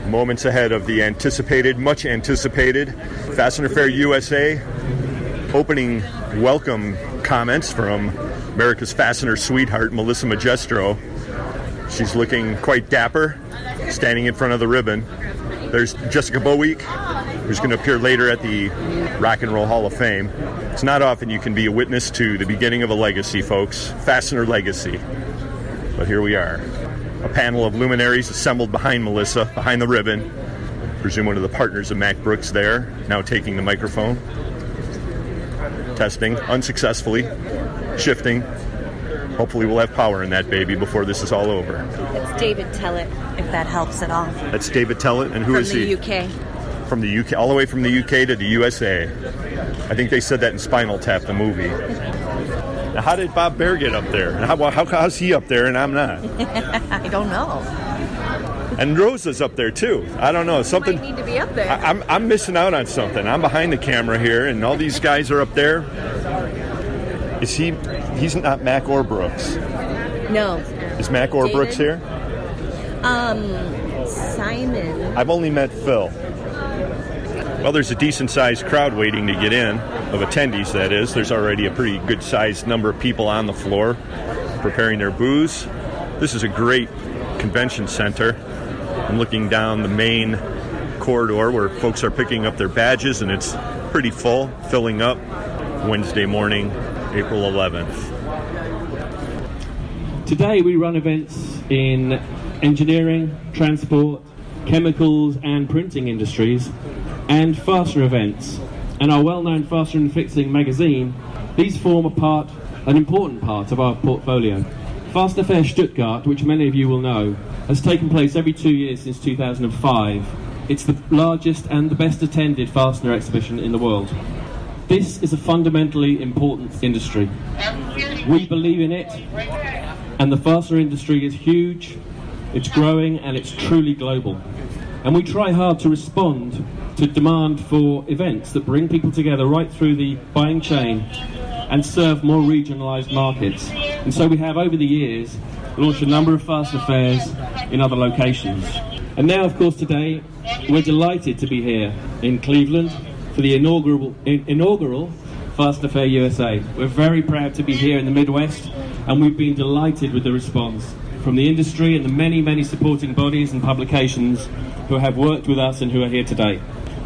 Moments ahead of the much anticipated Fastener Fair USA opening welcome comments from America's Fastener sweetheart, Melissa Magistro. She's looking quite dapper, standing in front of the ribbon. There's Jessica Boweek, who's going to appear later at the Rock and Roll Hall of Fame. It's not often you can be a witness to the beginning of a legacy, folks. Fastener legacy. But here we are. A panel of luminaries assembled behind Melissa, behind the ribbon. I presume one of the partners of Mack Brooks there, now taking the microphone. Testing, unsuccessfully, shifting. Hopefully we'll have power in that baby before this is all over. It's David Tellett, if that helps at all. That's David Tellett, and who is he? From the UK. From the UK, all the way from the UK to the USA. I think they said that in Spinal Tap, the movie. Now, how did Bob Baird get up there? How's he up there and I'm not? I don't know. And Rosa's up there too. I don't know. Something. You might need to be up there. I'm missing out on something. I'm behind the camera here, and all these guys are up there. Is he? He's not Mack or Brooks. No. Is Mack or David? Brooks here? Simon. I've only met Phil. Well, there's a decent-sized crowd waiting to get in, of attendees, that is. There's already a pretty good-sized number of people on the floor preparing their booths. This is a great convention center. I'm looking down the main corridor where folks are picking up their badges, and it's pretty full, filling up. Wednesday morning, April 11th. Today we run events in engineering, transport, chemicals and printing industries, and fastener events. And our well-known Fastener and Fixing magazine, these form an important part of our portfolio. Fastener Fair Stuttgart, which many of you will know, has taken place every 2 years since 2005. It's the largest and the best attended fastener exhibition in the world. This is a fundamentally important industry. We believe in it, and the fastener industry is huge, it's growing, and it's truly global. And we try hard to respond to demand for events that bring people together right through the buying chain and serve more regionalised markets. And so we have, over the years, launched a number of fastener fairs in other locations. And now, of course, today, we're delighted to be here in Cleveland for the inaugural Fastener Fair USA. We're very proud to be here in the Midwest, and we've been delighted with the response from the industry and the many, many supporting bodies and publications who have worked with us and who are here today.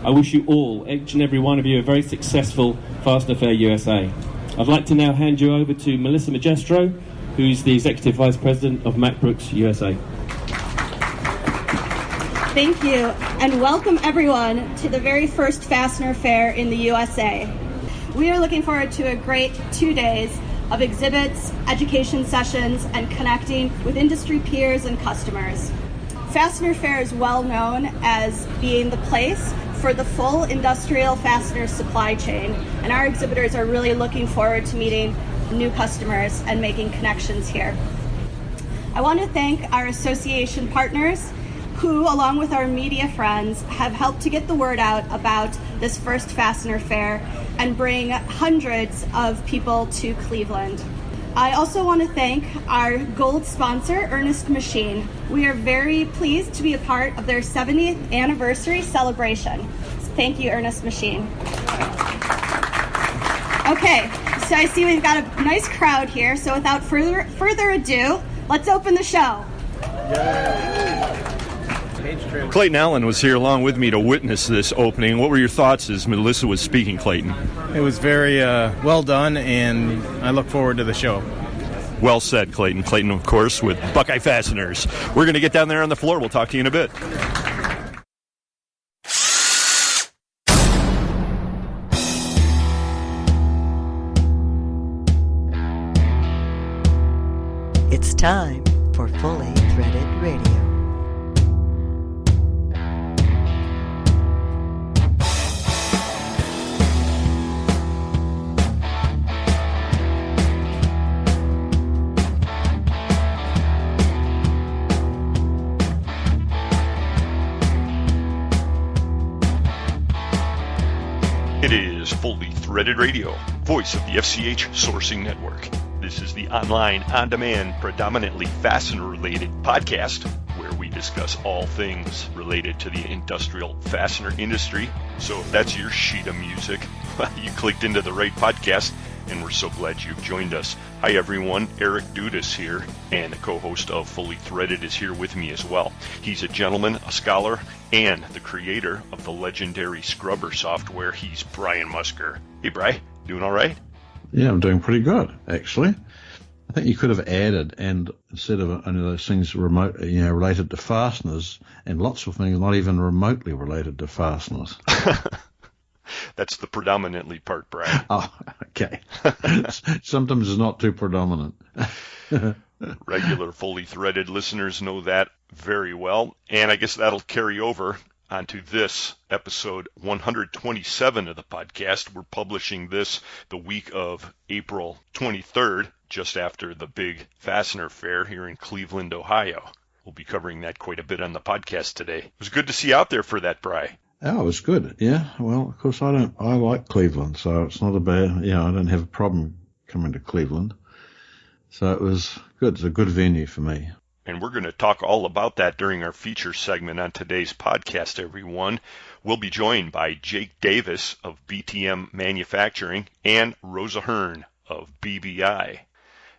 I wish you all, each and every one of you, a very successful Fastener Fair USA. I'd like to now hand you over to Melissa Magistro, who's the Executive Vice President of Mack Brooks USA. Thank you, and welcome everyone to the very first Fastener Fair in the USA. We are looking forward to a great 2 days of exhibits, education sessions, and connecting with industry peers and customers. Fastener Fair is well known as being the place for the full industrial fastener supply chain, and our exhibitors are really looking forward to meeting new customers and making connections here. I want to thank our association partners who, along with our media friends, have helped to get the word out about this first Fastener Fair and bring hundreds of people to Cleveland. I also want to thank our gold sponsor, Ernest Machine. We are very pleased to be a part of their 70th anniversary celebration. Thank you, Ernest Machine. Okay, so I see we've got a nice crowd here, so without further ado, let's open the show. Clayton Allen was here along with me to witness this opening. What were your thoughts as Melissa was speaking, Clayton? It was very well done, and I look forward to the show. Well said, Clayton. Clayton, of course, with Buckeye Fasteners. We're going to get down there on the floor. We'll talk to you in a bit. It's time for Fully Threaded Radio. It is Fully Threaded Radio, voice of the FCH Sourcing Network. This is the online, on-demand, predominantly fastener-related podcast where we discuss all things related to the industrial fastener industry. So if that's your sheet of music, you clicked into the right podcast, and we're so glad you've joined us. Hi everyone, Eric Dudas here, and the co-host of Fully Threaded is here with me as well. He's a gentleman, a scholar, and the creator of the legendary scrubber software. He's Brian Musker. Hey Bri, doing all right? Yeah, I'm doing pretty good, actually. I think you could have added, and instead of only those things related to fasteners, and lots of things not even remotely related to fasteners. That's the predominantly part, Brian. Oh, okay. Sometimes it's not too predominant. Regular Fully Threaded listeners know that very well, and I guess that'll carry over onto this episode 127 of the podcast. We're publishing this the week of April 23rd, just after the big Fastener Fair here in Cleveland, Ohio. We'll be covering that quite a bit on the podcast today. It was good to see you out there for that, Bri. Oh, it was good. Yeah. Well, of course, I like Cleveland, so it's not a bad, I don't have a problem coming to Cleveland. So it was good. It's a good venue for me. And we're going to talk all about that during our feature segment on today's podcast, everyone. We'll be joined by Jake Davis of BTM Manufacturing and Rosa Hearn of BBI.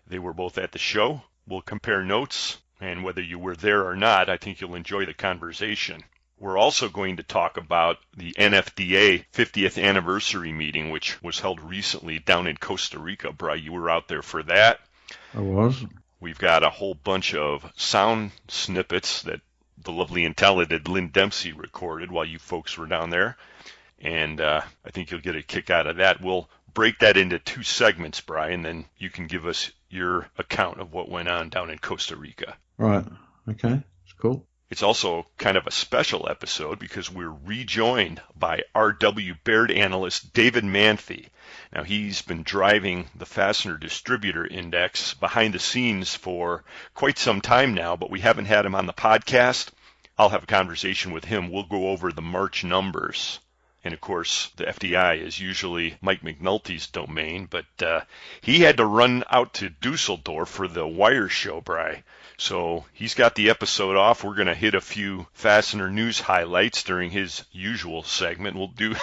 They were both at the show. We'll compare notes, and whether you were there or not, I think you'll enjoy the conversation. We're also going to talk about the NFDA 50th anniversary meeting, which was held recently down in Costa Rica. Bri, you were out there for that. I was. We've got a whole bunch of sound snippets that the lovely and talented Lynn Dempsey recorded while you folks were down there. And I think you'll get a kick out of that. We'll break that into two segments, Brian, then you can give us your account of what went on down in Costa Rica. Right. Okay. It's cool. It's also kind of a special episode because we're rejoined by RW Baird analyst David Manthey. Now, he's been driving the Fastener Distributor Index behind the scenes for quite some time now, but we haven't had him on the podcast. I'll have a conversation with him. We'll go over the March numbers. And, of course, the FDI is usually Mike McNulty's domain, but he had to run out to Dusseldorf for the Wire Show, Bri. So he's got the episode off. We're going to hit a few Fastener news highlights during his usual segment. We'll do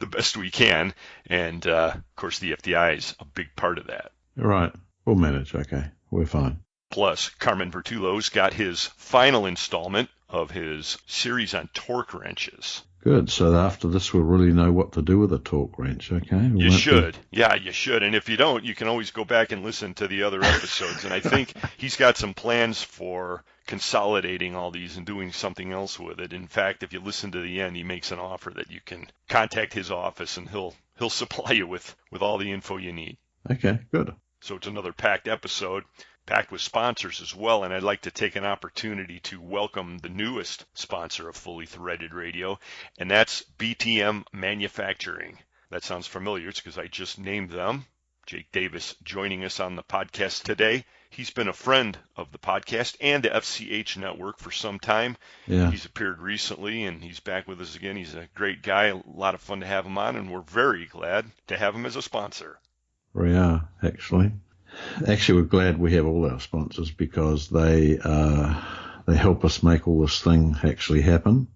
the best we can. And, of course, the FDI is a big part of that. Right. We'll manage. Okay. We're fine. Plus, Carmen Vertullo's got his final installment of his series on torque wrenches. Good. So after this, we'll really know what to do with a torque wrench, okay? You should. Yeah, you should. And if you don't, you can always go back and listen to the other episodes. And I think he's got some plans for consolidating all these and doing something else with it. In fact, if you listen to the end, he makes an offer that you can contact his office and he'll supply you with all the info you need. Okay, good. So it's another packed episode. Packed with sponsors as well, and I'd like to take an opportunity to welcome the newest sponsor of Fully Threaded Radio, and that's BTM Manufacturing. That sounds familiar. It's because I just named them. Jake Davis joining us on the podcast today. He's been a friend of the podcast and the FCH network for some time. Yeah. He's appeared recently, and he's back with us again. He's a great guy. A lot of fun to have him on, and we're very glad to have him as a sponsor. We are, actually. Actually, we're glad we have all our sponsors because they help us make all this thing actually happen.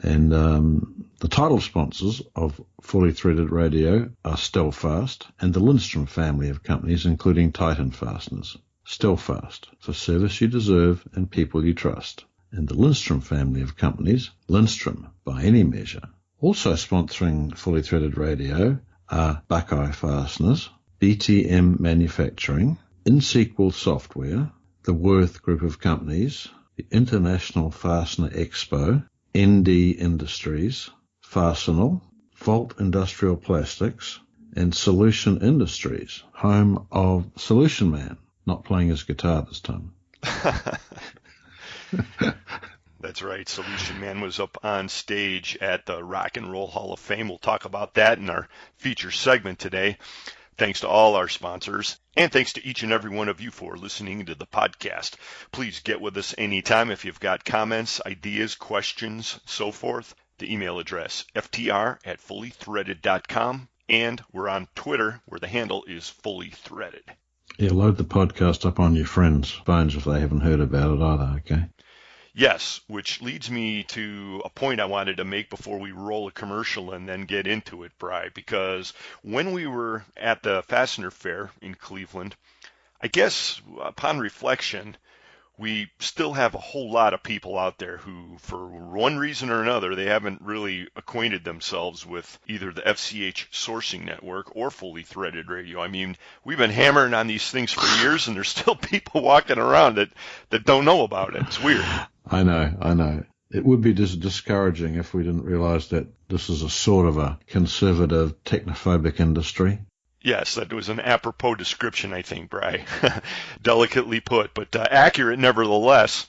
And the title sponsors of Fully Threaded Radio are Stellfast and the Lindstrom family of companies, including Titan Fasteners. Stellfast, for service you deserve and people you trust. And the Lindstrom family of companies, Lindstrom by any measure. Also sponsoring Fully Threaded Radio are Buckeye Fasteners, BTM Manufacturing, InSequel Software, the Worth Group of Companies, the International Fastener Expo, ND Industries, Fastenal, Volt Industrial Plastics, and Solution Industries, home of Solution Man, not playing his guitar this time. That's right. Solution Man was up on stage at the Rock and Roll Hall of Fame. We'll talk about that in our feature segment today. Thanks to all our sponsors, and thanks to each and every one of you for listening to the podcast. Please get with us anytime if you've got comments, ideas, questions, so forth. The email address, ftr@fullythreaded.com, and we're on Twitter, where the handle is fullythreaded. Yeah, load the podcast up on your friends' phones if they haven't heard about it either, okay? Yes, which leads me to a point I wanted to make before we roll a commercial and then get into it, Bri, because when we were at the Fastener Fair in Cleveland, I guess upon reflection, we still have a whole lot of people out there who, for one reason or another, they haven't really acquainted themselves with either the FCH sourcing network or fully threaded radio. I mean, we've been hammering on these things for years, and there's still people walking around that don't know about it. It's weird. I know. It would be discouraging if we didn't realize that this is a sort of a conservative, technophobic industry. Yes, that was an apropos description, I think, Bri. Delicately put, but accurate nevertheless.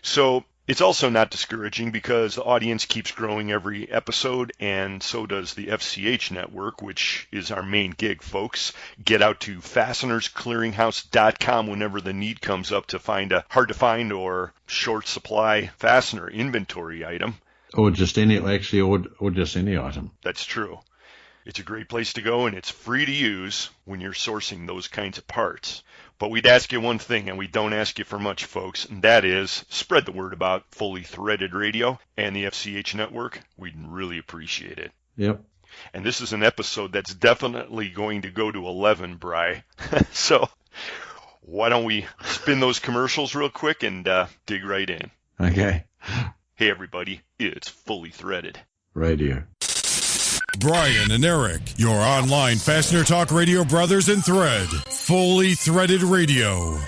So it's also not discouraging because the audience keeps growing every episode, and so does the FCH network, which is our main gig, folks. Get out to fastenersclearinghouse.com whenever the need comes up to find a hard-to-find or short supply fastener inventory item. Or just any item. That's true. It's a great place to go, and it's free to use when you're sourcing those kinds of parts. But we'd ask you one thing, and we don't ask you for much, folks, and that is spread the word about Fully Threaded Radio and the FCH network. We'd really appreciate it. Yep. And this is an episode that's definitely going to go to 11, Bri. So why don't we spin those commercials real quick and dig right in. Okay. Hey, everybody, it's Fully Threaded Radio. Brian and Eric, your online Fastener Talk Radio brothers in thread. Fully Threaded Radio.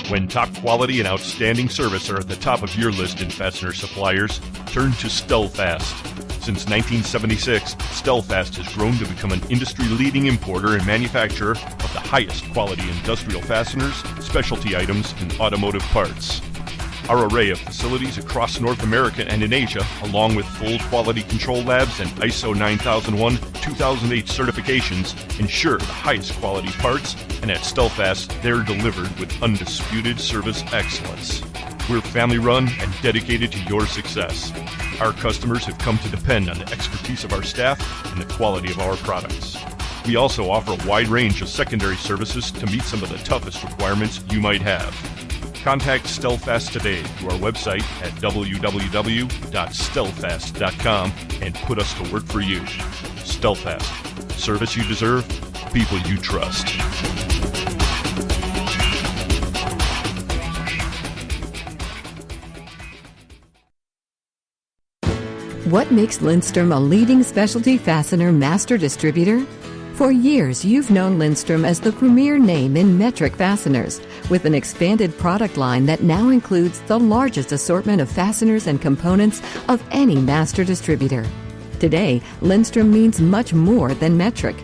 When top quality and outstanding service are at the top of your list in fastener suppliers, turn to Stellfast. Since 1976, Stellfast has grown to become an industry-leading importer and manufacturer of the highest quality industrial fasteners, specialty items, and automotive parts. Our array of facilities across North America and in Asia, along with full quality control labs and ISO 9001-2008 certifications, ensure the highest quality parts, and at Stellfast, they're delivered with undisputed service excellence. We're family-run and dedicated to your success. Our customers have come to depend on the expertise of our staff and the quality of our products. We also offer a wide range of secondary services to meet some of the toughest requirements you might have. Contact Stellfast today through our website at www.stellfast.com and put us to work for you. Stellfast. Service you deserve, people you trust. What makes Lindstrom a leading specialty fastener master distributor? For years, you've known Lindstrom as the premier name in metric fasteners, with an expanded product line that now includes the largest assortment of fasteners and components of any master distributor. Today, Lindstrom means much more than metric.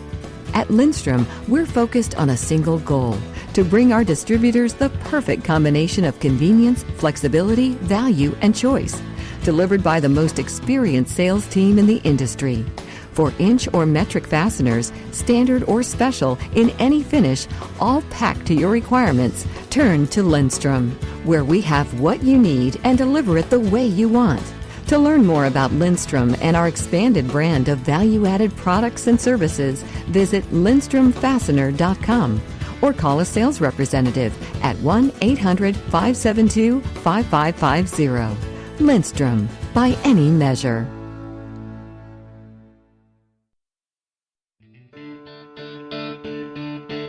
At Lindstrom, we're focused on a single goal: to bring our distributors the perfect combination of convenience, flexibility, value, and choice, delivered by the most experienced sales team in the industry. For inch or metric fasteners, standard or special, in any finish, all packed to your requirements, turn to Lindstrom, where we have what you need and deliver it the way you want. To learn more about Lindstrom and our expanded brand of value-added products and services, visit LindstromFastener.com or call a sales representative at 1-800-572-5550. Lindstrom, by any measure.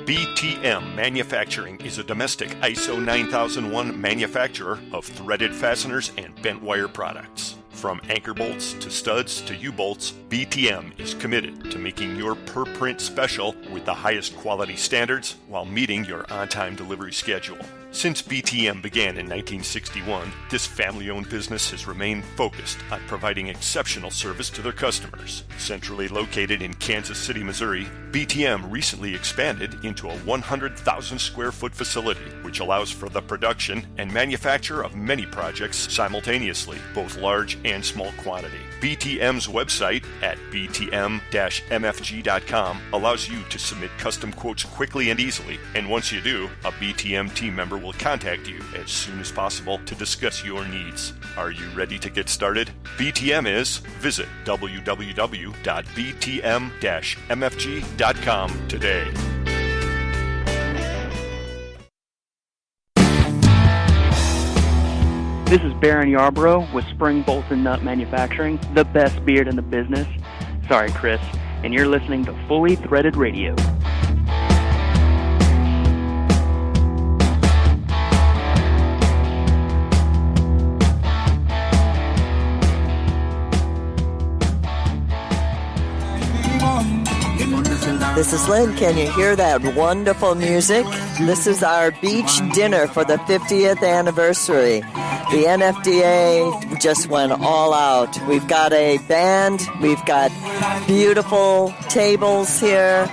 BTM Manufacturing is a domestic ISO 9001 manufacturer of threaded fasteners and bent wire products. From anchor bolts to studs to U-bolts, BTM is committed to making your per print special with the highest quality standards while meeting your on-time delivery schedule. Since BTM began in 1961, this family-owned business has remained focused on providing exceptional service to their customers. Centrally located in Kansas City, Missouri, BTM recently expanded into a 100,000 square foot facility, which allows for the production and manufacture of many projects simultaneously, both large and small quantity. BTM's website at btm-mfg.com allows you to submit custom quotes quickly and easily, and once you do, a BTM team member will contact you as soon as possible to discuss your needs. Are you ready to get started? BTM is. Visit www.btm-mfg.com today. This is Baron Yarbrough with Spring Bolt and Nut Manufacturing, the best beard in the business. Sorry, Chris. And you're listening to Fully Threaded Radio. This is Lynn. Can you hear that wonderful music? This is our beach dinner for the 50th anniversary. The NFDA just went all out. We've got a band. We've got beautiful tables here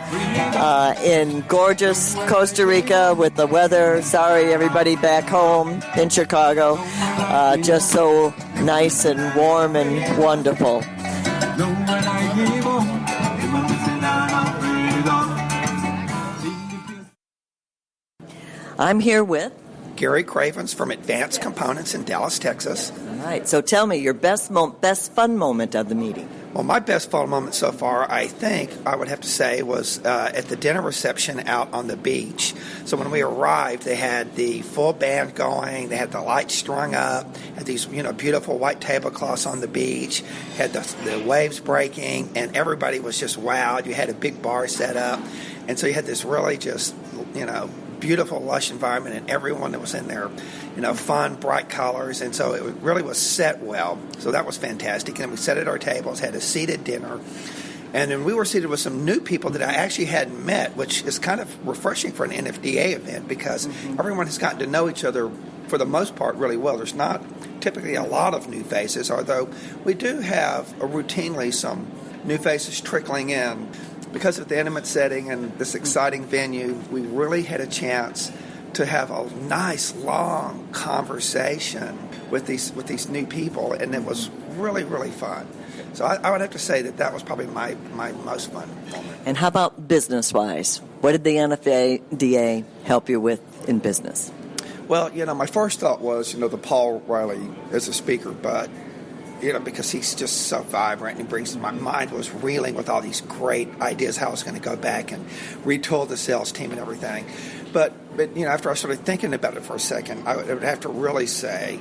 in gorgeous Costa Rica with the weather. Sorry, everybody back home in Chicago. Just so nice and warm and wonderful. I'm here with Gary Cravens from Advanced Components in Dallas, Texas. All right, so tell me your best fun moment of the meeting. Well, my best fun moment so far, I think I would have to say, was at the dinner reception out on the beach. So when we arrived, they had the full band going, they had the lights strung up, had these beautiful white tablecloths on the beach, had the waves breaking, and everybody was just wowed. You had a big bar set up, and so you had this really just, beautiful, lush environment, and everyone that was in there, fun, bright colors, and so it really was set well. So that was fantastic. And we sat at our tables, had a seated dinner, and then we were seated with some new people that I actually hadn't met, which is kind of refreshing for an NFDA event because everyone has gotten to know each other for the most part really well. There's not typically a lot of new faces, although we do have routinely some new faces trickling in. Because of the intimate setting and this exciting venue, we really had a chance to have a nice, long conversation with these new people, and it was really, really fun. So I would have to say that was probably my most fun moment. And how about business-wise? What did the NFDA help you with in business? Well, my first thought was, the Paul Riley as a speaker, but because he's just so vibrant and brings my mind was reeling with all these great ideas how I was going to go back and retool the sales team and everything. But after I started thinking about it for a second, I would have to really say,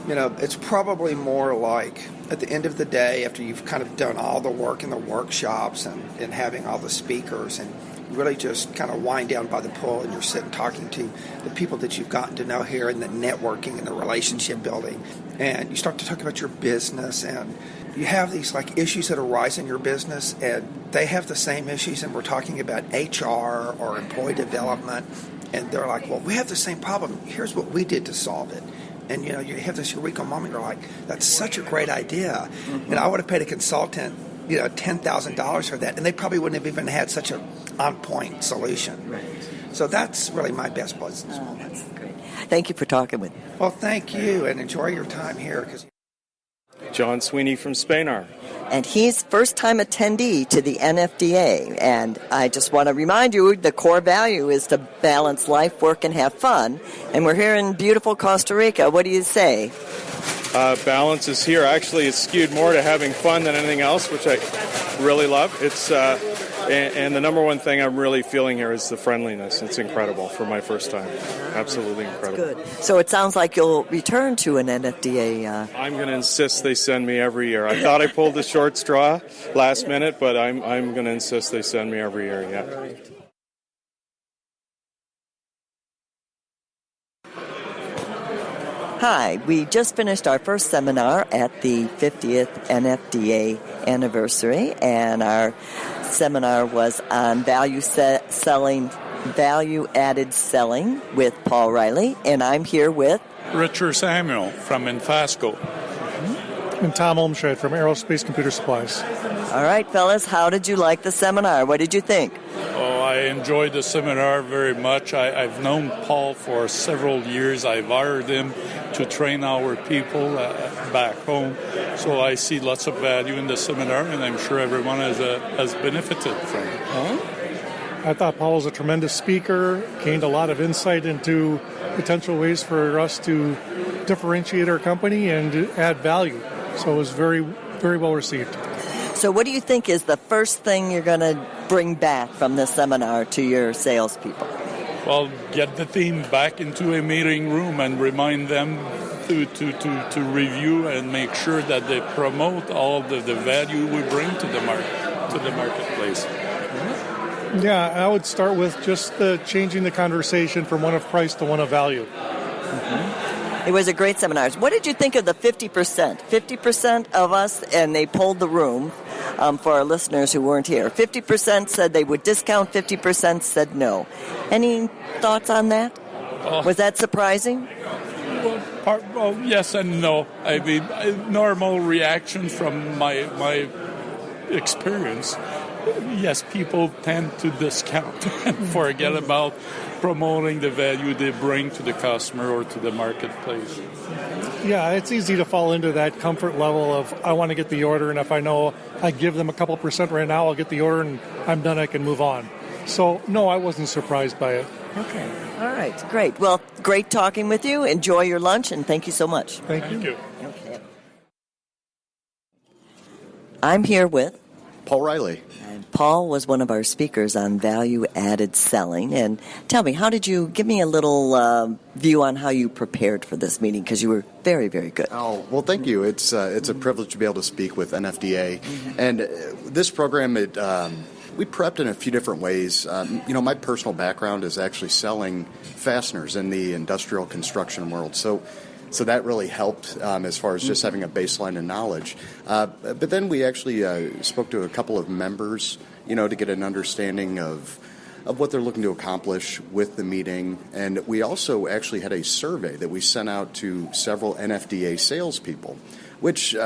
it's probably more like at the end of the day, after you've kind of done all the work in the workshops and having all the speakers and you really just kind of wind down by the pool and you're sitting talking to the people that you've gotten to know here and the networking and the relationship building. And you start to talk about your business and you have these issues that arise in your business and they have the same issues and we're talking about HR or employee development and they're like, well, we have the same problem. Here's what we did to solve it. And, you have this eureka moment. You're like, that's such a great idea. Mm-hmm. I would have paid a consultant, $10,000 for that. And they probably wouldn't have even had such an on-point solution. Right. So that's really my best business moment. That's great. Thank you for talking with me. Well, thank you, and enjoy your time here. John Sweeney from Spanar. And he's first-time attendee to the NFDA. And I just want to remind you, the core value is to balance life, work, and have fun. And we're here in beautiful Costa Rica. What do you say? Balance is here. Actually, it's skewed more to having fun than anything else, which I really love. It's and the number one thing I'm really feeling here is the friendliness. It's incredible for my first time. Absolutely incredible. Good. So it sounds like you'll return to an NFDA. I'm going to insist they send me every year. I thought I pulled the short straw last minute, but I'm going to insist they send me every year. Yeah. Hi, we just finished our first seminar at the 50th NFDA anniversary, and our seminar was on value-added selling with Paul Riley, and I'm here with Richard Samuel from Infasco. And Tom Olmshed from Aerospace Computer Supplies. All right, fellas, how did you like the seminar? What did you think? Oh, I enjoyed the seminar very much. I've known Paul for several years. I've hired him to train our people back home. So I see lots of value in the seminar, and I'm sure everyone has benefited from it. Okay. I thought Paul was a tremendous speaker, gained a lot of insight into potential ways for us to differentiate our company and add value. So it was very, very well received. So what do you think is the first thing you're going to bring back from this seminar to your salespeople? Well, get the team back into a meeting room and remind them to review and make sure that they promote all the value we bring to the marketplace. Yeah, I would start with just changing the conversation from one of price to one of value. It was a great seminar. What did you think of the 50%? 50% of us, and they polled the room for our listeners who weren't here. 50% said they would discount, 50% said no. Any thoughts on that? Was that surprising? Well, yes and no. I mean, normal reaction from my experience. Yes, people tend to discount and forget about promoting the value they bring to the customer or to the marketplace. Yeah, it's easy to fall into that comfort level of I want to get the order, and if I know I give them a couple percent right now, I'll get the order and I'm done, I can move on. So, no, I wasn't surprised by it. Okay. All right, great. Well, great talking with you. Enjoy your lunch, and thank you so much. Thank you. Okay. I'm here with Paul Riley. And Paul was one of our speakers on value-added selling. And tell me, give me a little view on how you prepared for this meeting, because you were very, very good. Oh, well, thank you. It's a privilege to be able to speak with NFDA. Mm-hmm. And this program, we prepped in a few different ways. My personal background is actually selling fasteners in the industrial construction world. So that really helped as far as just having a baseline of knowledge. But then we actually spoke to a couple of members, to get an understanding of what they're looking to accomplish with the meeting. And we also actually had a survey that we sent out to several NFDA salespeople, which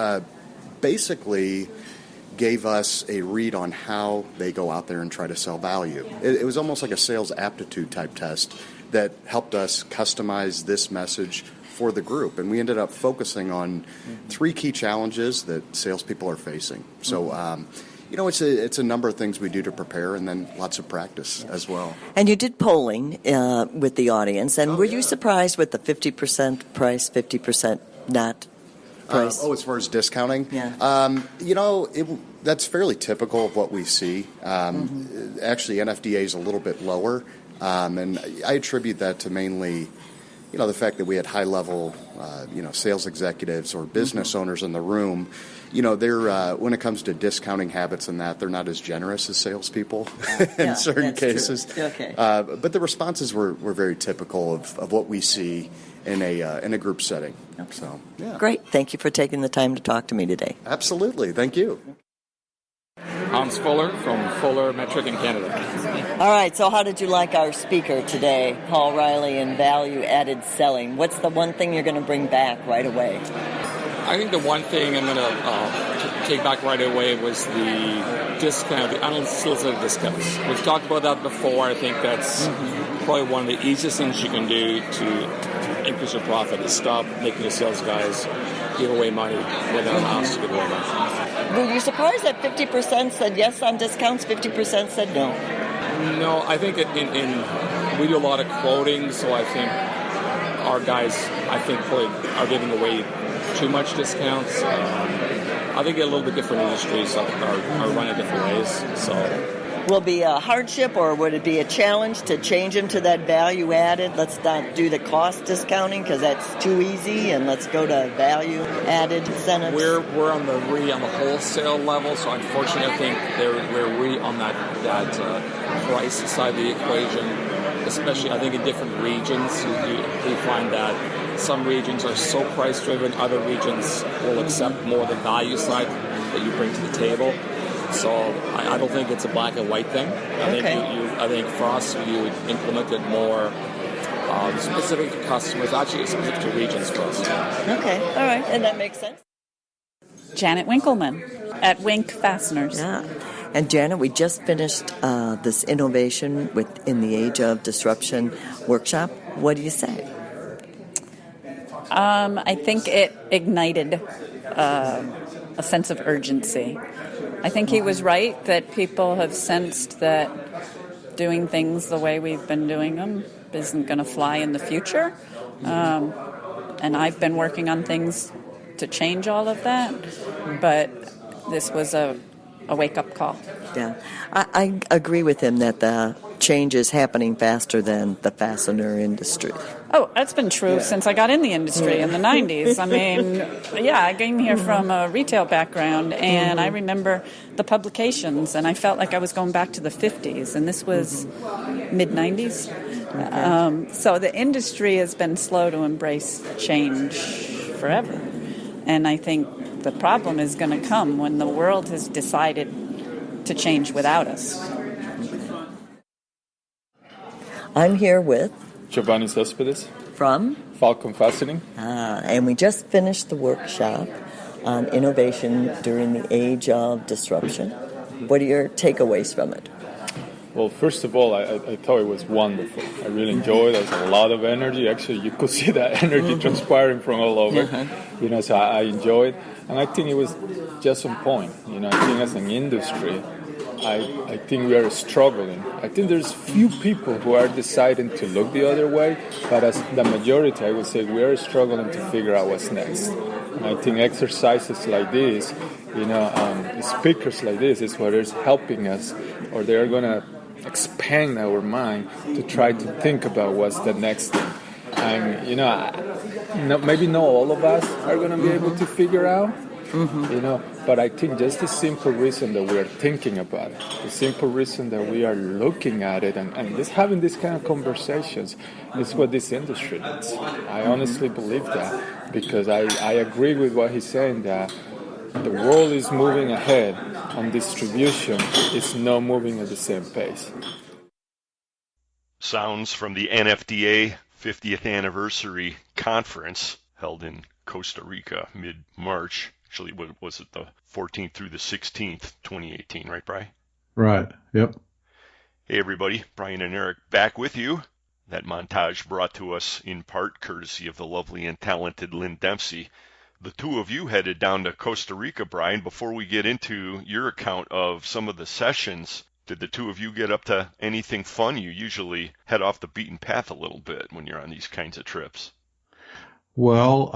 basically gave us a read on how they go out there and try to sell value. It was almost like a sales aptitude type test that helped us customize this message for the group, and we ended up focusing on 3 key challenges that salespeople are facing. So, it's a number of things we do to prepare, and then lots of practice as well. And you did polling with the audience, and were you surprised with the 50% price, 50% not price? As far as discounting? Yeah. That's fairly typical of what we see. Actually, NFDA is a little bit lower, and I attribute that to mainly the fact that we had high-level, sales executives or business owners in the room. They're when it comes to discounting habits and that, they're not as generous as salespeople in certain cases. Okay. But the responses were very typical of what we see in a group setting. Okay. So, yeah. Great. Thank you for taking the time to talk to me today. Absolutely. Thank you. Hans Fuller from Fuller Metric in Canada. All right, so how did you like our speaker today, Paul Riley, in value-added selling? What's the one thing you're going to bring back right away? I think the one thing I'm going to take back right away was the discount, the unsolicited discounts. We've talked about that before. I think that's probably one of the easiest things you can do to increase your profit is stop making the sales guys give away money when they're not asked to give away money. Were you surprised that 50% said yes on discounts, 50% said no? No, I think we do a lot of quoting, so I think our guys, probably are giving away too much discounts. I think a little bit different industries are running different ways. So, will it be a hardship, or would it be a challenge to change them to that value added? Let's not do the cost discounting because that's too easy, and let's go to value added incentives. We're on the wholesale level, so unfortunately I think we're on that price side of the equation. Especially I think in different regions, you find that some regions are so price driven, other regions will accept more the value side that you bring to the table. So I don't think it's a black and white thing. I think for us, you would implement it more specific to customers, actually specific to regions for us. Okay, all right, and that makes sense. Janet Winkleman at Wink Fasteners. Yeah, and Janet, we just finished this Innovation in the Age of Disruption workshop. What do you say? I think it ignited a sense of urgency. I think he was right that people have sensed that doing things the way we've been doing them isn't going to fly in the future. And I've been working on things to change all of that, but this was a wake-up call. Yeah, I agree with him that the change is happening faster than the fastener industry. Oh, that's been true since I got in the industry in the 90s. I mean, I came here from a retail background, and I remember the publications, and I felt like I was going back to the 50s, and this was mid-90s. So the industry has been slow to embrace change forever. And I think the problem is going to come when the world has decided to change without us. I'm here with Giovanni Cespedes from Falcon Fastening. And we just finished the workshop on innovation during the age of disruption. What are your takeaways from it? Well, first of all, I thought it was wonderful. I really enjoyed it. There's a lot of energy. Actually, you could see that energy transpiring from all over. So I enjoyed, and I think it was just on point. I think as an industry, I think we are struggling. I think there's few people who are deciding to look the other way, but as the majority, I would say we are struggling to figure out what's next. And I think exercises like this, speakers like this is what is helping us, or they are going to expand our mind to try to think about what's the next thing. And, maybe not all of us are going to be able to figure out, but I think just the simple reason that we are thinking about it, the simple reason that we are looking at it and just having these kind of conversations is what this industry needs. I honestly believe that, because I agree with what he's saying, that the world is moving ahead and distribution is not moving at the same pace. Sounds from the NFDA 50th anniversary conference held in Costa Rica mid-March. Actually, what was it, the 14th through the 16th, 2018, right, Brian? Right, yep. Hey, everybody. Brian and Eric back with you. That montage brought to us in part courtesy of the lovely and talented Lynn Dempsey. The two of you headed down to Costa Rica, Brian. Before we get into your account of some of the sessions, did the two of you get up to anything fun? You usually head off the beaten path a little bit when you're on these kinds of trips. Well,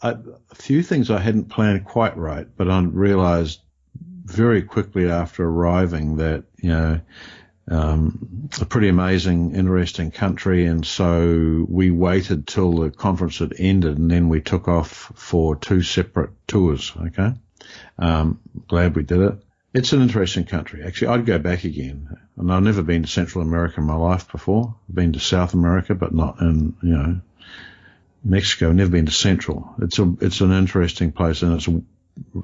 a few things I hadn't planned quite right, but I realized very quickly after arriving that, a pretty amazing, interesting country, and so we waited till the conference had ended, and then we took off for two separate tours, okay? Glad we did it. It's an interesting country. Actually, I'd go back again, and I've never been to Central America in my life before. I've been to South America, but not in, Mexico. Never been to Central. It's an interesting place, and it's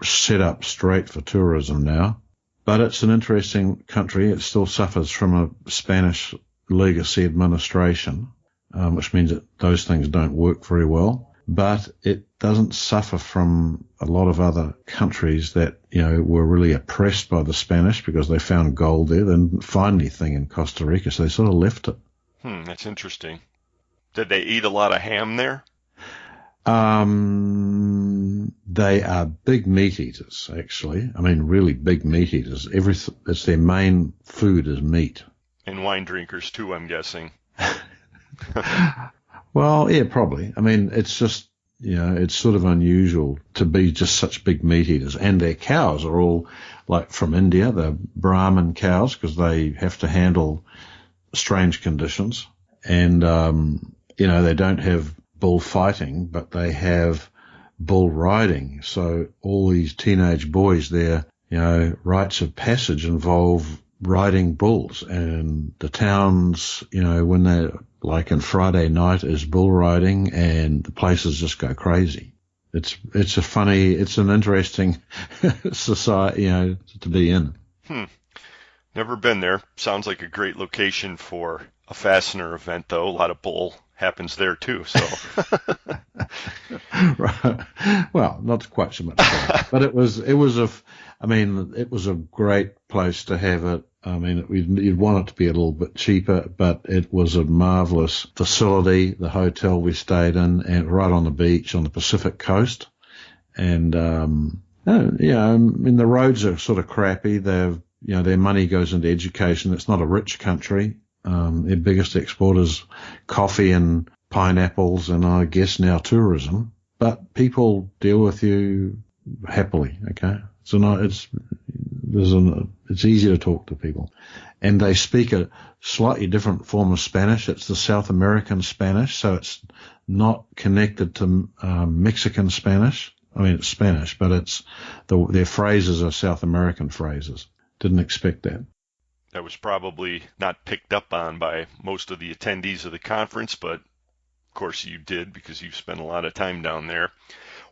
set up straight for tourism now. But it's an interesting country. It still suffers from a Spanish legacy administration, which means that those things don't work very well. But it doesn't suffer from a lot of other countries that, were really oppressed by the Spanish because they found gold there. They didn't find anything in Costa Rica, so they sort of left it. That's interesting. Did they eat a lot of ham there? They are big meat eaters, actually. I mean, really big meat eaters. It's their main food is meat. And wine drinkers too, I'm guessing. Well, yeah, probably. I mean, it's just, it's sort of unusual to be just such big meat eaters. And their cows are all like from India, the Brahmin cows, because they have to handle strange conditions. And, they don't have bullfighting, but they have bull riding. So all these teenage boys, their, rites of passage involve riding bulls. And the towns, when they're like on Friday night is bull riding, and the places just go crazy. It's an interesting society, to be in. Never been there. Sounds like a great location for a fastener event, though. A lot of bull happens there too, so. Right. Well, not quite so much, but it was a great place to have it. I mean, you'd want it to be a little bit cheaper, but it was a marvelous facility, the hotel we stayed in, and right on the beach on the Pacific coast. And, the roads are sort of crappy. They've their money goes into education. It's not a rich country. Their biggest export is coffee and pineapples and I guess now tourism. But people deal with you happily, okay? So it's easy to talk to people. And they speak a slightly different form of Spanish. It's the South American Spanish, so it's not connected to Mexican Spanish. I mean, it's Spanish, but their phrases are South American phrases. Didn't expect that. That was probably not picked up on by most of the attendees of the conference, but of course you did because you've spent a lot of time down there.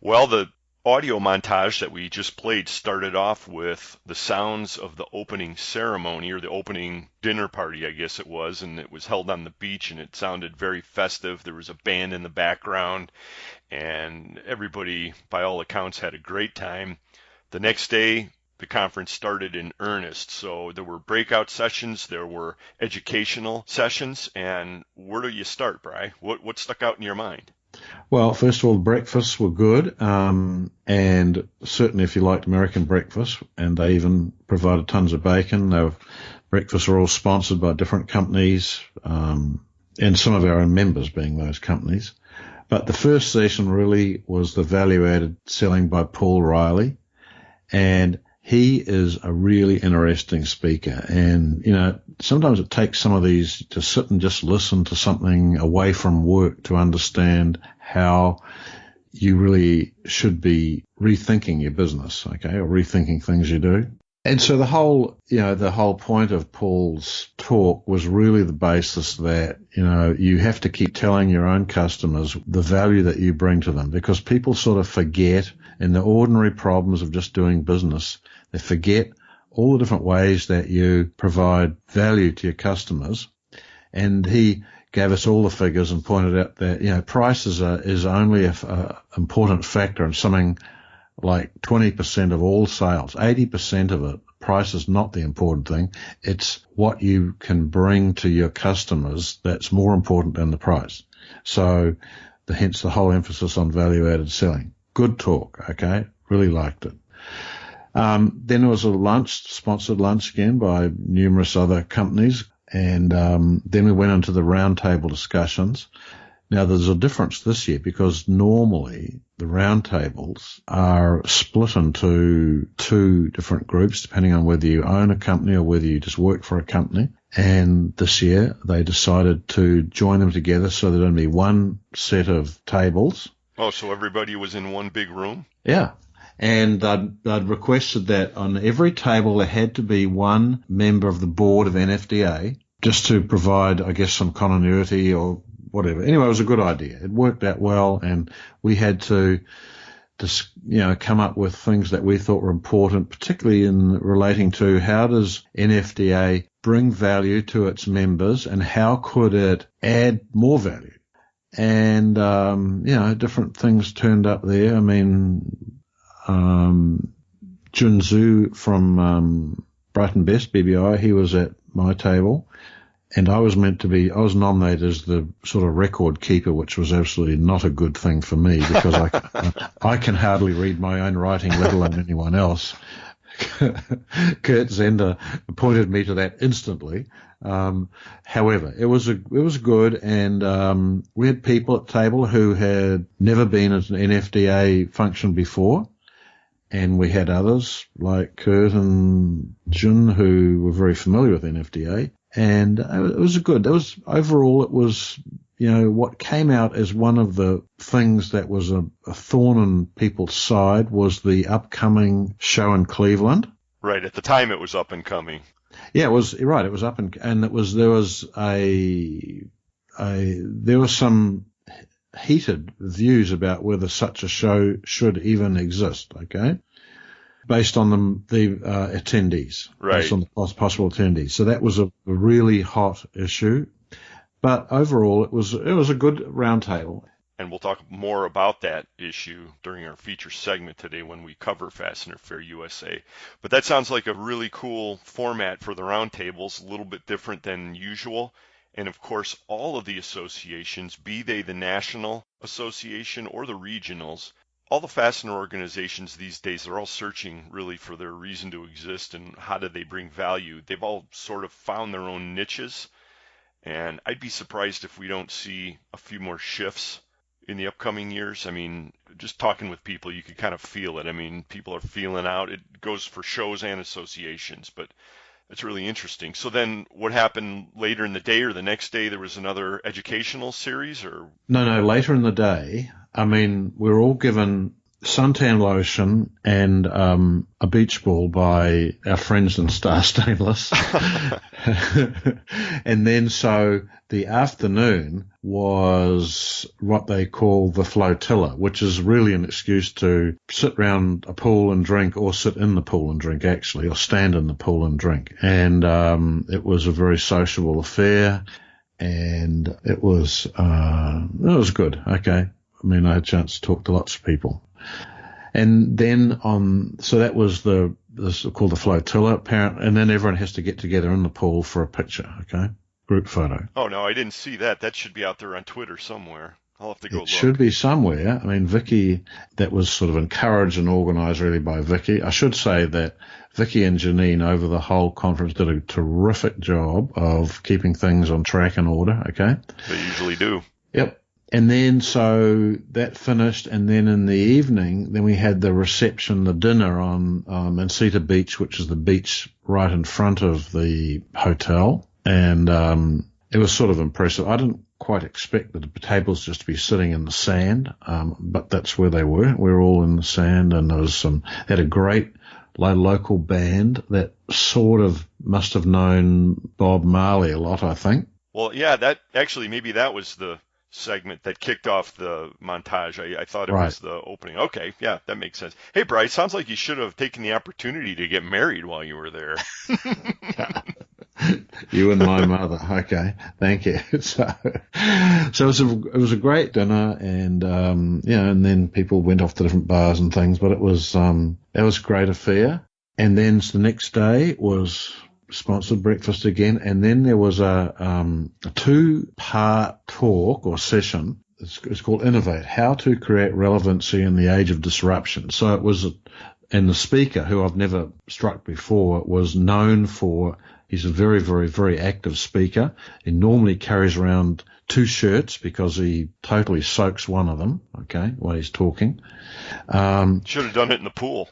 Well, the audio montage that we just played started off with the sounds of the opening ceremony, or the opening dinner party, I guess it was, and it was held on the beach, and it sounded very festive. There was a band in the background, and everybody, by all accounts, had a great time. The next day, the conference started in earnest. So there were breakout sessions, there were educational sessions, and where do you start, Bri? What stuck out in your mind? Well, first of all, breakfasts were good, and certainly if you liked American breakfast, and they even provided tons of bacon. Breakfasts were all sponsored by different companies, and some of our own members being those companies. But the first session really was the value-added selling by Paul Riley, and he is a really interesting speaker. And, sometimes it takes some of these to sit and just listen to something away from work to understand how you really should be rethinking your business, okay, or rethinking things you do. And so the whole point of Paul's talk was really the basis that, you have to keep telling your own customers the value that you bring to them, because people sort of forget in the ordinary problems of just doing business. They forget all the different ways that you provide value to your customers. And he gave us all the figures and pointed out that, price is only a important factor in something like 20% of all sales. 80% of it, price is not the important thing. It's what you can bring to your customers that's more important than the price. So hence the whole emphasis on value-added selling. Good talk, okay? Really liked it. Then there was a lunch, sponsored lunch again by numerous other companies. And then we went into the roundtable discussions. Now, there's a difference this year because normally the roundtables are split into two different groups, depending on whether you own a company or whether you just work for a company. And this year they decided to join them together so there'd only be one set of tables. Oh, so everybody was in one big room? Yeah. And I'd requested that on every table there had to be one member of the board of NFDA, just to provide, I guess, some continuity or whatever. Anyway, it was a good idea. It worked out well, and we had to come up with things that we thought were important, particularly in relating to how does NFDA bring value to its members and how could it add more value. And, different things turned up there. I mean, Junzu from Brighton Best, BBI, he was at my table. And I was nominated as the sort of record keeper, which was absolutely not a good thing for me because I can hardly read my own writing, let alone anyone else. Kurt Zender pointed me to that instantly. However, it was good, and we had people at the table who had never been at an NFDA function before, and we had others like Kurt and Jun who were very familiar with NFDA. And it was good. Overall, what came out as one of the things that was a thorn in people's side was the upcoming show in Cleveland. Right. At the time, it was up and coming. Yeah, it was right. It was up and there was some heated views about whether such a show should even exist. Okay. Based on the attendees, right? Based on the possible attendees. So that was a really hot issue, but overall it was a good roundtable. And we'll talk more about that issue during our feature segment today when we cover Fastener Fair USA. But that sounds like a really cool format for the roundtables, a little bit different than usual. And of course, all of the associations, be they the national association or the regionals, all the fastener organizations these days, they're all searching really for their reason to exist and how do they bring value. They've all sort of found their own niches, and I'd be surprised if we don't see a few more shifts in the upcoming years. I mean, just talking with people, you could kind of feel it. I mean, people are feeling out. It goes for shows and associations, but it's really interesting. So then what happened later in the day or the next day? There was another educational series, or? No, later in the day. I mean, we were all given suntan lotion and a beach ball by our friends in Star Stainless. And then so the afternoon was what they call the flotilla, which is really an excuse to sit around a pool and drink, or sit in the pool and drink actually, or stand in the pool and drink. And it was a very sociable affair, and it was good. Okay. I mean, I had a chance to talk to lots of people. And then so that was this called the flotilla, and then everyone has to get together in the pool for a picture, okay? Group photo. Oh, no, I didn't see that. That should be out there on Twitter somewhere. I'll have to go look. It should be somewhere. I mean, Vicky, that was sort of encouraged and organised really by Vicky. I should say that Vicky and Janine over the whole conference did a terrific job of keeping things on track and order, okay? They usually do. Yep. And then so that finished, and then in the evening, then we had the reception, the dinner on Mansita Beach, which is the beach right in front of the hotel. And it was sort of impressive. I didn't quite expect the tables just to be sitting in the sand, but that's where they were. We were all in the sand, and there was they had a great local band that sort of must have known Bob Marley a lot, I think. Well, yeah, maybe that was the segment that kicked off the montage. I thought it was the opening. Okay, yeah, that makes sense. Hey, Bryce, sounds like you should have taken the opportunity to get married while you were there. You and my mother. Okay, thank you. So it was a great dinner, and and then people went off to different bars and things. But it was a great affair. And then the next day was sponsored breakfast again, and then there was a 2-part talk or session. It's called Innovate: How to Create Relevancy in the Age of Disruption. So it was, and the speaker, who I've never struck before, was known for, he's a very, very, very active speaker. He normally carries around 2 shirts because he totally soaks one of them, okay, while he's talking. Should have done it in the pool.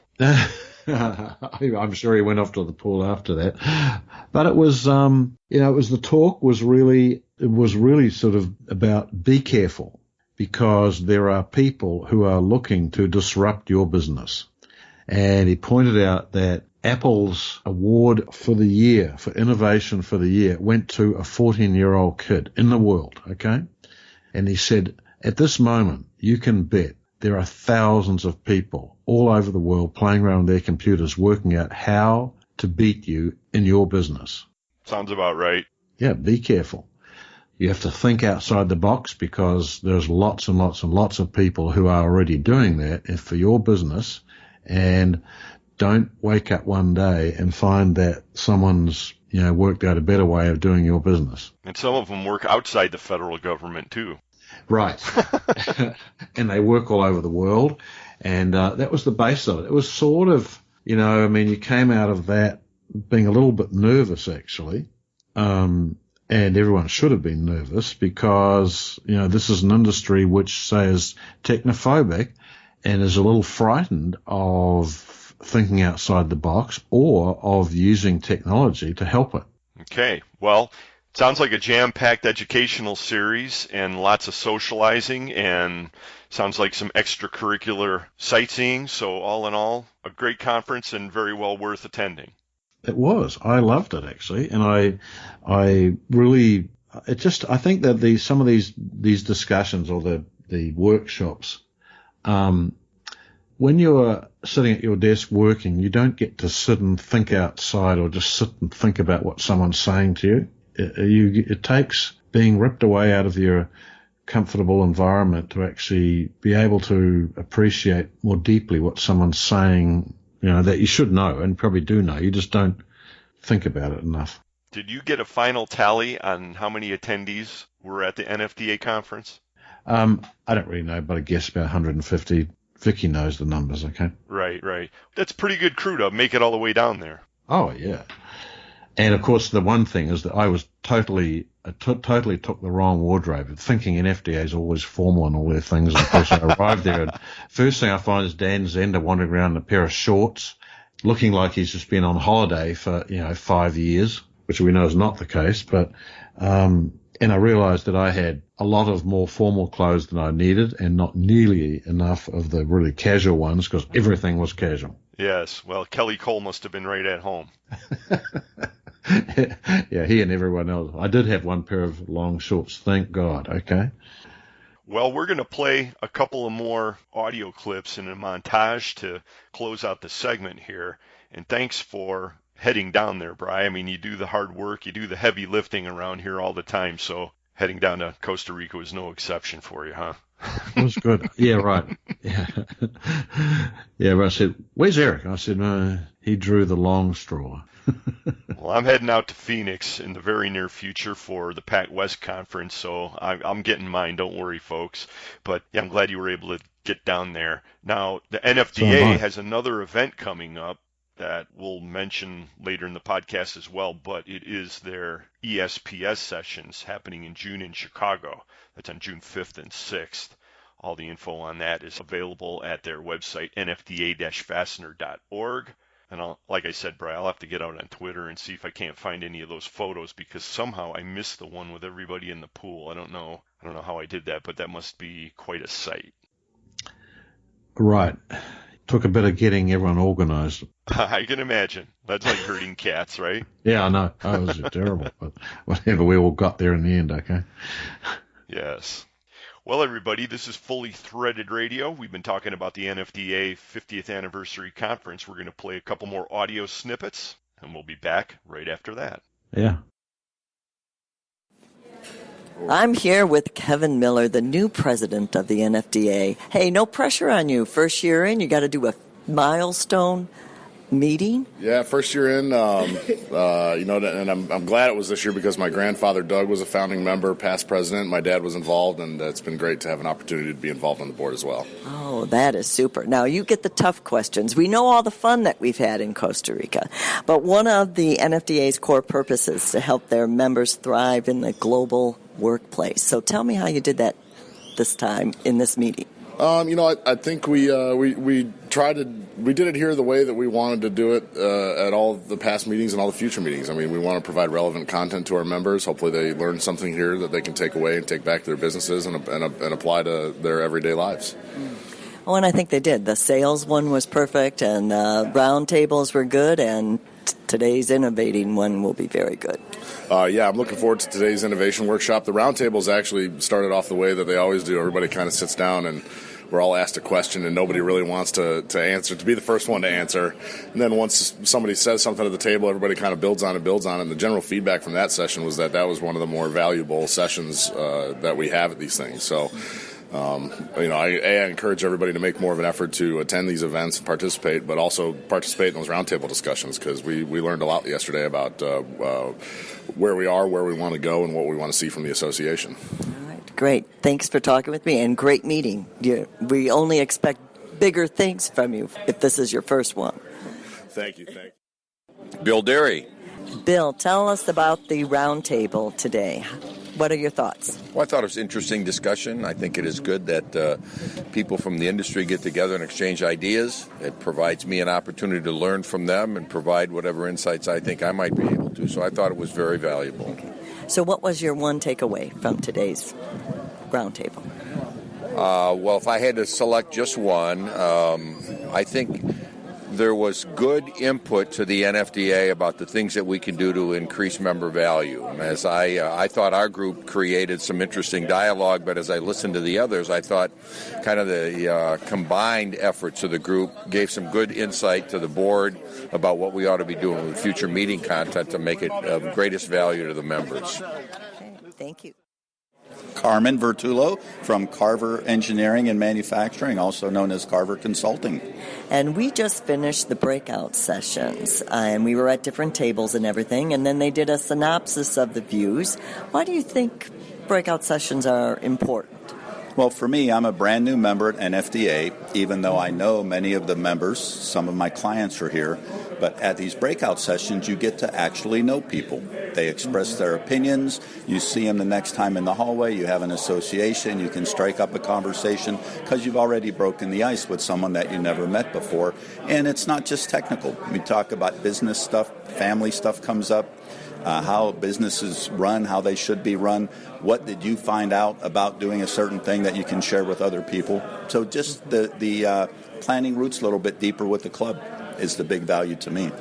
I'm sure he went off to the pool after that. But it was, the talk was really sort of about be careful, because there are people who are looking to disrupt your business. And he pointed out that Apple's award for the year, for innovation for the year, went to a 14-year-old kid in the world, okay? And he said, at this moment, you can bet there are thousands of people all over the world playing around with their computers working out how to beat you in your business. Sounds about right. Yeah, be careful. You have to think outside the box, because there's lots and lots and lots of people who are already doing that for your business, and don't wake up one day and find that someone's worked out a better way of doing your business. And some of them work outside the federal government too. Right. And they work all over the world. And that was the base of it. It was sort of, you came out of that being a little bit nervous, actually. And everyone should have been nervous, because, this is an industry which, say, is technophobic and is a little frightened of thinking outside the box or of using technology to help it. Okay. Well, sounds like a jam-packed educational series and lots of socializing, and sounds like some extracurricular sightseeing. So all in all, a great conference and very well worth attending. It was. I loved it, actually. And I really, I think that some of these discussions or the workshops, when you're sitting at your desk working, you don't get to sit and think outside or just sit and think about what someone's saying to you. It takes being ripped away out of your comfortable environment to actually be able to appreciate more deeply what someone's saying, that you should know and probably do know. You just don't think about it enough. Did you get a final tally on how many attendees were at the NFDA conference? I don't really know, but I guess about 150 Vicky knows the numbers, okay? Right. That's a pretty good crew to make it all the way down there. Oh, yeah. And, of course, the one thing is that I was totally took the wrong wardrobe, thinking NFDA is always formal and all their things. And, of course, I arrived there, and first thing I find is Dan Zender wandering around in a pair of shorts, looking like he's just been on holiday for, 5 years, which we know is not the case. But and I realized that I had a lot of more formal clothes than I needed and not nearly enough of the really casual ones because everything was casual. Yes. Well, Kelly Cole must have been right at home. Yeah, he and everyone else. I did have one pair of long shorts, thank God. Okay. Well, we're going to play a couple of more audio clips in a montage to close out the segment here. And thanks for heading down there, Bri. I mean, you do the hard work, you do the heavy lifting around here all the time. So heading down to Costa Rica was no exception for you, huh? It was good. Yeah, right. Yeah. Yeah, but I said, where's Eric? I said, no, he drew the long straw. Well, I'm heading out to Phoenix in the very near future for the Pac West conference, so I'm getting mine. Don't worry, folks. But yeah, I'm glad you were able to get down there. Now, the NFDA has another event coming up that we'll mention later in the podcast as well, but it is their ESPS sessions happening in June in Chicago. That's on June 5th and 6th. All the info on that is available at their website, nfda-fastener.org. And like I said, Bri, I'll have to get out on Twitter and see if I can't find any of those photos because somehow I missed the one with everybody in the pool. I don't know how I did that, but that must be quite a sight. Right. Took a bit of getting everyone organized. I can imagine. That's like herding cats, right? Yeah, I know. Oh, it was terrible. But whatever, we all got there in the end, okay? Yes. Well, everybody, this is Fully Threaded Radio. We've been talking about the NFDA 50th Anniversary Conference. We're going to play a couple more audio snippets, and we'll be back right after that. Yeah. I'm here with Kevin Miller, the new president of the NFDA. Hey, no pressure on you. First year in, you got to do a milestone meeting. Yeah, first year in, and I'm glad it was this year because my grandfather Doug was a founding member, past president. My dad was involved, and it's been great to have an opportunity to be involved on the board as well. Oh, that is super. Now, you get the tough questions. We know all the fun that we've had in Costa Rica, but one of the NFDA's core purposes is to help their members thrive in the global workplace. So tell me how you did that this time in this meeting. I think we did it here the way that we wanted to do it at all the past meetings and all the future meetings. I mean, we want to provide relevant content to our members. Hopefully they learn something here that they can take away and take back to their businesses and apply to their everyday lives. Oh, and I think they did. The sales one was perfect, and round tables were good, and today's innovating one will be very good. I'm looking forward to today's innovation workshop. The roundtables actually started off the way that they always do. Everybody kind of sits down and we're all asked a question and nobody really wants to answer, to be the first one to answer. And then once somebody says something at the table, everybody kind of builds on it. And the general feedback from that session was that was one of the more valuable sessions that we have at these things. So, I encourage everybody to make more of an effort to attend these events and participate, but also participate in those roundtable discussions because we learned a lot yesterday about where we are, where we want to go, and what we want to see from the association. All right, great. Thanks for talking with me, and great meeting. We only expect bigger things from you if this is your first one. Thank you. Bill Derry. Bill, tell us about the roundtable today. What are your thoughts? Well, I thought it was an interesting discussion. I think it is good that people from the industry get together and exchange ideas. It provides me an opportunity to learn from them and provide whatever insights I think I might be able to. So I thought it was very valuable. So what was your one takeaway from today's roundtable? Well, if I had to select just one, I think there was good input to the NFDA about the things that we can do to increase member value. As I thought our group created some interesting dialogue, but as I listened to the others, I thought kind of the combined efforts of the group gave some good insight to the board about what we ought to be doing with future meeting content to make it of greatest value to the members. Okay, thank you. Carmen Vertullo from Carver Engineering and Manufacturing, also known as Carver Consulting. And we just finished the breakout sessions, and we were at different tables and everything, and then they did a synopsis of the views. Why do you think breakout sessions are important? Well, for me, I'm a brand new member at NFDA, even though I know many of the members. Some of my clients are here. But at these breakout sessions, you get to actually know people. They express their opinions. You see them the next time in the hallway. You have an association. You can strike up a conversation because you've already broken the ice with someone that you never met before. And it's not just technical. We talk about business stuff, family stuff comes up. How businesses run, how they should be run. What did you find out about doing a certain thing that you can share with other people? So just the planning roots a little bit deeper with the club is the big value to me.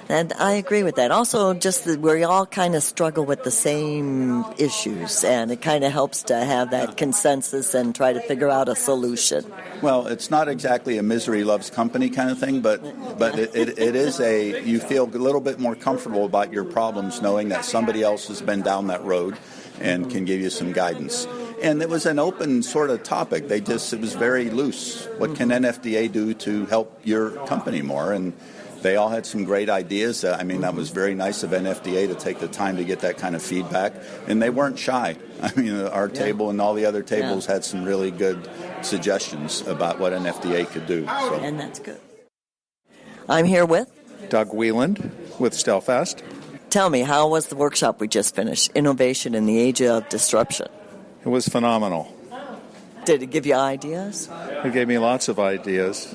And I agree with that. Also, just that we all kind of struggle with the same issues, and it kind of helps to have that consensus and try to figure out a solution. Well, it's not exactly a misery loves company kind of thing, but it is you feel a little bit more comfortable about your problems knowing that somebody else has been down that road and can give you some guidance. And it was an open sort of topic. It was very loose. What can NFDA do to help your company more? And they all had some great ideas. I mean, that was very nice of NFDA to take the time to get that kind of feedback. And they weren't shy. I mean, our table and all the other tables had some really good suggestions about what NFDA could do. So. And that's good. I'm here with Doug Wieland with Stelfast. Tell me, how was the workshop we just finished? Innovation in the Age of Disruption. It was phenomenal. Did it give you ideas? It gave me lots of ideas,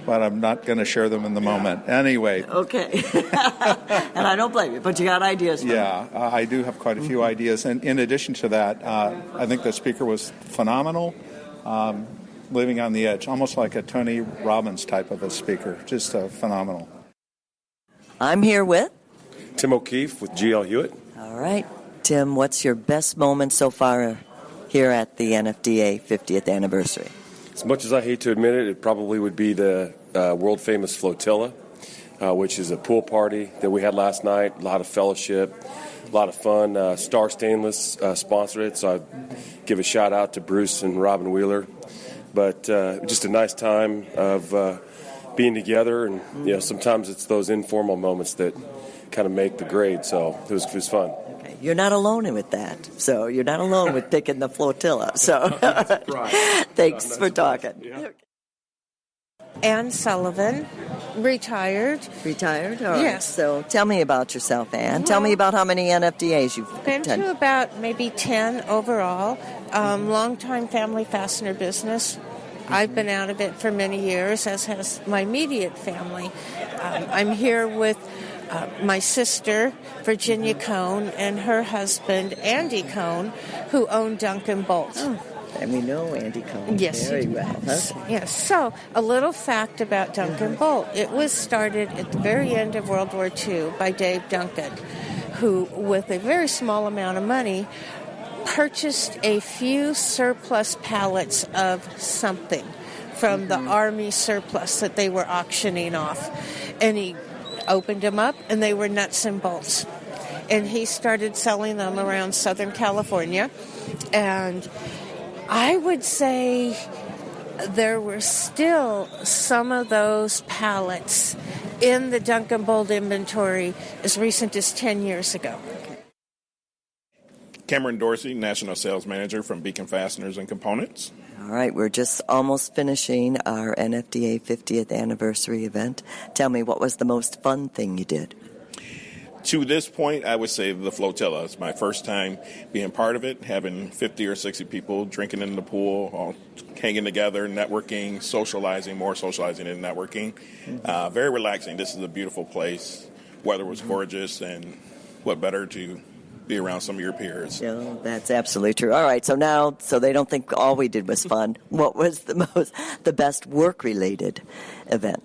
but I'm not going to share them in the moment. Anyway. Okay. And I don't blame you, but you got ideas. Yeah, I do have quite a few ideas. And in addition to that, I think the speaker was phenomenal, living on the edge, almost like a Tony Robbins type of a speaker, just phenomenal. I'm here with Tim O'Keefe with GL Hewitt. All right. Tim, what's your best moment so far here at the NFDA 50th anniversary? As much as I hate to admit it, it probably would be the world-famous Flotilla, which is a pool party that we had last night. A lot of fellowship, a lot of fun. Star Stainless sponsored it, so I give a shout-out to Bruce and Robin Wheeler. But just a nice time of being together, and sometimes it's those informal moments that kind of make the grade, so it was fun. Okay. You're not alone with that, so you're not alone with picking the Flotilla, so thanks for talking. Yeah. Ann Sullivan, retired. Retired? All right. Yes. So tell me about yourself, Ann. Tell me about how many NFDAs you've been attended. to about maybe 10 overall. Long-time family fastener business. I've been out of it for many years, as has my immediate family. I'm here with my sister, Virginia Cohn, and her husband, Andy Cohn, who own Duncan Bolt. Oh, and we know Andy Cohn very well. Okay. Yes. So, a little fact about Duncan Bolt. It was started at the very end of World War II by Dave Duncan, who, with a very small amount of money, purchased a few surplus pallets of something from the Army surplus that they were auctioning off. And he opened them up, and they were nuts and bolts. And he started selling them around Southern California. And I would say there were still some of those pallets in the Duncan Bolt inventory as recent as 10 years ago. Kameron Dorsey, National Sales Manager from Beacon Fasteners and Components. All right, we're just almost finishing our NFDA 50th anniversary event. Tell me, what was the most fun thing you did? To this point, I would say the Flotilla. It's my first time being part of it, having 50 or 60 people drinking in the pool, all hanging together, networking, socializing and networking. Very relaxing. This is a beautiful place. Weather was gorgeous, and what better to be around some of your peers. Yeah, that's absolutely true. All right, so they don't think all we did was fun. What was the best work-related event?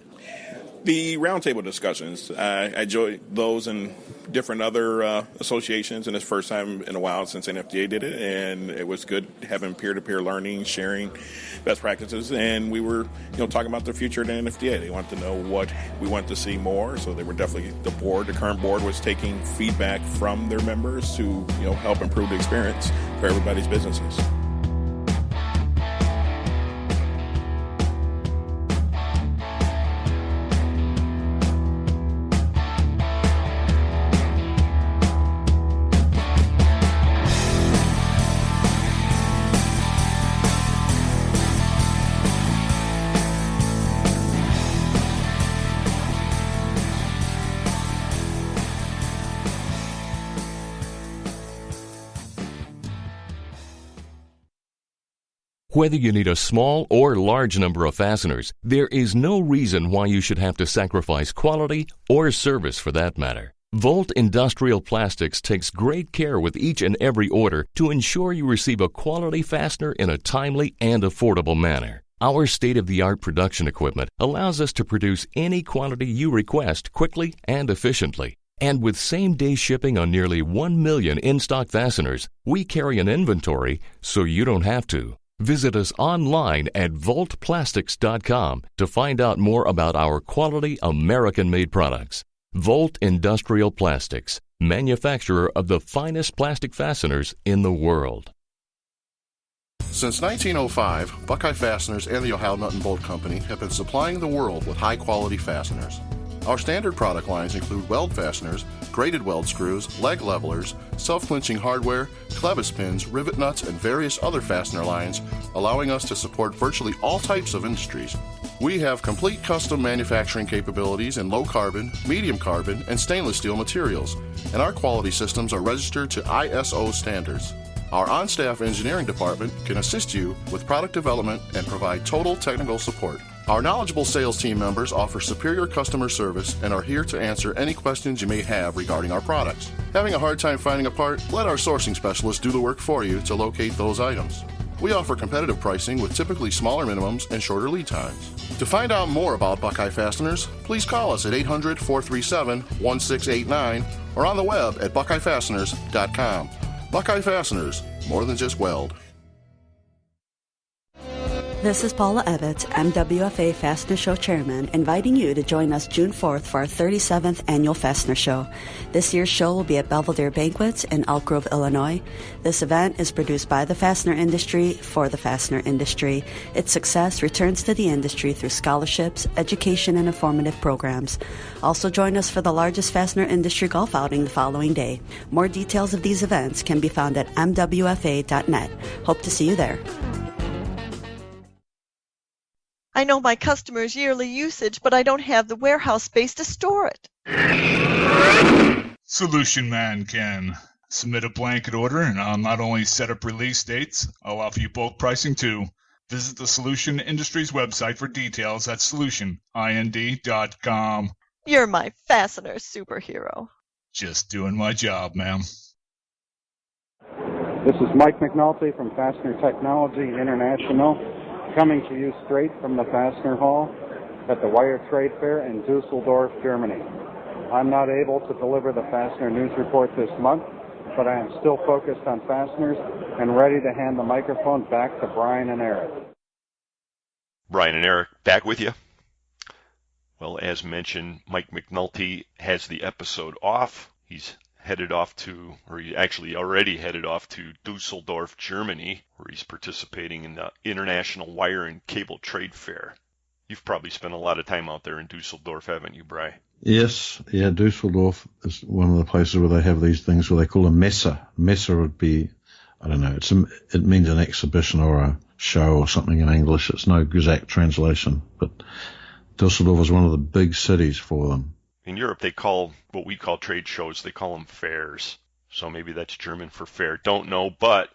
The roundtable discussions. I enjoyed those and different other associations, and it's the first time in a while since NFDA did it, and it was good having peer-to-peer learning, sharing best practices, and we were talking about the future of the NFDA. They wanted to know what we want to see more, so they were definitely, the current board was taking feedback from their members to help improve the experience for everybody's businesses. Whether you need a small or large number of fasteners, there is no reason why you should have to sacrifice quality or service for that matter. Volt Industrial Plastics takes great care with each and every order to ensure you receive a quality fastener in a timely and affordable manner. Our state-of-the-art production equipment allows us to produce any quantity you request quickly and efficiently. And with same-day shipping on nearly 1 million in-stock fasteners, we carry an inventory so you don't have to. Visit us online at voltplastics.com to find out more about our quality American-made products. Volt Industrial Plastics, manufacturer of the finest plastic fasteners in the world. Since 1905, Buckeye Fasteners and the Ohio Nut and Bolt Company have been supplying the world with high-quality fasteners. Our standard product lines include weld fasteners, braided weld screws, leg levelers, self-clinching hardware, clevis pins, rivet nuts, and various other fastener lines, allowing us to support virtually all types of industries. We have complete custom manufacturing capabilities in low carbon, medium carbon, and stainless steel materials, and our quality systems are registered to ISO standards. Our on-staff engineering department can assist you with product development and provide total technical support. Our knowledgeable sales team members offer superior customer service and are here to answer any questions you may have regarding our products. Having a hard time finding a part? Let our sourcing specialists do the work for you to locate those items. We offer competitive pricing with typically smaller minimums and shorter lead times. To find out more about Buckeye Fasteners, please call us at 800-437-1689 or on the web at buckeyefasteners.com. Buckeye Fasteners, more than just weld. This is Paula Ebbets, MWFA Fastener Show Chairman, inviting you to join us June 4th for our 37th Annual Fastener Show. This year's show will be at Belvedere Banquets in Elk Grove, Illinois. This event is produced by the fastener industry for the fastener industry. Its success returns to the industry through scholarships, education, and informative programs. Also join us for the largest fastener industry golf outing the following day. More details of these events can be found at mwfa.net. Hope to see you there. I know my customers' yearly usage, but I don't have the warehouse space to store it. Solution Man can. Submit a blanket order and I'll not only set up release dates, I'll offer you bulk pricing too. Visit the Solution Industries website for details at solutionind.com. You're my fastener superhero. Just doing my job, ma'am. This is Mike McNulty from Fastener Technology International, coming to you straight from the Fastener Hall at the Wire Trade Fair in Dusseldorf, Germany. I'm not able to deliver the Fastener News Report this month, but I am still focused on fasteners and ready to hand the microphone back to Brian and Eric. Brian and Eric, back with you. Well, as mentioned, Mike McNulty has the episode off. He's headed off to, or he actually already headed off to Dusseldorf, Germany, where he's participating in the International Wire and Cable Trade Fair. You've probably spent a lot of time out there in Dusseldorf, haven't you, Bri? Yes, yeah, Dusseldorf is one of the places where they have these things where they call a messe. Messe would be, I don't know, it means an exhibition or a show or something in English. It's no exact translation, but Dusseldorf is one of the big cities for them. In Europe, they call what we call trade shows, they call them fairs. So maybe that's German for fair. Don't know, but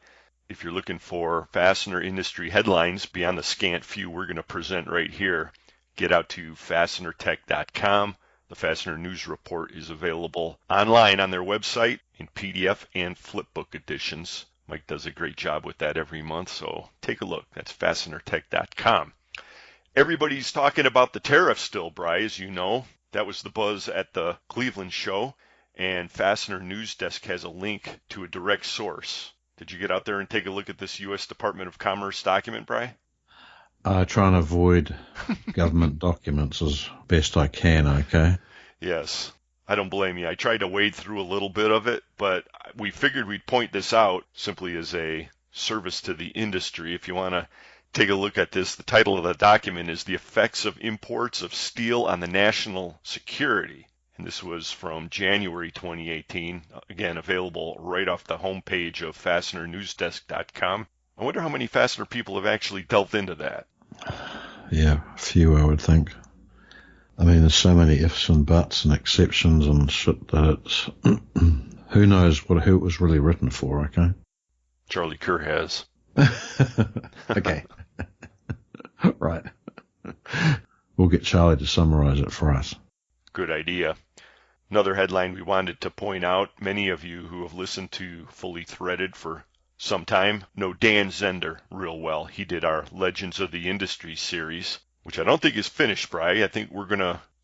if you're looking for fastener industry headlines beyond the scant few we're going to present right here, get out to fastenertech.com. The Fastener News Report is available online on their website in PDF and flipbook editions. Mike does a great job with that every month, so take a look. That's fastenertech.com. Everybody's talking about the tariffs still, Bri, as you know. That was the buzz at the Cleveland show, and Fastener News Desk has a link to a direct source. Did you get out there and take a look at this U.S. Department of Commerce document, Bri? I try and avoid government documents as best I can, okay? Yes, I don't blame you. I tried to wade through a little bit of it, but we figured we'd point this out simply as a service to the industry. If you want to take a look at this, the title of the document is The Effects of Imports of Steel on the National Security. And this was from January 2018, again, available right off the homepage of FastenerNewsDesk.com. I wonder how many fastener people have actually delved into that. Yeah, a few, I would think. I mean, there's so many ifs and buts and exceptions and shit that it's... who knows who it was really written for, okay? Charlie Kerr has. Okay. Right. We'll get Charlie to summarize it for us. Good idea. Another headline we wanted to point out, many of you who have listened to Fully Threaded for some time know Dan Zender real well. He did our Legends of the Industry series, which I don't think is finished, Bri. I think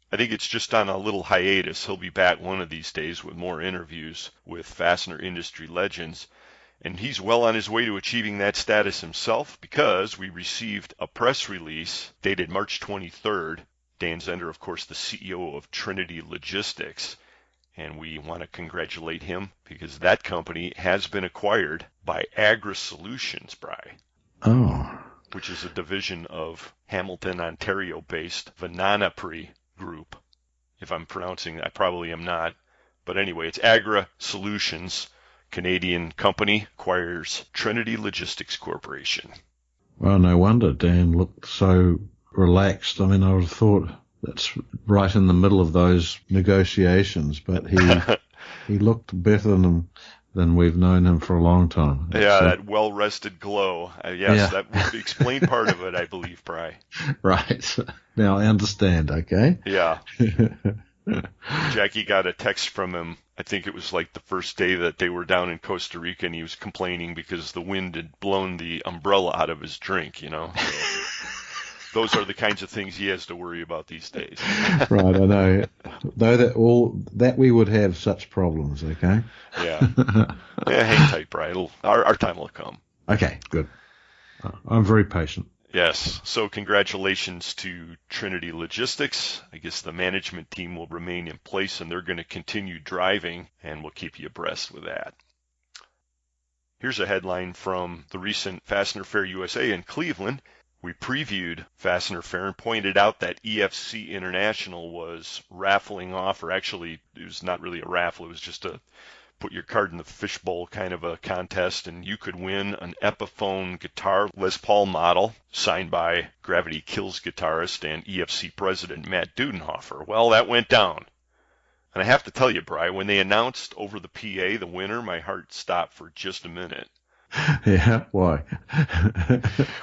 it's just on a little hiatus. He'll be back one of these days with more interviews with fastener industry legends. And he's well on his way to achieving that status himself because we received a press release dated March 23rd. Dan Zender, of course, the CEO of Trinity Logistics. And we want to congratulate him because that company has been acquired by Agri Solutions, Bri. Oh. Which is a division of Hamilton, Ontario-based Vananapri Group. If I'm pronouncing, I probably am not. But anyway, it's Agri Solutions, Canadian company, acquires Trinity Logistics Corporation. Well, no wonder Dan looked so relaxed. I mean, I would have thought that's right in the middle of those negotiations, but he looked better than we've known him for a long time. Yeah, so, that well-rested glow. Yes, yeah. That would explain part of it, I believe, Bri. Right. Now I understand, okay? Yeah. Jackie got a text from him. I think it was like the first day that they were down in Costa Rica, and he was complaining because the wind had blown the umbrella out of his drink, you know. So, those are the kinds of things he has to worry about these days. Right, I know. Though that we would have such problems, okay? Yeah. Yeah, hang tight, Bri. Our time will come. Okay, good. I'm very patient. Yes. So congratulations to Trinity Logistics. I guess the management team will remain in place and they're going to continue driving, and we'll keep you abreast with that. Here's a headline from the recent Fastener Fair USA in Cleveland. We previewed Fastener Fair and pointed out that EFC International was raffling off, or actually it was not really a raffle, it was just a put your card in the fishbowl kind of a contest, and you could win an Epiphone guitar Les Paul model signed by Gravity Kills guitarist and EFC president Matt Dudenhofer. Well, that went down. And I have to tell you, Bri, when they announced over the PA the winner, my heart stopped for just a minute. Yeah, why?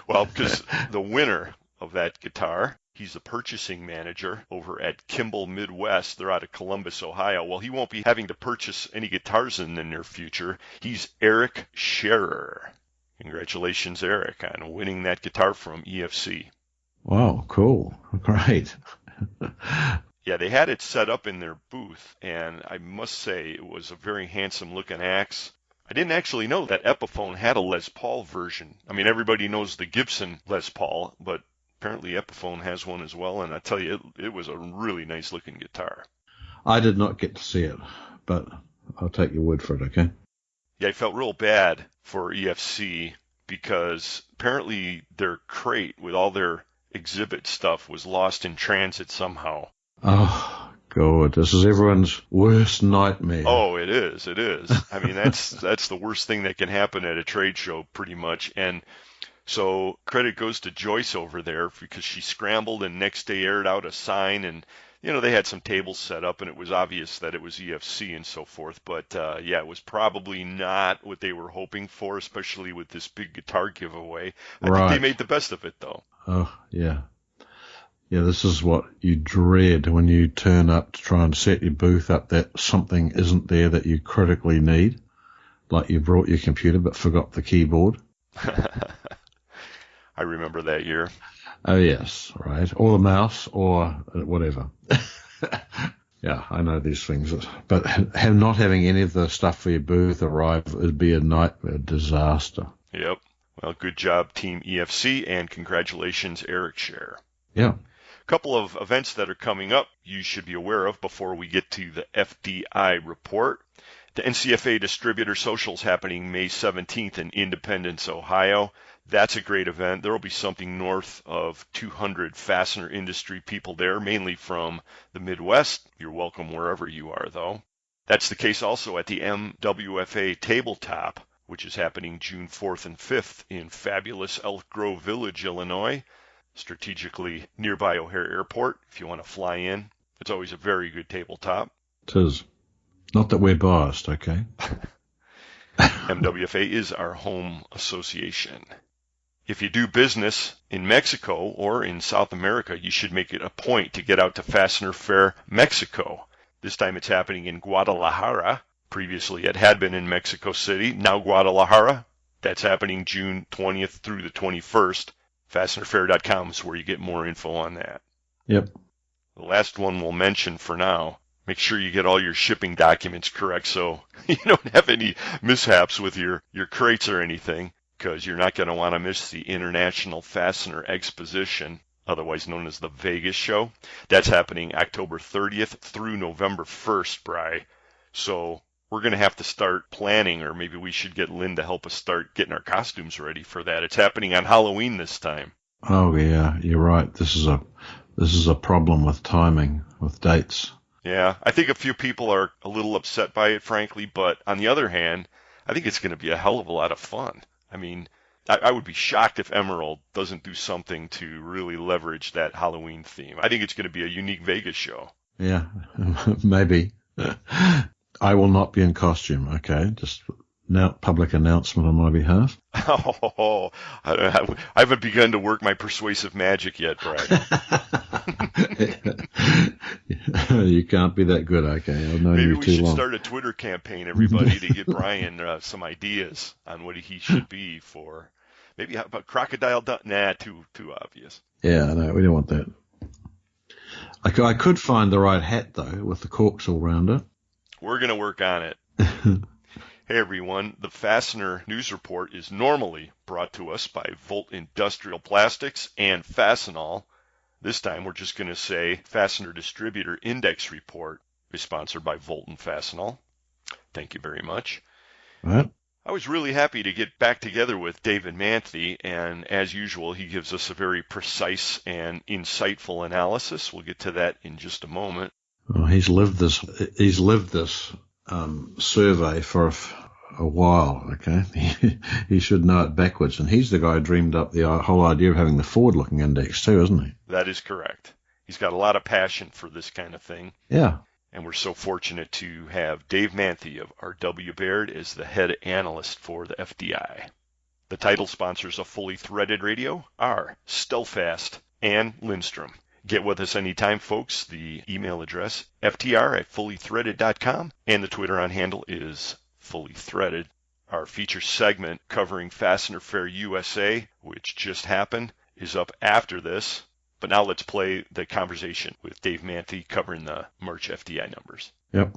Well, because the winner of that guitar, he's a purchasing manager over at Kimball Midwest. They're out of Columbus, Ohio. Well, he won't be having to purchase any guitars in the near future. He's Eric Scherer. Congratulations, Eric, on winning that guitar from EFC. Wow, cool. Great. Yeah, they had it set up in their booth, and I must say it was a very handsome-looking axe. I didn't actually know that Epiphone had a Les Paul version. I mean, everybody knows the Gibson Les Paul, but apparently Epiphone has one as well, and I tell you, it was a really nice-looking guitar. I did not get to see it, but I'll take your word for it, okay? Yeah, I felt real bad for EFC because apparently their crate with all their exhibit stuff was lost in transit somehow. Oh, God, this is everyone's worst nightmare. Oh, it is. I mean, that's the worst thing that can happen at a trade show, pretty much. And so credit goes to Joyce over there because she scrambled and next day aired out a sign, and you know they had some tables set up and it was obvious that it was EFC and so forth. But yeah, it was probably not what they were hoping for, especially with this big guitar giveaway. I think they made the best of it though. Oh yeah. Yeah, this is what you dread when you turn up to try and set your booth up that something isn't there that you critically need. Like you brought your computer but forgot the keyboard. I remember that year. Oh, yes, right. Or the mouse or whatever. Yeah, I know these things. But not having any of the stuff for your booth arrive would be a nightmare, a disaster. Yep. Well, good job, Team EFC, and congratulations, Eric Scherer. Yeah. Couple of events that are coming up you should be aware of before we get to the FDI report. The NCFA Distributor Socials happening May 17th in Independence, Ohio. That's a great event. There will be something north of 200 fastener industry people there, mainly from the Midwest. You're welcome wherever you are, though. That's the case also at the MWFA Tabletop, which is happening June 4th and 5th in fabulous Elk Grove Village, Illinois. Strategically nearby O'Hare Airport if you want to fly in. It's always a very good tabletop. It is. Not that we're biased, okay? MWFA is our home association. If you do business in Mexico or in South America, you should make it a point to get out to Fastener Fair Mexico. This time it's happening in Guadalajara. Previously it had been in Mexico City, now Guadalajara. That's happening June 20th through the 21st. FastenerFair.com is where you get more info on that. Yep. The last one we'll mention for now. Make sure you get all your shipping documents correct so you don't have any mishaps with your crates or anything, because you're not going to want to miss the International Fastener Exposition, otherwise known as the Vegas Show. That's happening October 30th through November 1st, Bri. So we're going to have to start planning, or maybe we should get Lynn to help us start getting our costumes ready for that. It's happening on Halloween this time. Oh, yeah, you're right. This is a problem with timing, with dates. Yeah, I think a few people are a little upset by it, frankly, but on the other hand, I think it's going to be a hell of a lot of fun. I mean, I would be shocked if Emerald doesn't do something to really leverage that Halloween theme. I think it's going to be a unique Vegas show. Yeah, maybe. I will not be in costume, okay? Just now, public announcement on my behalf. Oh, I haven't begun to work my persuasive magic yet, Brian. You can't be that good, okay? I've known Maybe you we too should long. start a Twitter campaign, everybody, to get Brian some ideas on what he should be for. Maybe how about crocodile? Nah, too obvious. Yeah, no, we don't want that. I could find the right hat, though, with the corks all round it. We're going to work on it. Hey, everyone. The Fastener News Report is normally brought to us by Volt Industrial Plastics and Fastenal. This time, we're just going to say Fastener Distributor Index Report is sponsored by Volt and Fastenal. Thank you very much. All right. I was really happy to get back together with David Manthey, and as usual, he gives us a very precise and insightful analysis. We'll get to that in just a moment. Well, he's lived this survey for a while, okay? He should know it backwards, and he's the guy who dreamed up the whole idea of having the forward-looking index too, isn't he? That is correct. He's got a lot of passion for this kind of thing. Yeah. And we're so fortunate to have Dave Manthey of R.W. Baird as the head analyst for the FDI. The title sponsors of Fully Threaded Radio are Stelfast and Lindstrom. Get with us anytime, folks. The email address, ftr@fullythreaded.com, and the Twitter on handle is Fully Threaded. Our feature segment covering Fastener Fair USA, which just happened, is up after this. But now let's play the conversation with Dave Manthey covering the March FDI numbers. Yep.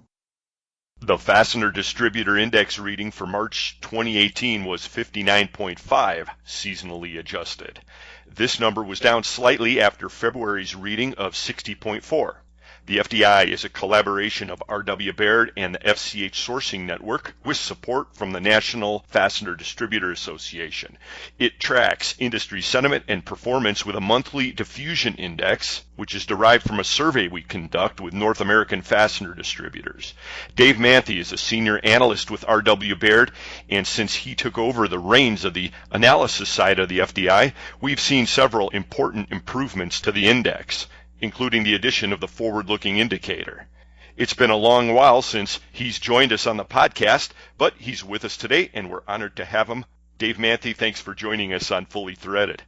The Fastener Distributor Index reading for March 2018 was 59.5, seasonally adjusted. This number was down slightly after February's reading of 60.4. The FDI is a collaboration of R.W. Baird and the FCH Sourcing Network with support from the National Fastener Distributor Association. It tracks industry sentiment and performance with a monthly diffusion index, which is derived from a survey we conduct with North American fastener distributors. Dave Manthey is a senior analyst with R.W. Baird, and since he took over the reins of the analysis side of the FDI, we've seen several important improvements to the index, including the addition of the forward-looking indicator. It's been a long while since he's joined us on the podcast, but he's with us today, and we're honored to have him. Dave Manthey, thanks for joining us on Fully Threaded.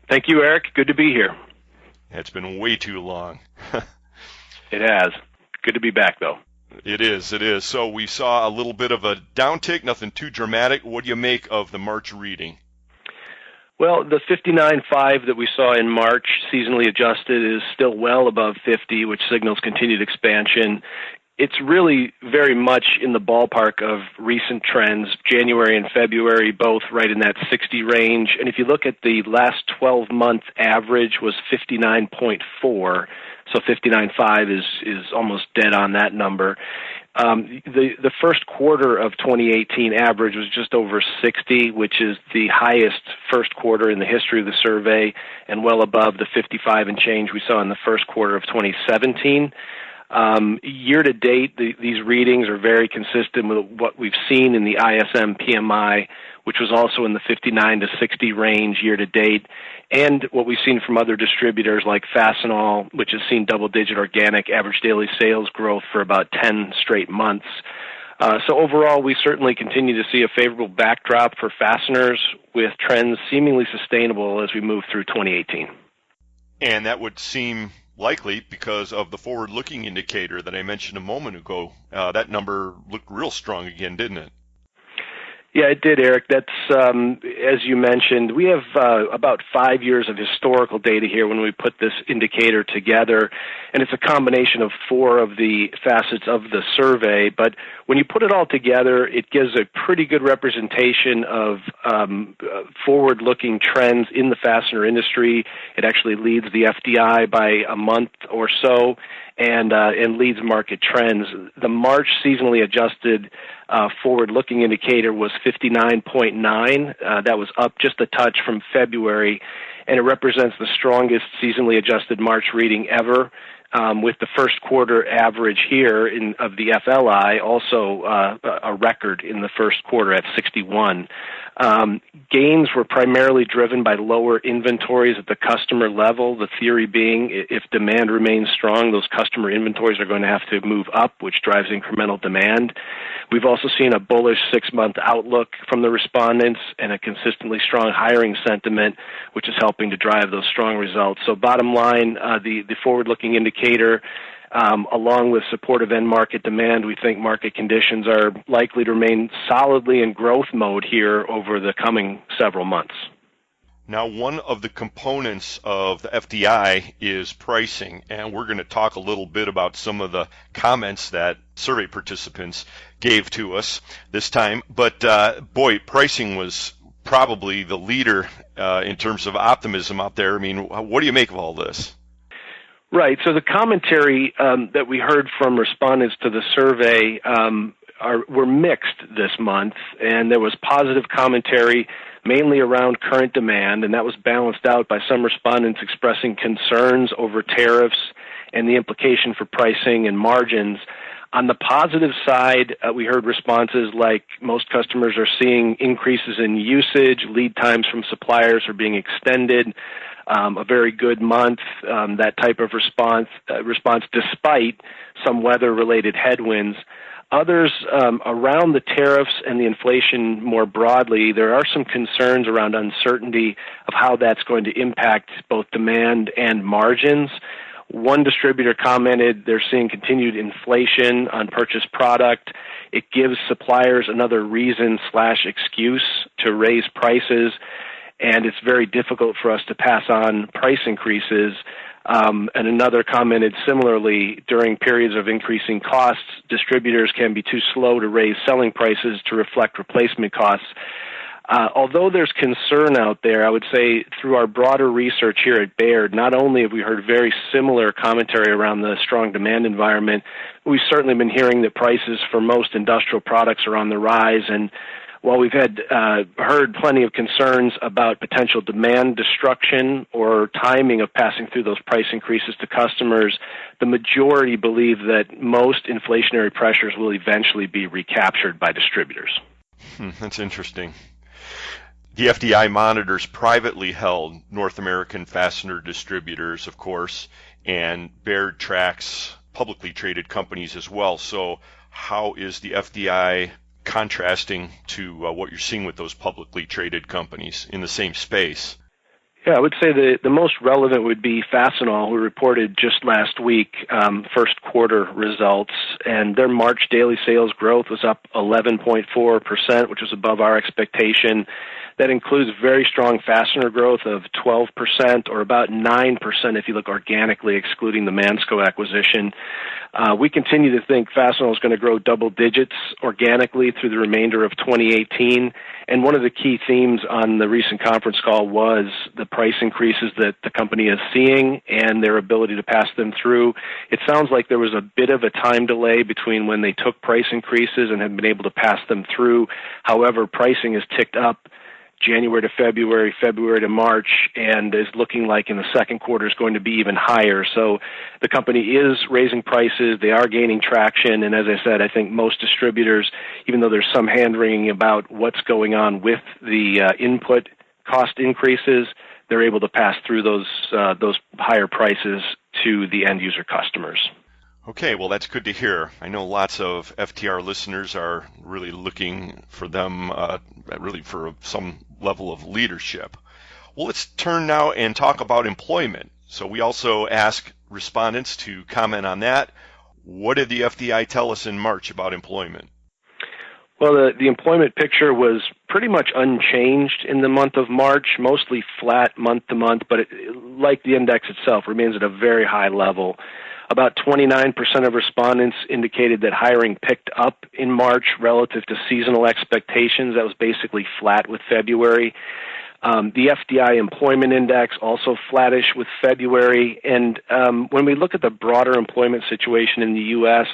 Thank you, Eric. Good to be here. It's been way too long. It has. Good to be back, though. It is. So we saw a little bit of a downtick, nothing too dramatic. What do you make of the March reading? Well, the 59.5 that we saw in March, seasonally adjusted, is still well above 50, which signals continued expansion. It's really very much in the ballpark of recent trends. January and February, both right in that 60 range. And if you look at the last 12-month average, was 59.4. So 59.5 is almost dead on that number. The first quarter of 2018 average was just over 60, which is the highest first quarter in the history of the survey, and well above the 55 and change we saw in the first quarter of 2017. Year to date, these readings are very consistent with what we've seen in the ISM PMI, which was also in the 59 to 60 range year to date, and what we've seen from other distributors like Fastenal, which has seen double-digit organic average daily sales growth for about 10 straight months. So overall, we certainly continue to see a favorable backdrop for fasteners, with trends seemingly sustainable as we move through 2018. And that would seem likely because of the forward-looking indicator that I mentioned a moment ago. That number looked real strong again, didn't it? Yeah, it did, Eric. That's, as you mentioned, we have about 5 years of historical data here when we put this indicator together, and it's a combination of 4 of the facets of the survey. But when you put it all together, it gives a pretty good representation of forward-looking trends in the fastener industry. It actually leads the FDI by a month or so, and leads market trends. The March seasonally adjusted forward-looking indicator was 59.9. That was up just a touch from February, and it represents the strongest seasonally adjusted March reading ever, with the first quarter average here of the FLI also a record in the first quarter at 61. Gains were primarily driven by lower inventories at the customer level, the theory being if demand remains strong, those customer inventories are going to have to move up, which drives incremental demand. We've also seen a bullish 6-month outlook from the respondents and a consistently strong hiring sentiment, which is helping to drive those strong results. So bottom line, the forward-looking indicator, along with supportive end market demand, we think market conditions are likely to remain solidly in growth mode here over the coming several months. Now, one of the components of the FDI is pricing, and we're going to talk a little bit about some of the comments that survey participants gave to us this time. But, boy, pricing was probably the leader in terms of optimism out there. I mean, what do you make of all this? Right. So the commentary that we heard from respondents to the survey were mixed this month, and there was positive commentary mainly around current demand, and that was balanced out by some respondents expressing concerns over tariffs and the implication for pricing and margins. On the positive side, we heard responses like most customers are seeing increases in usage, lead times from suppliers are being extended, a very good month, that type of response despite some weather-related headwinds. Others, around the tariffs and the inflation more broadly, there are some concerns around uncertainty of how that's going to impact both demand and margins. One distributor commented they're seeing continued inflation on purchased product. It gives suppliers another reason/excuse to raise prices, and it's very difficult for us to pass on price increases. And another commented similarly, during periods of increasing costs, distributors can be too slow to raise selling prices to reflect replacement costs. Although there's concern out there, I would say through our broader research here at Baird, not only have we heard very similar commentary around the strong demand environment, we've certainly been hearing that prices for most industrial products are on the rise. And while we've heard plenty of concerns about potential demand destruction or timing of passing through those price increases to customers, the majority believe that most inflationary pressures will eventually be recaptured by distributors. That's interesting. The FDI monitors privately held North American fastener distributors, of course, and Baird tracks publicly traded companies as well. So how is the FDI contrasting to what you're seeing with those publicly traded companies in the same space? Yeah, I would say the most relevant would be Fastenal, who reported just last week first quarter results, and their March daily sales growth was up 11.4%, which was above our expectation. That includes very strong fastener growth of 12%, or about 9% if you look organically, excluding the Mansco acquisition. We continue to think Fastenal is going to grow double digits organically through the remainder of 2018. And one of the key themes on the recent conference call was the price increases that the company is seeing and their ability to pass them through. It sounds like there was a bit of a time delay between when they took price increases and have been able to pass them through. However, pricing has ticked up January to February, February to March, and is looking like in the second quarter is going to be even higher. So the company is raising prices. They are gaining traction. And as I said, I think most distributors, even though there's some hand-wringing about what's going on with the input cost increases, they're able to pass through those higher prices to the end-user customers. Okay, well, that's good to hear. I know lots of FTR listeners are really looking for them, really for some level of leadership. Well, let's turn now and talk about employment. So we also ask respondents to comment on that. What did the FDI tell us in March about employment? Well, the employment picture was pretty much unchanged in the month of March, mostly flat month to month, but like the index itself, remains at a very high level. About 29% of respondents indicated that hiring picked up in March relative to seasonal expectations. That was basically flat with February. The FDI employment index also flattish with February. And when we look at the broader employment situation in the U.S.,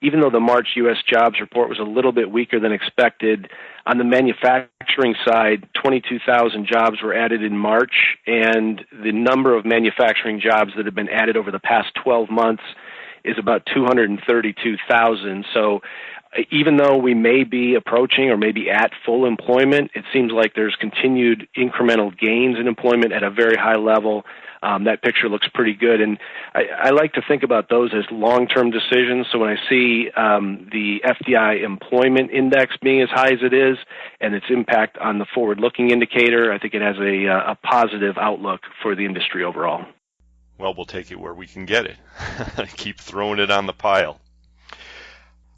even though the March U.S. jobs report was a little bit weaker than expected, on the manufacturing side, 22,000 jobs were added in March, and the number of manufacturing jobs that have been added over the past 12 months is about 232,000. So even though we may be approaching or maybe at full employment, it seems like there's continued incremental gains in employment at a very high level. That picture looks pretty good, and I like to think about those as long-term decisions. So when I see the FDI employment index being as high as it is and its impact on the forward-looking indicator, I think it has a positive outlook for the industry overall. Well, we'll take it where we can get it. Keep throwing it on the pile.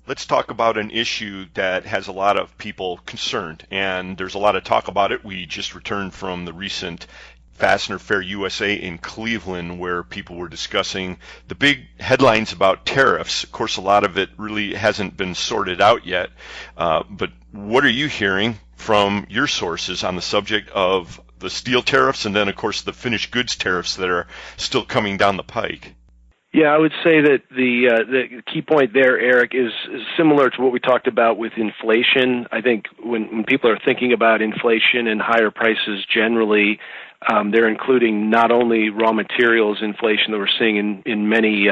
Let's talk about an issue that has a lot of people concerned, and there's a lot of talk about it. We just returned from the recent Fastener Fair USA in Cleveland, where people were discussing the big headlines about tariffs. Of course, a lot of it really hasn't been sorted out yet, but what are you hearing from your sources on the subject of the steel tariffs and then, of course, the finished goods tariffs that are still coming down the pike? Yeah, I would say that the key point there, Eric, is similar to what we talked about with inflation. I think when people are thinking about inflation and higher prices generally, they're including not only raw materials inflation that we're seeing in many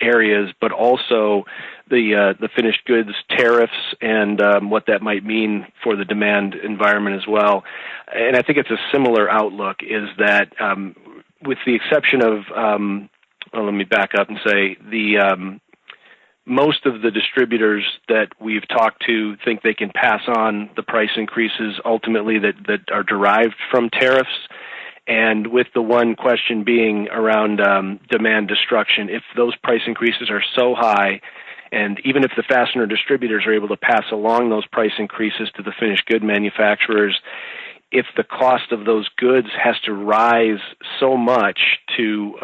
areas, but also the finished goods tariffs and what that might mean for the demand environment as well. And I think it's a similar outlook, is that with the exception of let me back up and say most of the distributors that we've talked to think they can pass on the price increases ultimately that are derived from tariffs. And with the one question being around demand destruction, if those price increases are so high, and even if the fastener distributors are able to pass along those price increases to the finished good manufacturers, if the cost of those goods has to rise so much to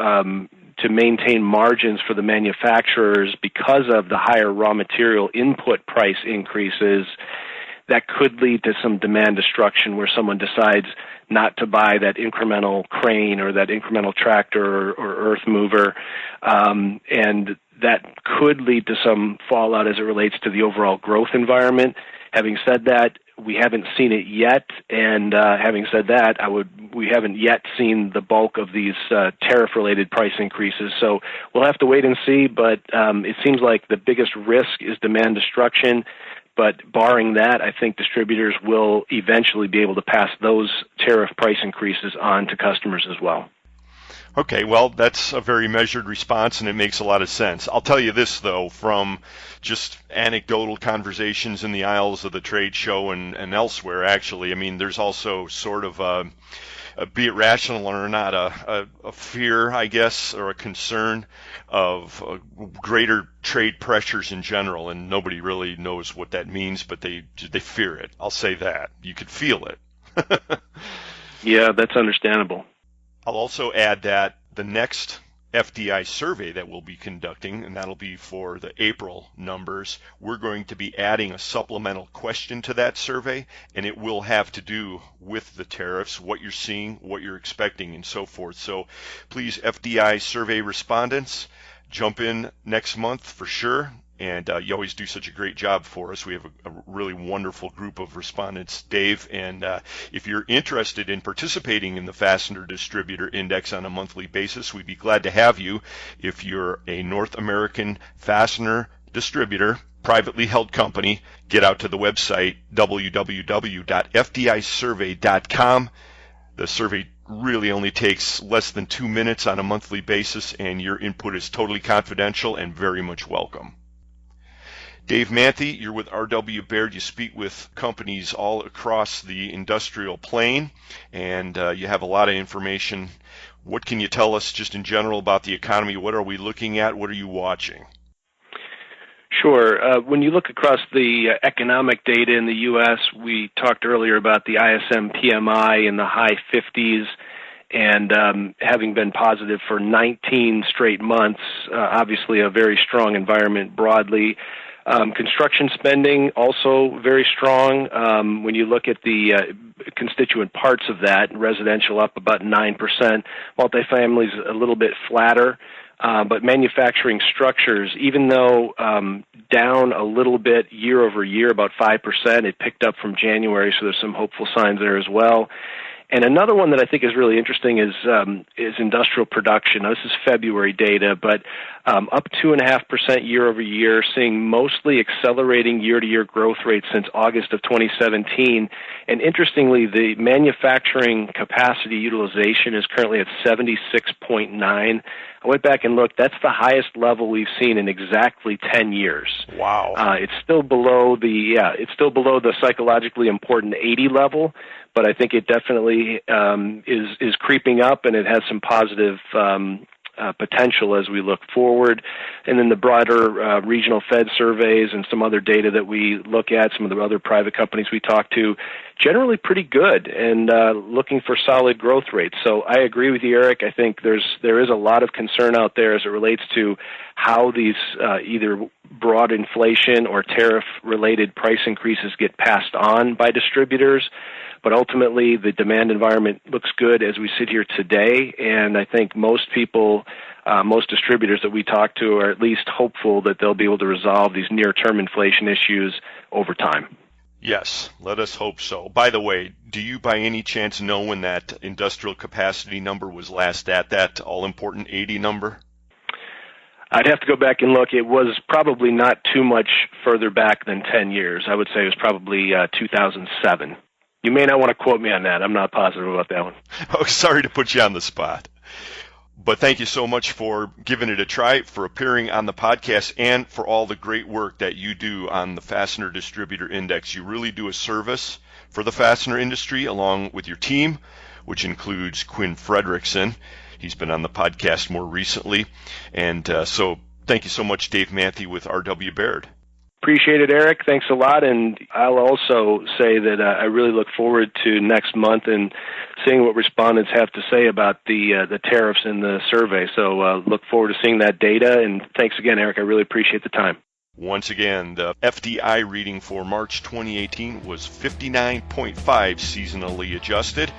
maintain margins for the manufacturers because of the higher raw material input price increases, that could lead to some demand destruction where someone decides not to buy that incremental crane or that incremental tractor or earth mover, and that could lead to some fallout as it relates to the overall growth environment. Having said that, we haven't seen it yet, and having said that, we haven't yet seen the bulk of these tariff-related price increases. So we'll have to wait and see, but it seems like the biggest risk is demand destruction. But barring that, I think distributors will eventually be able to pass those tariff price increases on to customers as well. Okay, well, that's a very measured response, and it makes a lot of sense. I'll tell you this, though, from just anecdotal conversations in the aisles of the trade show and elsewhere, actually. I mean, there's also sort of be it rational or not, a fear, I guess, or a concern of greater trade pressures in general, and nobody really knows what that means, but they fear it. I'll say that. You could feel it. Yeah, that's understandable. I'll also add that the next FDI survey that we'll be conducting, and that'll be for the April numbers, we're going to be adding a supplemental question to that survey, and it will have to do with the tariffs, what you're seeing, what you're expecting, and so forth. So please, FDI survey respondents, jump in next month for sure. And you always do such a great job for us. We have a really wonderful group of respondents, Dave. And if you're interested in participating in the Fastener Distributor Index on a monthly basis, we'd be glad to have you. If you're a North American fastener distributor, privately held company, get out to the website www.fdisurvey.com. The survey really only takes less than 2 minutes on a monthly basis, and your input is totally confidential and very much welcome. Dave Manthey, you're with R.W. Baird. You speak with companies all across the industrial plane, and you have a lot of information. What can you tell us just in general about the economy? What are we looking at? What are you watching? Sure. When you look across the economic data in the U.S., we talked earlier about the ISM PMI in the high 50s, and having been positive for 19 straight months, obviously a very strong environment broadly. Construction spending also very strong. When you look at the constituent parts of that, residential up about 9%, multifamily is a little bit flatter. But manufacturing structures, even though down a little bit year over year, about 5%, it picked up from January, so there's some hopeful signs there as well. And another one that I think is really interesting is industrial production. Now, this is February data, but up 2.5% year over year, seeing mostly accelerating year-to-year growth rates since August of 2017. And interestingly, the manufacturing capacity utilization is currently at 76.9. I went back and looked. That's the highest level we've seen in exactly 10 years. Wow. It's still below the psychologically important 80 level, but I think it definitely is creeping up, and it has some positive potential as we look forward. And then the broader regional Fed surveys and some other data that we look at, some of the other private companies we talk to, generally pretty good and looking for solid growth rates. So I agree with you, Eric. I think there is a lot of concern out there as it relates to how these either broad inflation or tariff-related price increases get passed on by distributors. But ultimately, the demand environment looks good as we sit here today, and I think most people, most distributors that we talk to are at least hopeful that they'll be able to resolve these near-term inflation issues over time. Yes, let us hope so. By the way, do you by any chance know when that industrial capacity number was last at, that all-important 80 number? I'd have to go back and look. It was probably not too much further back than 10 years. I would say it was probably 2007. You may not want to quote me on that. I'm not positive about that one. Oh, sorry to put you on the spot. But thank you so much for giving it a try, for appearing on the podcast, and for all the great work that you do on the Fastener Distributor Index. You really do a service for the fastener industry along with your team, which includes Quinn Fredrickson. He's been on the podcast more recently. And so thank you so much, Dave Manthey with R.W. Baird. Appreciate it, Eric. Thanks a lot. And I'll also say that I really look forward to next month and seeing what respondents have to say about the tariffs in the survey. So look forward to seeing that data. And thanks again, Eric. I really appreciate the time. Once again, the FDI reading for March 2018 was 59.5 seasonally adjusted.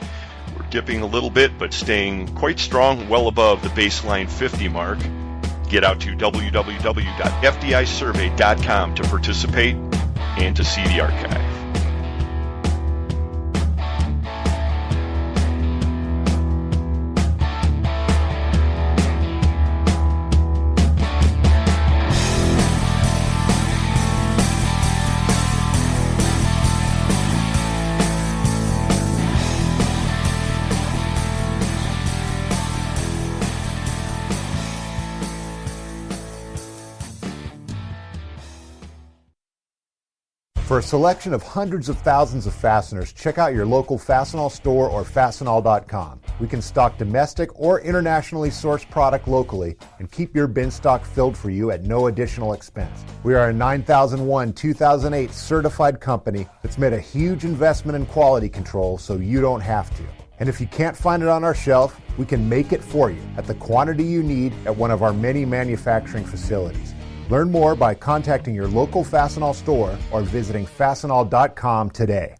We're dipping a little bit, but staying quite strong, well above the baseline 50 mark. Get out to www.fdisurvey.com to participate and to see the archive. For a selection of hundreds of thousands of fasteners, check out your local Fastenal store or Fastenal.com. We can stock domestic or internationally sourced product locally and keep your bin stock filled for you at no additional expense. We are a 9001-2008 certified company that's made a huge investment in quality control so you don't have to. And if you can't find it on our shelf, we can make it for you at the quantity you need at one of our many manufacturing facilities. Learn more by contacting your local Fastenal store or visiting Fastenal.com today.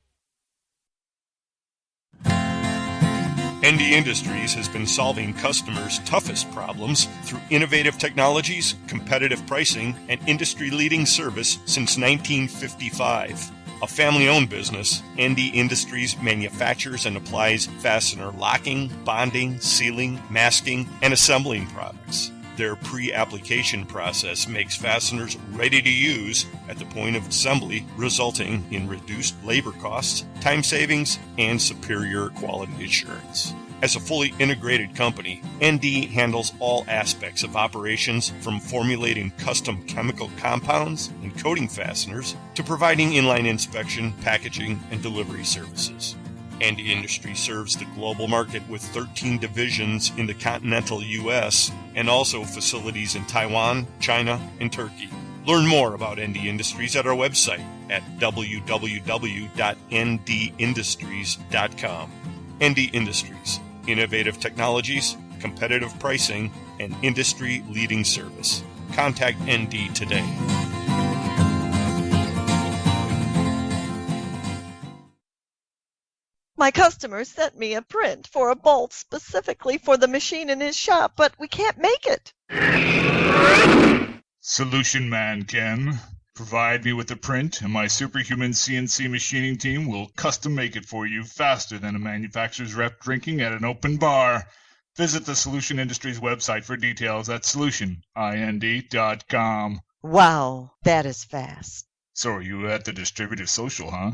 ND Industries has been solving customers' toughest problems through innovative technologies, competitive pricing, and industry-leading service since 1955. A family-owned business, ND Industries manufactures and applies fastener locking, bonding, sealing, masking, and assembling products. Their pre-application process makes fasteners ready to use at the point of assembly, resulting in reduced labor costs, time savings, and superior quality assurance. As a fully integrated company, ND handles all aspects of operations, from formulating custom chemical compounds and coating fasteners to providing inline inspection, packaging, and delivery services. ND Industries serves the global market with 13 divisions in the continental U.S. and also facilities in Taiwan, China, and Turkey. Learn more about ND Industries at our website at www.ndindustries.com. ND Industries. Innovative technologies, competitive pricing, and industry-leading service. Contact ND today. My customer sent me a print for a bolt specifically for the machine in his shop, but we can't make it. Solution man, Ken. Provide me with the print, and my superhuman CNC machining team will custom make it for you faster than a manufacturer's rep drinking at an open bar. Visit the Solution Industries website for details at solutionind.com. Wow, that is fast. So are you at the distributive social, huh?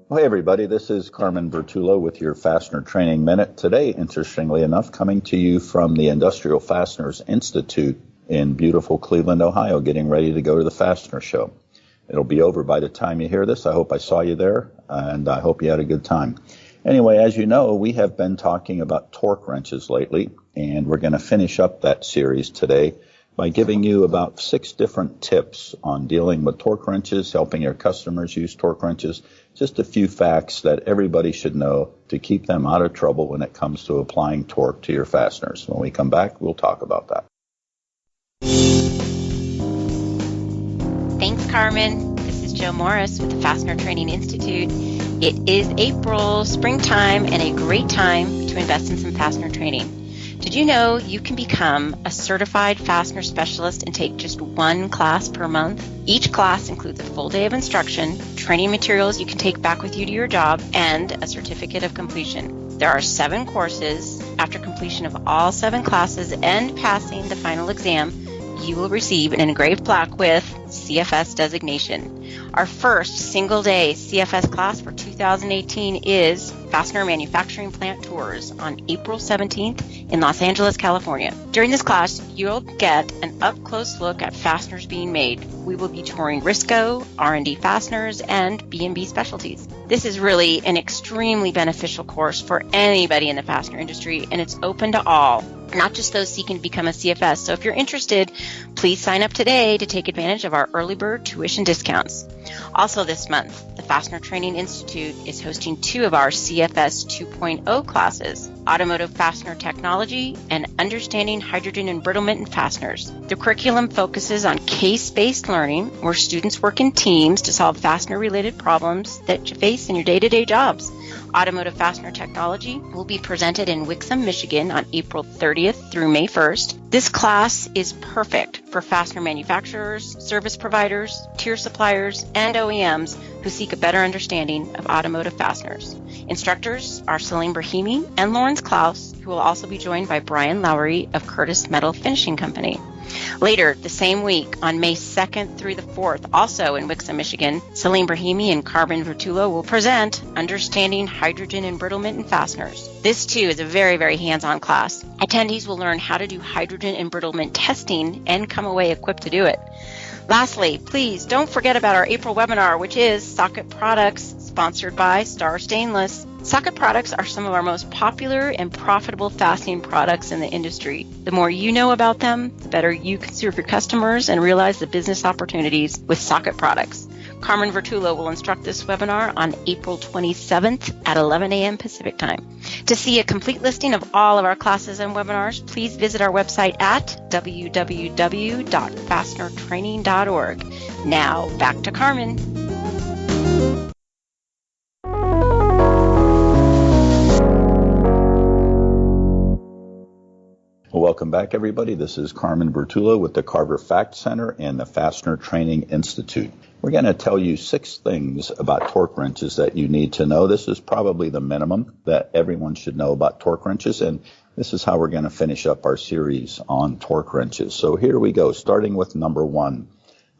Well, hey everybody, this is Carmen Vertullo with your Fastener Training Minute. Today, interestingly enough, coming to you from the Industrial Fasteners Institute in beautiful Cleveland, Ohio, getting ready to go to the Fastener Show. It'll be over by the time you hear this. I hope I saw you there, and I hope you had a good time. Anyway, as you know, we have been talking about torque wrenches lately, and we're going to finish up that series today by giving you about 6 different tips on dealing with torque wrenches, helping your customers use torque wrenches, just a few facts that everybody should know to keep them out of trouble when it comes to applying torque to your fasteners. When we come back, we'll talk about that. Thanks, Carmen. This is Joe Morris with the Fastener Training Institute. It is April, springtime, and a great time to invest in some fastener training. Did you know you can become a certified fastener specialist and take just 1 class per month? Each class includes a full day of instruction, training materials you can take back with you to your job, and a certificate of completion. There are 7 courses. After completion of all 7 classes and passing the final exam, you will receive an engraved plaque with CFS designation. Our first single-day CFS class for 2018 is Fastener Manufacturing Plant Tours on April 17th in Los Angeles, California. During this class, you'll get an up-close look at fasteners being made. We will be touring Risco, R&D fasteners, and B&B specialties. This is really an extremely beneficial course for anybody in the fastener industry, and it's open to all, not just those seeking to become a CFS. So if you're interested, please sign up today to take advantage of our early bird tuition discounts. Also this month, the Fastener Training Institute is hosting 2 of our CFS 2.0 classes, Automotive Fastener Technology and Understanding Hydrogen Embrittlement in Fasteners. The curriculum focuses on case-based learning, where students work in teams to solve fastener-related problems that you face in your day-to-day jobs. Automotive Fastener Technology will be presented in Wixom, Michigan on April 30th through May 1st. This class is perfect for fastener manufacturers, service providers, tier suppliers, and OEMs who seek a better understanding of automotive fasteners. Instructors are Salim Brahimi and Lawrence Klaus, who will also be joined by Brian Lowry of Curtis Metal Finishing Company. Later the same week, on May 2nd through the 4th, also in Wixom, Michigan, Salim Brahimi and Carmen Vertullo will present Understanding Hydrogen Embrittlement in Fasteners. This, too, is a very, very hands-on class. Attendees will learn how to do hydrogen embrittlement testing and come away equipped to do it. Lastly, please don't forget about our April webinar, which is Socket Products, sponsored by Star Stainless. Socket products are some of our most popular and profitable fastening products in the industry. The more you know about them, the better you can serve your customers and realize the business opportunities with Socket products. Carmen Vertullo will instruct this webinar on April 27th at 11 a.m. Pacific Time. To see a complete listing of all of our classes and webinars, please visit our website at www.fastenertraining.org. Now, back to Carmen. Welcome back, everybody. This is Carmen Vertullo with the Carver Fact Center and the Fastener Training Institute. We're going to tell you 6 things about torque wrenches that you need to know. This is probably the minimum that everyone should know about torque wrenches, and this is how we're going to finish up our series on torque wrenches. So here we go, starting with number 1.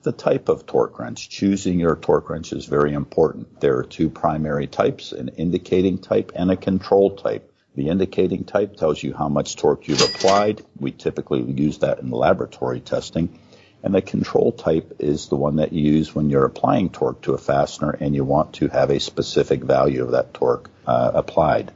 The type of torque wrench. Choosing your torque wrench is very important. There are two primary types, an indicating type and a control type. The indicating type tells you how much torque you've applied. We typically use that in laboratory testing. And the control type is the one that you use when you're applying torque to a fastener and you want to have a specific value of that torque applied.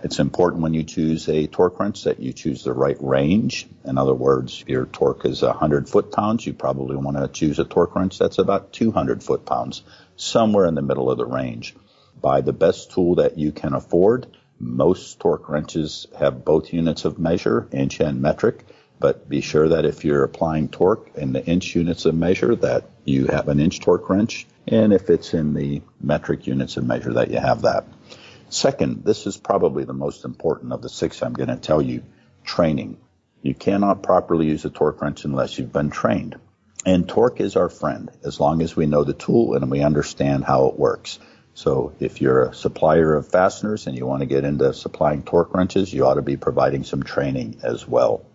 It's important when you choose a torque wrench that you choose the right range. In other words, if your torque is 100 foot-pounds, you probably want to choose a torque wrench that's about 200 foot-pounds, somewhere in the middle of the range. Buy the best tool that you can afford. Most torque wrenches have both units of measure, inch and metric. But be sure that if you're applying torque in the inch units of measure, that you have an inch torque wrench. And if it's in the metric units of measure, that you have that. Second, this is probably the most important of the 6 I'm going to tell you, training. You cannot properly use a torque wrench unless you've been trained. And torque is our friend, as long as we know the tool and we understand how it works. So if you're a supplier of fasteners and you want to get into supplying torque wrenches, you ought to be providing some training as well.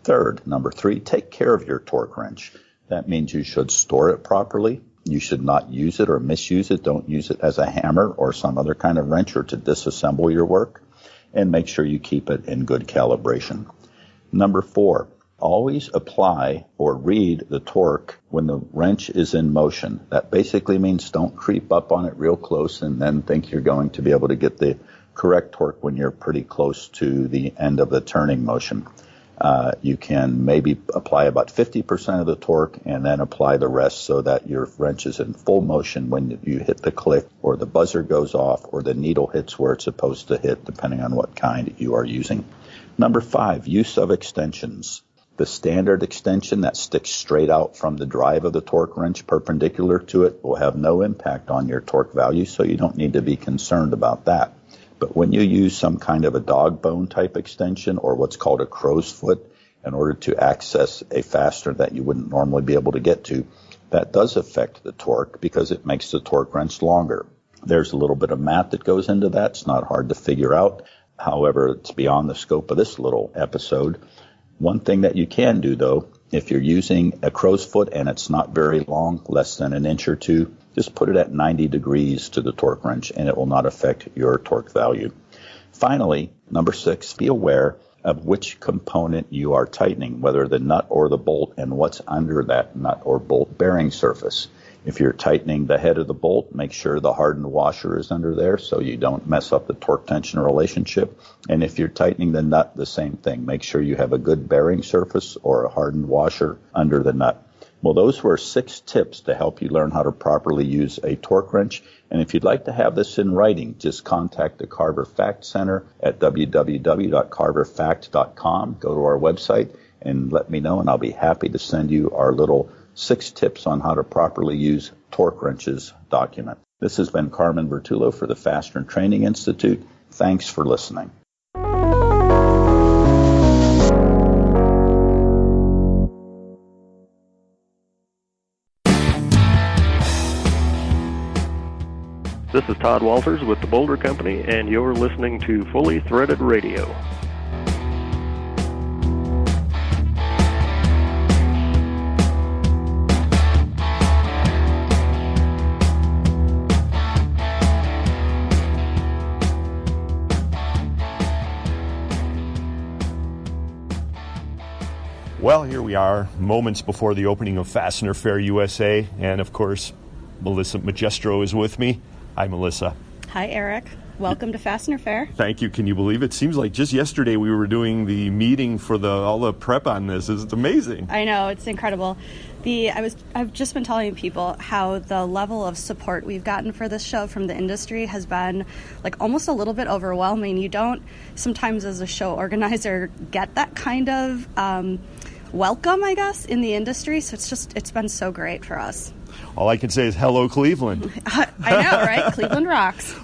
Third, number 3, take care of your torque wrench. That means you should store it properly. You should not use it or misuse it. Don't use it as a hammer or some other kind of wrench or to disassemble your work. And make sure you keep it in good calibration. Number 4, always apply or read the torque when the wrench is in motion. That basically means don't creep up on it real close and then think you're going to be able to get the correct torque when you're pretty close to the end of the turning motion. You can maybe apply about 50% of the torque and then apply the rest so that your wrench is in full motion when you hit the click or the buzzer goes off or the needle hits where it's supposed to hit, depending on what kind you are using. Number 5, use of extensions. The standard extension that sticks straight out from the drive of the torque wrench perpendicular to it will have no impact on your torque value, so you don't need to be concerned about that. But when you use some kind of a dog bone type extension or what's called a crow's foot in order to access a fastener that you wouldn't normally be able to get to, that does affect the torque because it makes the torque wrench longer. There's a little bit of math that goes into that. It's not hard to figure out. However, it's beyond the scope of this little episode. One thing that you can do, though, if you're using a crow's foot and it's not very long, less than an inch or two, just put it at 90 degrees to the torque wrench and it will not affect your torque value. Finally, number 6, be aware of which component you are tightening, whether the nut or the bolt, and what's under that nut or bolt bearing surface. If you're tightening the head of the bolt, make sure the hardened washer is under there so you don't mess up the torque tension relationship. And if you're tightening the nut, the same thing. Make sure you have a good bearing surface or a hardened washer under the nut. Well, those were 6 tips to help you learn how to properly use a torque wrench. And if you'd like to have this in writing, just contact the Carver Fact Center at www.carverfact.com. Go to our website and let me know, and I'll be happy to send you our little 6 tips on how to properly use torque wrenches document. This has been Carmen Vertullo for the Fastener Training Institute. Thanks for listening. This is Todd Walters with the Boulder Company, and you're listening to Fully Threaded Radio. Well, here we are, moments before the opening of Fastener Fair USA, and of course, Melissa Magistro is with me. Hi, Melissa. Hi, Eric. Welcome to Fastener Fair. Thank you. Can you believe it? Seems like just yesterday we were doing the meeting for all the prep on this. It's amazing. I know, it's incredible. I've just been telling people how the level of support we've gotten for this show from the industry has been like almost a little bit overwhelming. You don't sometimes as a show organizer get that kind of welcome, I guess, in the industry. So it's been so great for us. All I can say is hello, Cleveland. I know, right? Cleveland rocks.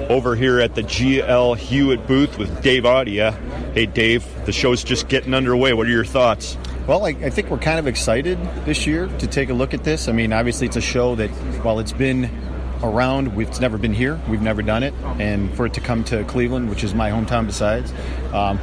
Over here at the GL Hewitt booth with Dave Audia. Hey, Dave, the show's just getting underway. What are your thoughts? Well, I think we're kind of excited this year to take a look at this. I mean, obviously it's a show that, while it's been around. It's never been here. We've never done it. And for it to come to Cleveland, which is my hometown besides,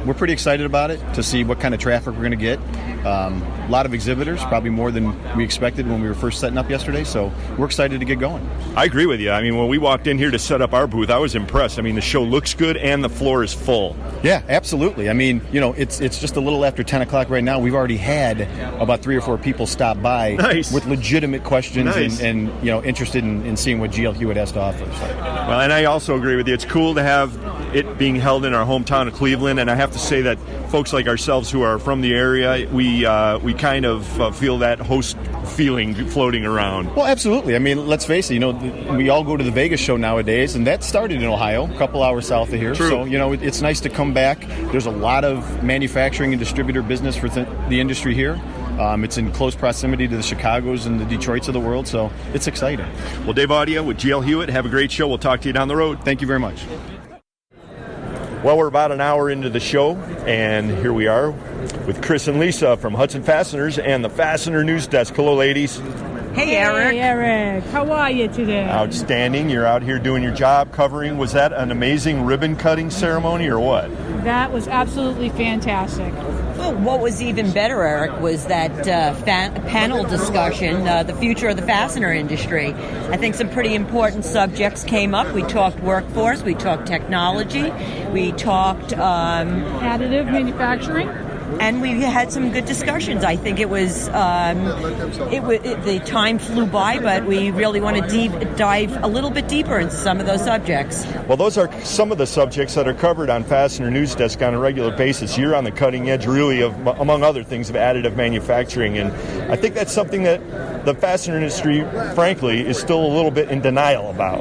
we're pretty excited about it to see what kind of traffic we're going to get. A lot of exhibitors, probably more than we expected when we were first setting up yesterday. So we're excited to get going. I agree with you. I mean, when we walked in here to set up our booth, I was impressed. I mean, the show looks good and the floor is full. Yeah, absolutely. I mean, it's just a little after 10 o'clock right now. We've already had about 3 or 4 people stop by with legitimate questions and interested in seeing what GL Hewitt has to offer. So. Well, and I also agree with you. It's cool to have it being held in our hometown of Cleveland, and I have to say that folks like ourselves who are from the area, we kind of feel that host feeling floating around. Well, absolutely. I mean, let's face it, we all go to the Vegas show nowadays, and that started in Ohio, a couple hours south of here. True. So, it's nice to come back. There's a lot of manufacturing and distributor business for the industry here. It's in close proximity to the Chicagos and the Detroits of the world, so it's exciting. Well, Dave Audia with GL Hewitt, have a great show. We'll talk to you down the road. Thank you very much. Well, we're about an hour into the show, and here we are with Chris and Lisa from Hudson Fasteners and the Fastener News Desk. Hello, ladies. Hey, Eric. Hey, Eric. How are you today? Outstanding. You're out here doing your job covering. Was that an amazing ribbon cutting ceremony or what? That was absolutely fantastic. Well, what was even better, Eric, was that panel discussion, the future of the fastener industry. I think some pretty important subjects came up. We talked workforce, we talked technology, we talked additive manufacturing. And we had some good discussions. I think it was the time flew by, but we really want to dive a little bit deeper into some of those subjects. Well, those are some of the subjects that are covered on Fastener News Desk on a regular basis. You're on the cutting edge, really, of, among other things, of additive manufacturing. And I think that's something that the fastener industry, frankly, is still a little bit in denial about.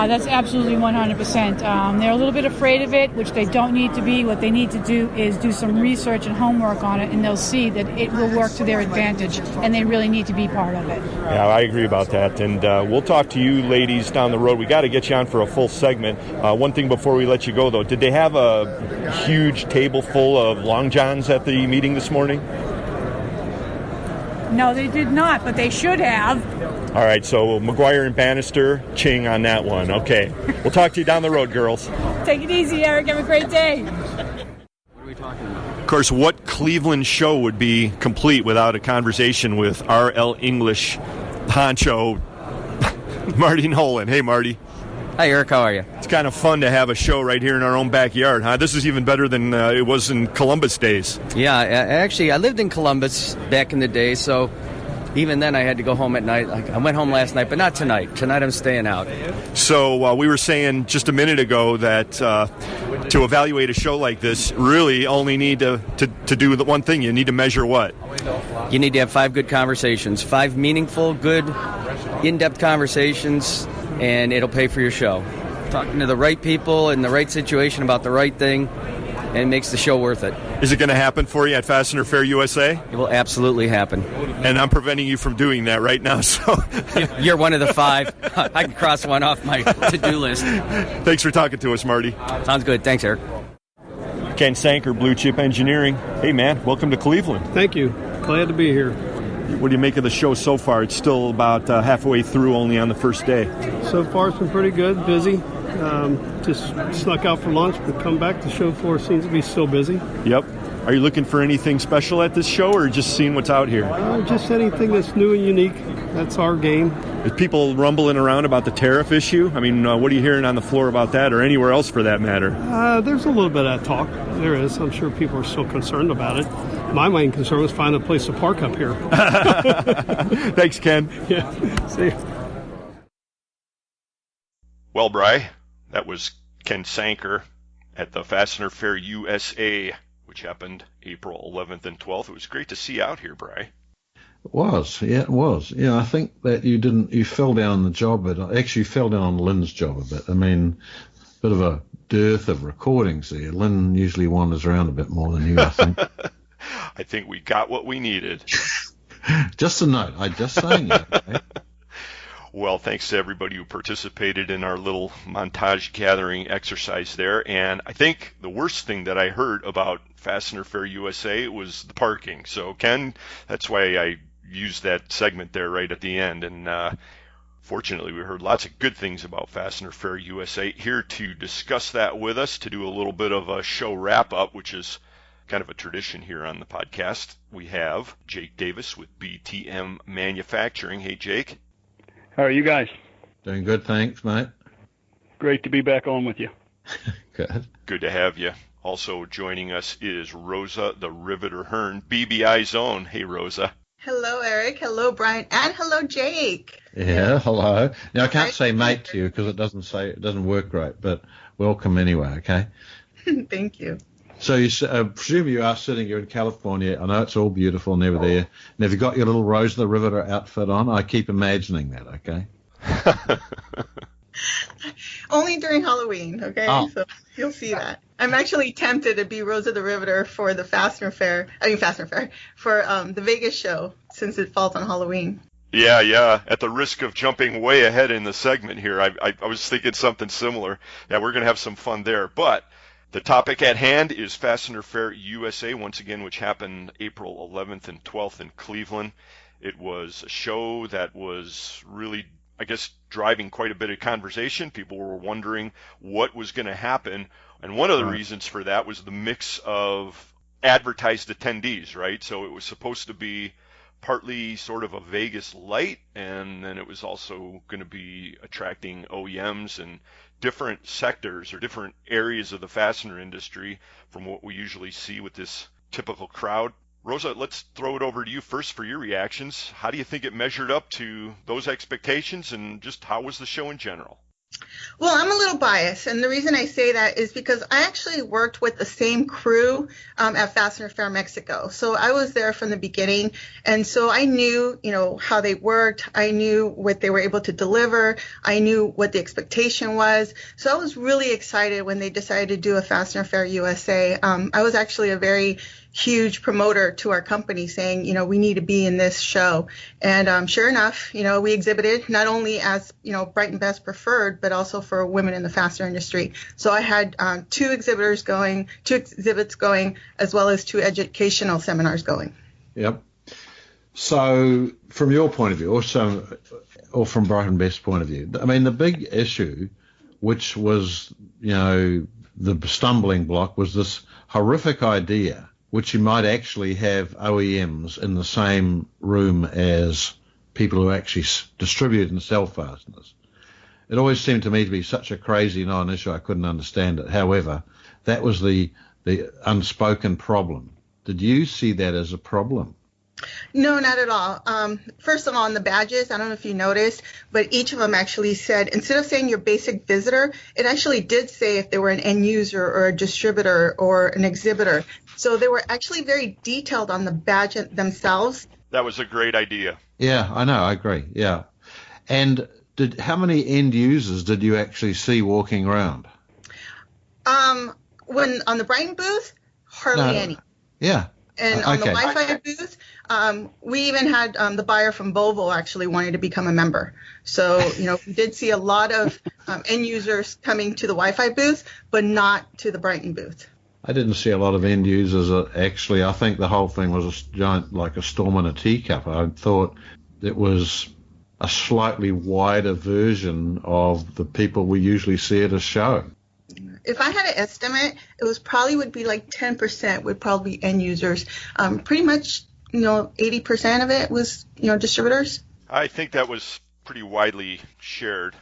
That's absolutely 100%. They're a little bit afraid of it, which they don't need to be. What they need to do is do some research and homework on it, and they'll see that it will work to their advantage, and they really need to be part of it. Yeah, I agree about that. And we'll talk to you ladies down the road. We got to get you on for a full segment. One thing before we let you go, though, did they have a huge table full of Long Johns at the meeting this morning? No, they did not, but they should have. All right, so McGuire and Bannister, ching on that one. Okay. We'll talk to you down the road, girls. Take it easy, Eric. Have a great day. What are we talking about? Of course, what Cleveland show would be complete without a conversation with R.L. English honcho Marty Nolan. Hey, Marty. Hi, Eric. How are you? It's kind of fun to have a show right here in our own backyard, huh? This is even better than it was in Columbus days. Yeah, actually, I lived in Columbus back in the day, so even then I had to go home at night. I went home last night, but not tonight. Tonight I'm staying out. So we were saying just a minute ago that to evaluate a show like this, really only need to do the one thing. You need to measure what? You need to have 5 good conversations, 5 meaningful, good, in-depth conversations, and it'll pay for your show. Talking to the right people in the right situation about the right thing, and it makes the show worth it. Is it going to happen for you at Fastener Fair USA? It will absolutely happen. And I'm preventing you from doing that right now. So You're one of the 5. I can cross one off my to-do list. Thanks for talking to us, Marty. Sounds good. Thanks, Eric. Ken Sanker, Blue Chip Engineering. Hey, man, welcome to Cleveland. Thank you. Glad to be here. What do you make of the show so far? It's still about halfway through only on the first day. So far it's been pretty good, busy. Just snuck out for lunch, but come back. The show floor seems to be still busy. Yep. Are you looking for anything special at this show or just seeing what's out here? Just anything that's new and unique. That's our game. Is people rumbling around about the tariff issue? I mean, what are you hearing on the floor about that or anywhere else for that matter? There's a little bit of that talk. There is. I'm sure people are still concerned about it. My main concern was finding a place to park up here. Thanks, Ken. Yeah. See you. Well, Bri, that was Ken Sanker at the Fastener Fair USA, which happened April 11th and 12th. It was great to see you out here, Bri. It was. Yeah, I think that you fell down the job, but actually fell down on Lynn's job a bit. I mean, a bit of a dearth of recordings there. Lynn usually wanders around a bit more than you, I think. I think we got what we needed. Just a note. I'm just saying that. Right? Well, thanks to everybody who participated in our little montage gathering exercise there. And I think the worst thing that I heard about Fastener Fair USA was the parking. So, Ken, that's why I used that segment there right at the end. And Fortunately, we heard lots of good things about Fastener Fair USA. Here to discuss that with us, to do a little bit of a show wrap-up, which is kind of a tradition here on the podcast, we have Jake Davis with BTM Manufacturing. Hey, Jake. How are you guys? Doing good, thanks, mate. Great to be back on with you. Good. Good to have you. Also joining us is Rosa, the Riveter Hearn, BBI's own. Hey, Rosa. Hello, Eric. Hello, Brian. And hello, Jake. Yeah, hello. Now, I can't say mate to you because it doesn't work great, but welcome anyway, okay? Thank you. So I presume you are you're in California. I know it's all beautiful and everything there. And have you got your little Rosa the Riveter outfit on? I keep imagining that, okay? Only during Halloween, okay? Oh. So you'll see that. I'm actually tempted to be Rosa the Riveter for the Fastener Fair, for the Vegas show, since it falls on Halloween. Yeah. At the risk of jumping way ahead in the segment here, I was thinking something similar. Yeah, we're going to have some fun there. But the topic at hand is Fastener Fair USA, once again, which happened April 11th and 12th in Cleveland. It was a show that was really, I guess, driving quite a bit of conversation. People were wondering what was going to happen. And one of the reasons for that was the mix of advertised attendees, right? So it was supposed to be partly sort of a Vegas light, and then it was also going to be attracting OEMs and different sectors or different areas of the fastener industry from what we usually see with this typical crowd. Rosa, let's throw it over to you first for your reactions. How do you think it measured up to those expectations, and just how was the show in general? Well, I'm a little biased, and the reason I say that is because I actually worked with the same crew at Fastener Fair Mexico. So I was there from the beginning, and so I knew, how they worked. I knew what they were able to deliver. I knew what the expectation was. So I was really excited when they decided to do a Fastener Fair USA. I was actually a very huge promoter to our company, saying, we need to be in this show. And sure enough, we exhibited not only as, Brighton Best Preferred, but also for women in the fastener industry. So I had two exhibits going, as well as 2 educational seminars going. Yep. So from your point of view, or from Brighton Best's point of view, I mean, the big issue, which was, the stumbling block, was this horrific idea which you might actually have OEMs in the same room as people who actually distribute and sell fasteners. It always seemed to me to be such a crazy non-issue, I couldn't understand it. However, that was the unspoken problem. Did you see that as a problem? No, not at all. First of all, on the badges, I don't know if you noticed, but each of them actually said, instead of saying your basic visitor, it actually did say if they were an end user or a distributor or an exhibitor. So they were actually very detailed on the badge themselves. That was a great idea. Yeah, I know. I agree. Yeah. And how many end users did you actually see walking around? When on the Brighton booth, hardly any. Yeah. And on the Wi-Fi booth, we even had the buyer from Volvo actually wanted to become a member. So, we did see a lot of end users coming to the Wi-Fi booth, but not to the Brighton booth. I didn't see a lot of end users. Actually, I think the whole thing was a giant, like a storm in a teacup. I thought it was a slightly wider version of the people we usually see at a show. If I had an estimate, would be like 10% would probably be end users. Pretty much, 80% of it was, distributors. I think that was pretty widely shared,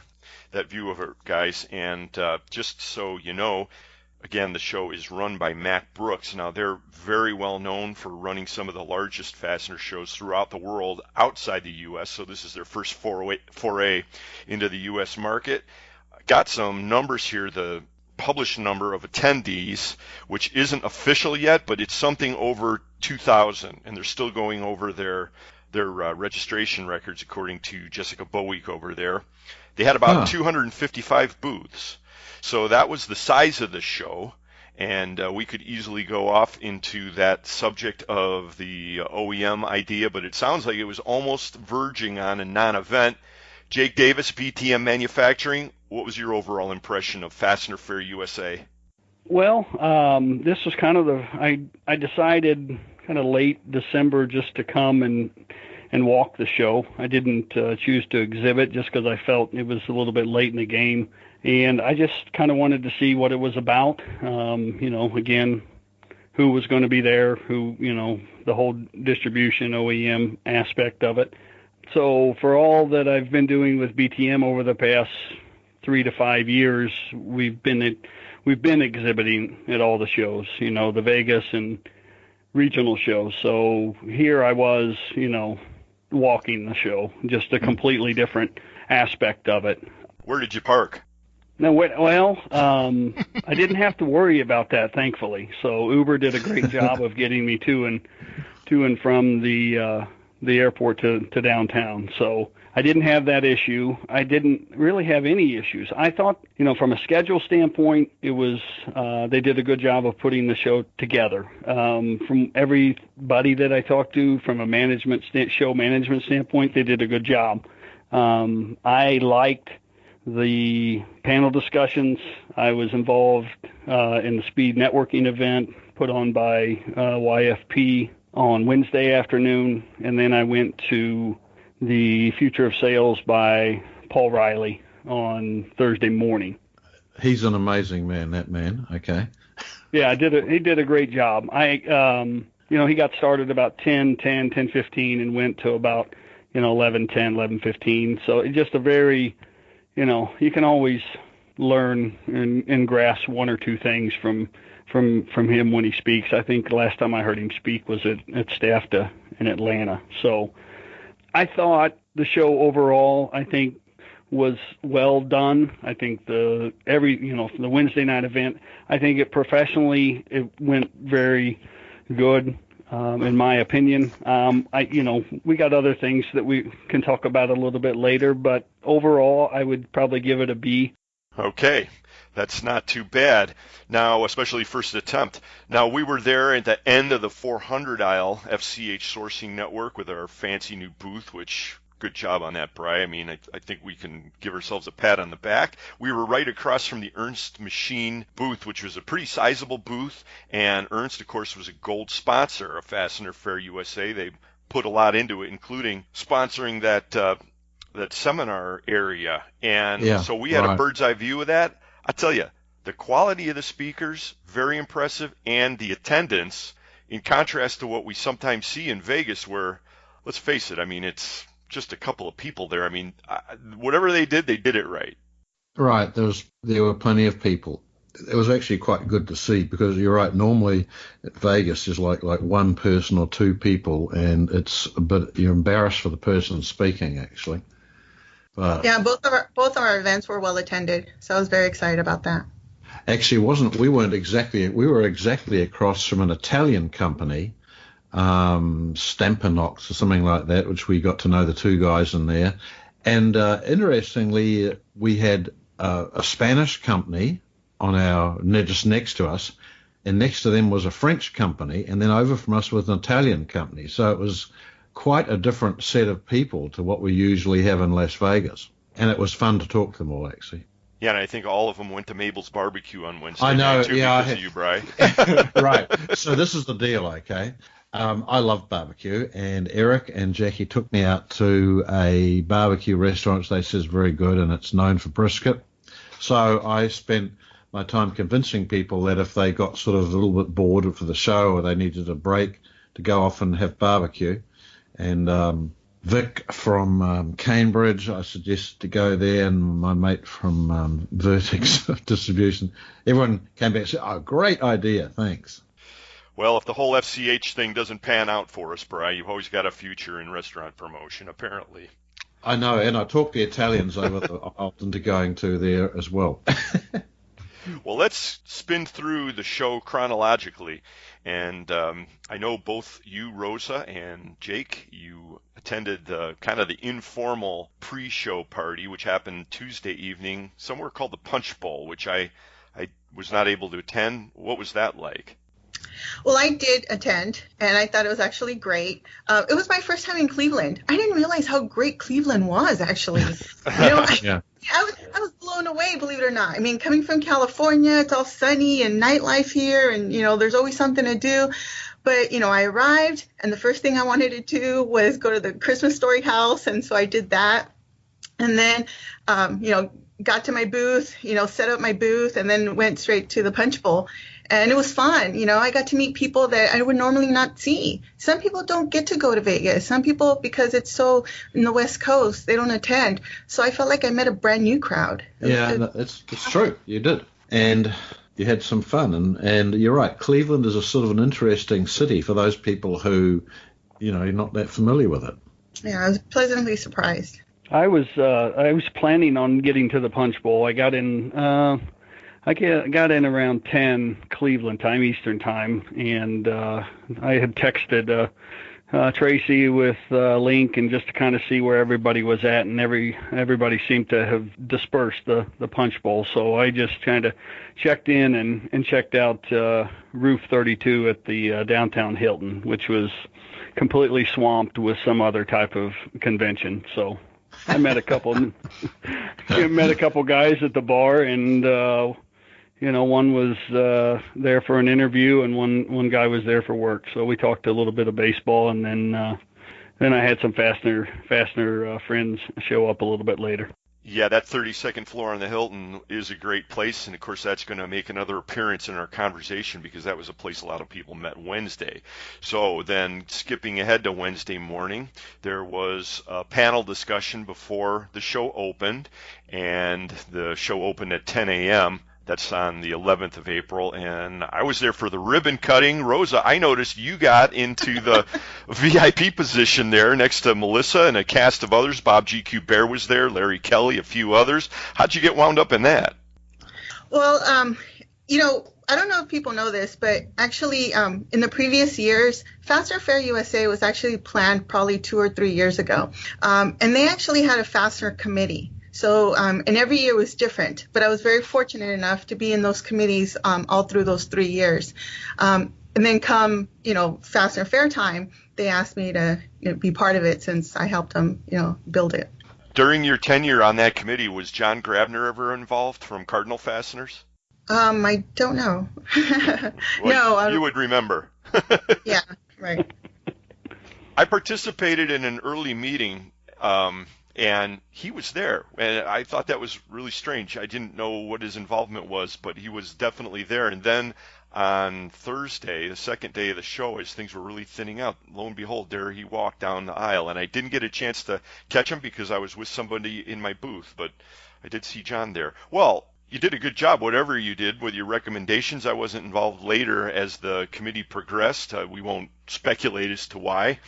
that view of it, guys. And just so you know, again, the show is run by Mack Brooks. Now, they're very well known for running some of the largest fastener shows throughout the world outside the U.S., so this is their first foray into the U.S. market. Got some numbers here. The published number of attendees, which isn't official yet, but it's something over 2,000, and they're still going over their registration records, according to Jessica Boweek over there. They had about 255 booths. So that was the size of the show, and we could easily go off into that subject of the OEM idea, but it sounds like it was almost verging on a non-event. Jake Davis, BTM Manufacturing, what was your overall impression of Fastener Fair USA? Well, this was kind of I decided kind of late December just to come and and walk the show. I didn't choose to exhibit just because I felt it was a little bit late in the game, and I just kind of wanted to see what it was about. Again, who was going to be there, the whole distribution OEM aspect of it. So for all that I've been doing with BTM over the past 3 to 5 years, we've been exhibiting at all the shows, the Vegas and regional shows. So here I was, walking the show, just a completely different aspect of it. Where did you park? No, well, I didn't have to worry about that, thankfully. So Uber did a great job of getting me to and from the airport to downtown. So I didn't have that issue. I didn't really have any issues. I thought, from a schedule standpoint, it was they did a good job of putting the show together. From everybody that I talked to, from a show management standpoint, they did a good job. I liked the panel discussions. I was involved in the speed networking event put on by YFP on Wednesday afternoon, and then I went to the Future of Sales by Paul Riley on Thursday morning. He's an amazing man, that man. Okay. Yeah, he did a great job. He got started about 10:15 and went to about 11:10, 11:15. So it's just a very, you can always learn and grasp one or two things from him when he speaks. I think the last time I heard him speak was at STAFTA in Atlanta. So I thought the show overall, I think, was well done. I think the Wednesday night event, I think it went very good, in my opinion. We got other things that we can talk about a little bit later, but overall, I would probably give it a B. Okay. That's not too bad. Now, especially first attempt. Now, we were there at the end of the 400 aisle FCH sourcing network with our fancy new booth, which, good job on that, Bri. I mean, I think we can give ourselves a pat on the back. We were right across from the Ernst Machine booth, which was a pretty sizable booth, and Ernst, of course, was a gold sponsor of Fastener Fair USA. They put a lot into it, including sponsoring that seminar area. And so we had a bird's eye view of that. I tell you, the quality of the speakers, very impressive, and the attendance, in contrast to what we sometimes see in Vegas where, let's face it, I mean, it's just a couple of people there. I mean, whatever they did it right. Right. There were plenty of people. It was actually quite good to see because you're right. Normally, Vegas is like one person or two people, and you're embarrassed for the person speaking, actually. But yeah, both of our events were well attended, so I was very excited about that. Actually, we were exactly across from an Italian company, Stampinox or something like that, which we got to know the two guys in there. And interestingly, we had a Spanish company just next to us, and next to them was a French company, and then over from us was an Italian company. So it was quite a different set of people to what we usually have in Las Vegas. And it was fun to talk to them all, actually. Yeah, and I think all of them went to Mabel's Barbecue on Wednesday. I know, night too, yeah. Because of you, Bri. Right. So this is the deal, okay? I love barbecue, and Eric and Jackie took me out to a barbecue restaurant, which they say is very good, and it's known for brisket. So I spent my time convincing people that if they got sort of a little bit bored for the show or they needed a break, to go off and have barbecue. And Vic from Cambridge, I suggested to go there, and my mate from Vertex Distribution. Everyone came back and said, "Oh, great idea, thanks." Well, if the whole FCH thing doesn't pan out for us, Bri, you've always got a future in restaurant promotion, apparently. I know, and I talked the Italians into going to there as well. Well, let's spin through the show chronologically. And I know both you, Rosa, and Jake, you attended kind of the informal pre-show party, which happened Tuesday evening, somewhere called the Punch Bowl, which I was not able to attend. What was that like? Well, I did attend, and I thought it was actually great. It was my first time in Cleveland. I didn't realize how great Cleveland was, actually. I was blown away, believe it or not. I mean, coming from California, it's all sunny and nightlife here, and, there's always something to do. But, I arrived, and the first thing I wanted to do was go to the Christmas Story house, and so I did that. And then, got to my booth, set up my booth, and then went straight to the punch bowl. And it was fun. I got to meet people that I would normally not see. Some people don't get to go to Vegas. Some people, because it's so in the West Coast, they don't attend. So I felt like I met a brand new crowd. Yeah, it's true. You did. And you had some fun. And you're right. Cleveland is a sort of an interesting city for those people who, you're not that familiar with it. Yeah, I was pleasantly surprised. I was planning on getting to the punch bowl. I got in got in around 10 Cleveland time, Eastern time, and I had texted Tracy with Link and just to kind of see where everybody was at, and everybody seemed to have dispersed the punch bowl. So I just kind of checked in and checked out Roof 32 at the downtown Hilton, which was completely swamped with some other type of convention. So I met a couple guys at the bar, and one was there for an interview, and one guy was there for work. So we talked a little bit of baseball, and then I had some Fastener friends show up a little bit later. Yeah, that 32nd floor on the Hilton is a great place, and of course that's going to make another appearance in our conversation because that was a place a lot of people met Wednesday. So then skipping ahead to Wednesday morning, there was a panel discussion before the show opened, and the show opened at 10 a.m. That's on the 11th of April, and I was there for the ribbon cutting. Rosa, I noticed you got into the VIP position there next to Melissa and a cast of others. Bob GQ Baird was there, Larry Kelly, a few others. How'd you get wound up in that? Well, I don't know if people know this, but actually in the previous years, Fastener Fair USA was actually planned probably 2 or 3 years ago, and they actually had a Fastener committee. So, and every year was different, but I was very fortunate enough to be in those committees all through those 3 years. And then come, Fastener Fair time, they asked me to be part of it since I helped them, build it. During your tenure on that committee, was John Grabner ever involved from Cardinal Fasteners? I don't know. Well, no. You would remember. Yeah, right. I participated in an early meeting, and he was there, and I thought that was really strange. I didn't know what his involvement was, but he was definitely there. And then on Thursday, the second day of the show, as things were really thinning out, lo and behold, there he walked down the aisle. And I didn't get a chance to catch him because I was with somebody in my booth, but I did see John there. Well, you did a good job, whatever you did with your recommendations. I wasn't involved later as the committee progressed. We won't speculate as to why,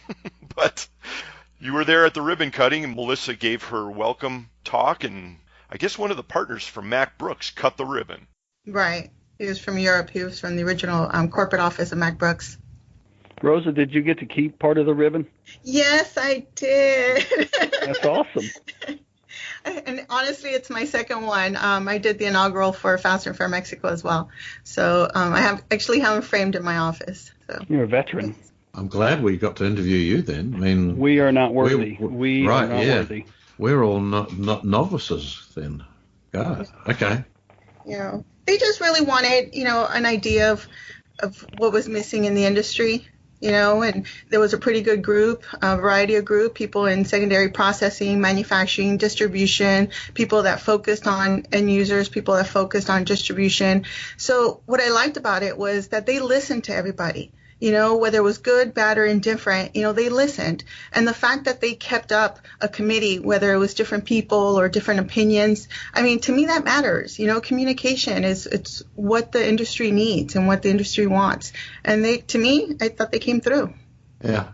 but you were there at the ribbon cutting, and Melissa gave her welcome talk, and I guess one of the partners from Mack Brooks cut the ribbon. Right. He was from Europe. He was from the original corporate office of Mack Brooks. Rosa, did you get to keep part of the ribbon? Yes, I did. That's awesome. And honestly, it's my second one. I did the inaugural for Fastener Fair Mexico as well. So I have them framed in my office. So. You're a veteran. I'm glad we got to interview you then. I mean, we are not worthy. We right, are not worthy. We're all not novices then. God, okay. They just really wanted, an idea of what was missing in the industry, and there was a pretty good group, a variety of group, people in secondary processing, manufacturing, distribution, people that focused on end users, people that focused on distribution. So what I liked about it was that they listened to everybody. Whether it was good, bad, or indifferent, they listened. And the fact that they kept up a committee, whether it was different people or different opinions, to me that matters. Communication it's what the industry needs and what the industry wants. And I thought they came through. Yeah.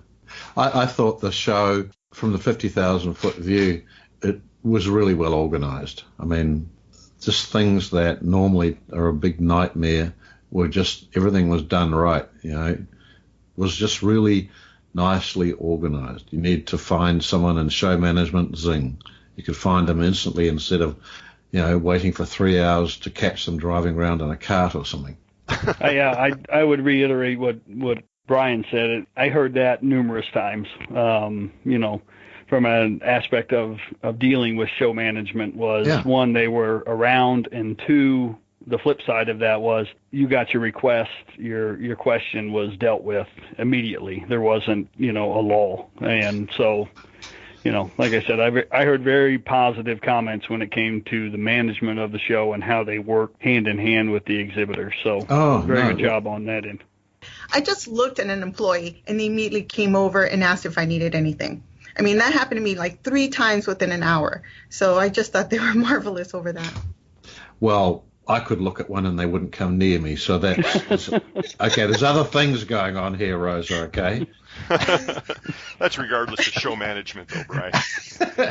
I thought the show, from the 50,000-foot view, it was really well organized. Just things that normally are a big nightmare were everything was done right, It was just really nicely organized. You need to find someone in show management, zing. You could find them instantly instead of, waiting for 3 hours to catch them driving around in a cart or something. I would reiterate what Brian said. I heard that numerous times, from an aspect of dealing with show management was, one, they were around, and two, the flip side of that was you got your request, your question was dealt with immediately. There wasn't, a lull. And so, like I said, I heard very positive comments when it came to the management of the show and how they work hand in hand with the exhibitors. So very good job on that end. I just looked at an employee and they immediately came over and asked if I needed anything. I mean, that happened to me like 3 times within an hour. So I just thought they were marvelous over that. Well, I could look at one and they wouldn't come near me. So that's okay. There's other things going on here, Rosa. Okay. That's regardless of show management, though, Brian.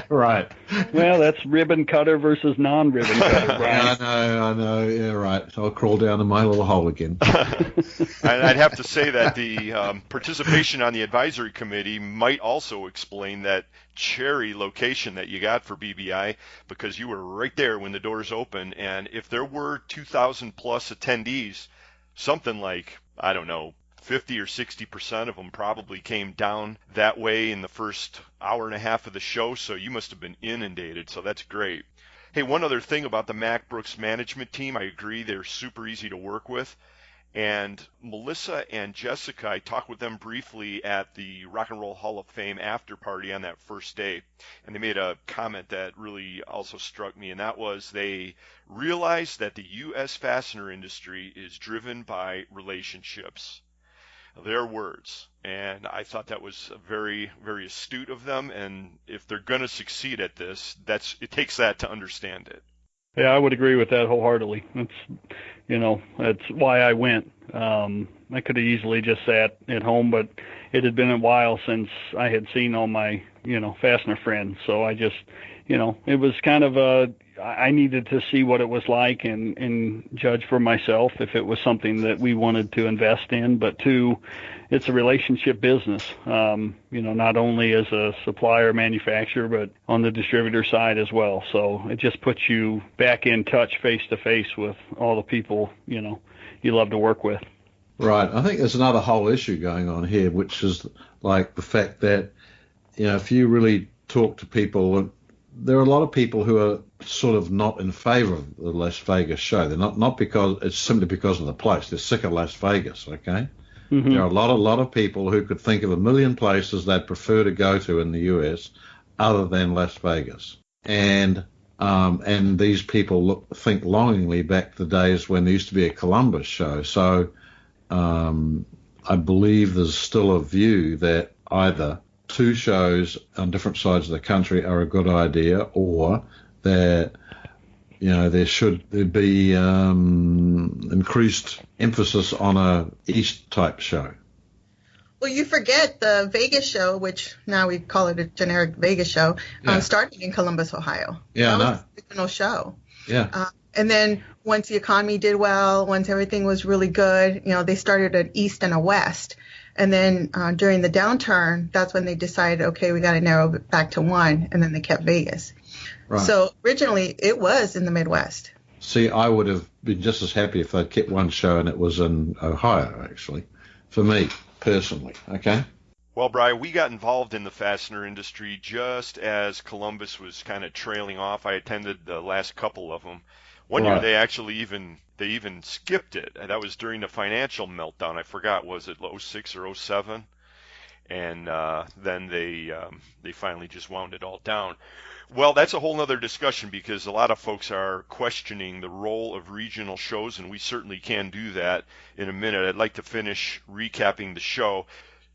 Right. Well, that's ribbon cutter versus non-ribbon cutter, Brian. I know. Yeah, right. I'll crawl down in my little hole again. I'd have to say that the participation on the advisory committee might also explain that cherry location that you got for BBI, because you were right there when the doors opened, and if there were 2,000 plus attendees, something like, I don't know, 50 or 60% of them probably came down that way in the first hour and a half of the show, so you must have been inundated, so that's great. Hey, one other thing about the Mack Brooks management team, I agree, they're super easy to work with. And Melissa and Jessica, I talked with them briefly at the Rock and Roll Hall of Fame after party on that first day, and they made a comment that really also struck me, and that was they realized that the U.S. fastener industry is driven by relationships. Their words, and I thought that was very, very astute of them, and if they're going to succeed at this, it takes that to understand it. Yeah, I would agree with that wholeheartedly. That's why I went. I could have easily just sat at home, but it had been a while since I had seen all my, fastener friends. So I just, it was kind of I needed to see what it was like and judge for myself if it was something that we wanted to invest in. But two, it's a relationship business, not only as a supplier, manufacturer, but on the distributor side as well. So it just puts you back in touch face to face with all the people, you love to work with. Right. I think there's another whole issue going on here, which is like the fact that, if you really talk to people, there are a lot of people who are sort of not in favor of the Las Vegas show. They're not because it's simply because of the place. They're sick of Las Vegas, okay? Mm-hmm. There are a lot of people who could think of a million places they'd prefer to go to in the U.S. other than Las Vegas. And these people think longingly back to the days when there used to be a Columbus show. So I believe there's still a view that either 2 shows on different sides of the country are a good idea, or that there should be increased emphasis on a East type show. Well, you forget the Vegas show, which now we call it a generic Vegas show, started in Columbus, Ohio. Yeah, that was the original show. Yeah. And then once the economy did well, once everything was really good, they started an East and a West. And then during the downturn, that's when they decided, okay, we got to narrow it back to one, and then they kept Vegas. Right. So originally it was in the Midwest. See, I would have been just as happy if they'd kept one show and it was in Ohio, actually, for me personally, okay? Well, Brian, we got involved in the fastener industry just as Columbus was kind of trailing off. I attended the last couple of them. One year they actually even skipped it. That was during the financial meltdown. I forgot, was it 06 or 07? And then they finally just wound it all down. Well, that's a whole other discussion, because a lot of folks are questioning the role of regional shows, and we certainly can do that in a minute. I'd like to finish recapping the show.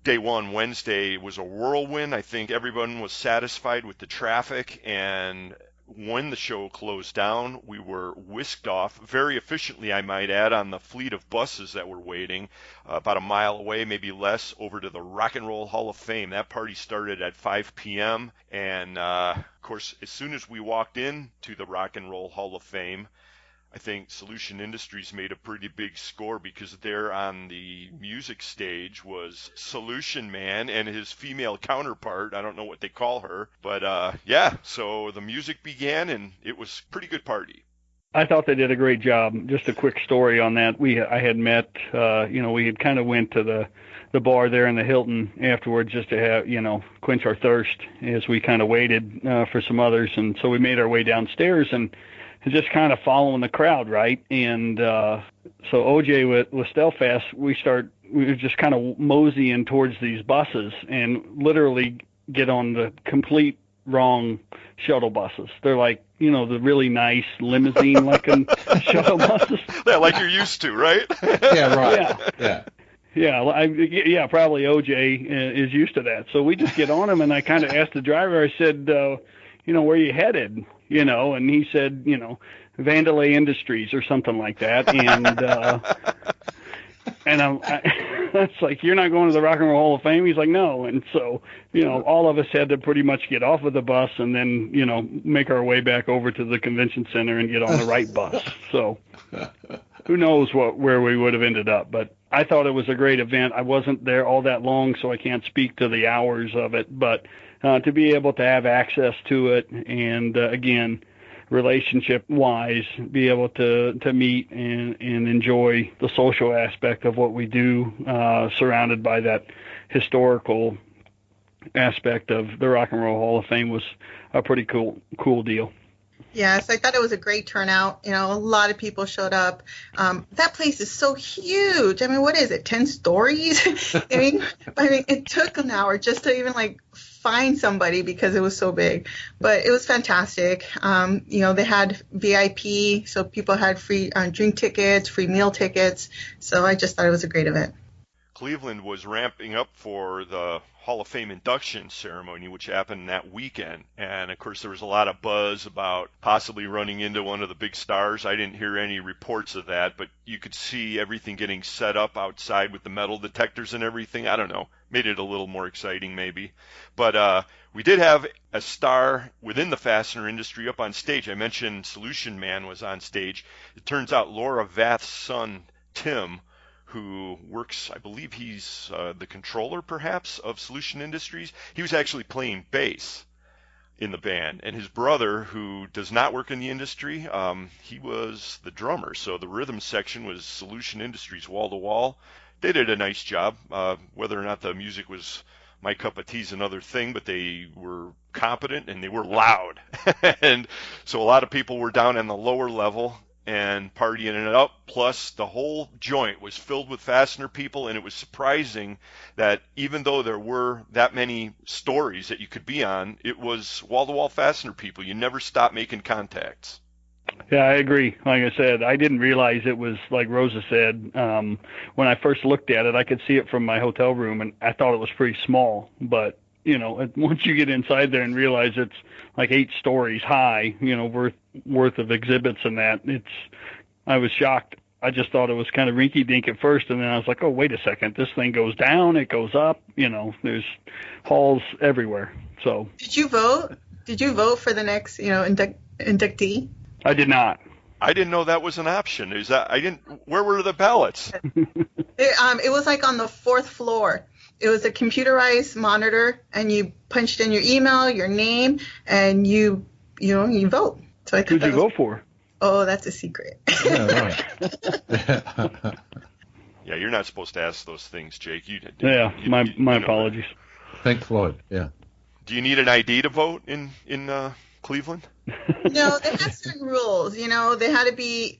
Day one, Wednesday, was a whirlwind. I think everyone was satisfied with the traffic, and when the show closed down, we were whisked off very efficiently, I might add, on the fleet of buses that were waiting about a mile away, maybe less, over to the Rock and Roll Hall of Fame. That party started at 5 p.m. And, of course, as soon as we walked in to the Rock and Roll Hall of Fame, I think Solution Industries made a pretty big score, because there on the music stage was Solution Man and his female counterpart. I don't know what they call her, but so the music began, and it was a pretty good party. I thought they did a great job. Just a quick story on that. I had met, we had kind of went to the bar there in the Hilton afterwards just to have, quench our thirst as we kind of waited for some others. And so we made our way downstairs and just kind of following the crowd, right? And so OJ with Stelfast, we were just kind of moseying towards these buses and literally get on the complete wrong shuttle buses. They're like, the really nice limousine-looking shuttle buses. Yeah, like you're used to, right? Yeah, right. Yeah, probably OJ is used to that. So we just get on him, and I kind of asked the driver, I said, where you headed? And he said, Vandalay Industries or something like that. And it's like, you're not going to the Rock and Roll Hall of Fame? He's like, no. And so, all of us had to pretty much get off of the bus and then, make our way back over to the convention center and get on the right bus. So who knows where we would have ended up. But I thought it was a great event. I wasn't there all that long, so I can't speak to the hours of it. But to be able to have access to it and, again, relationship-wise, be able to meet and enjoy the social aspect of what we do, surrounded by that historical aspect of the Rock and Roll Hall of Fame, was a pretty cool deal. Yes, I thought it was a great turnout. A lot of people showed up. That place is so huge. I mean, what is it, 10 stories? I mean, it took an hour just to even find somebody because it was so big. But it was fantastic. They had VIP, so people had free drink tickets, free meal tickets. So I just thought it was a great event. Cleveland was ramping up for the Hall of Fame induction ceremony, which happened that weekend. And, of course, there was a lot of buzz about possibly running into one of the big stars. I didn't hear any reports of that, but you could see everything getting set up outside with the metal detectors and everything. I don't know. Made it a little more exciting maybe. But we did have a star within the fastener industry up on stage. I mentioned Solution Man was on stage. It turns out Laura Vath's son, Tim, who works, I believe he's the controller, perhaps, of Solution Industries. He was actually playing bass in the band. And his brother, who does not work in the industry, he was the drummer. So the rhythm section was Solution Industries wall-to-wall. They did a nice job. Whether or not the music was my cup of tea is another thing, but they were competent and they were loud. And so a lot of people were down on the lower level and partying it up, plus the whole joint was filled with fastener people, and it was surprising that even though there were that many stories that you could be on, it was wall-to-wall fastener people. You never stopped making contacts. Yeah, I agree. Like I said, I didn't realize it was, like Rosa said, when I first looked at it, I could see it from my hotel room, and I thought it was pretty small, but once you get inside there and realize it's like 8 stories high, worth of exhibits and that, I was shocked. I just thought it was kind of rinky-dink at first, and then I was like, oh, wait a second, this thing goes down, it goes up, there's halls everywhere. So Did you vote? Did you vote for the next, inductee? I did not. I didn't know that was an option. Where were the ballots? It was on the 4th floor. It was a computerized monitor, and you punched in your email, your name, and you vote. So Who'd you vote for? Oh, that's a secret. Yeah, right. Yeah, you're not supposed to ask those things, Jake. My apologies. Pink Floyd, yeah. Do you need an ID to vote in Cleveland? No, they had certain rules. They had to be,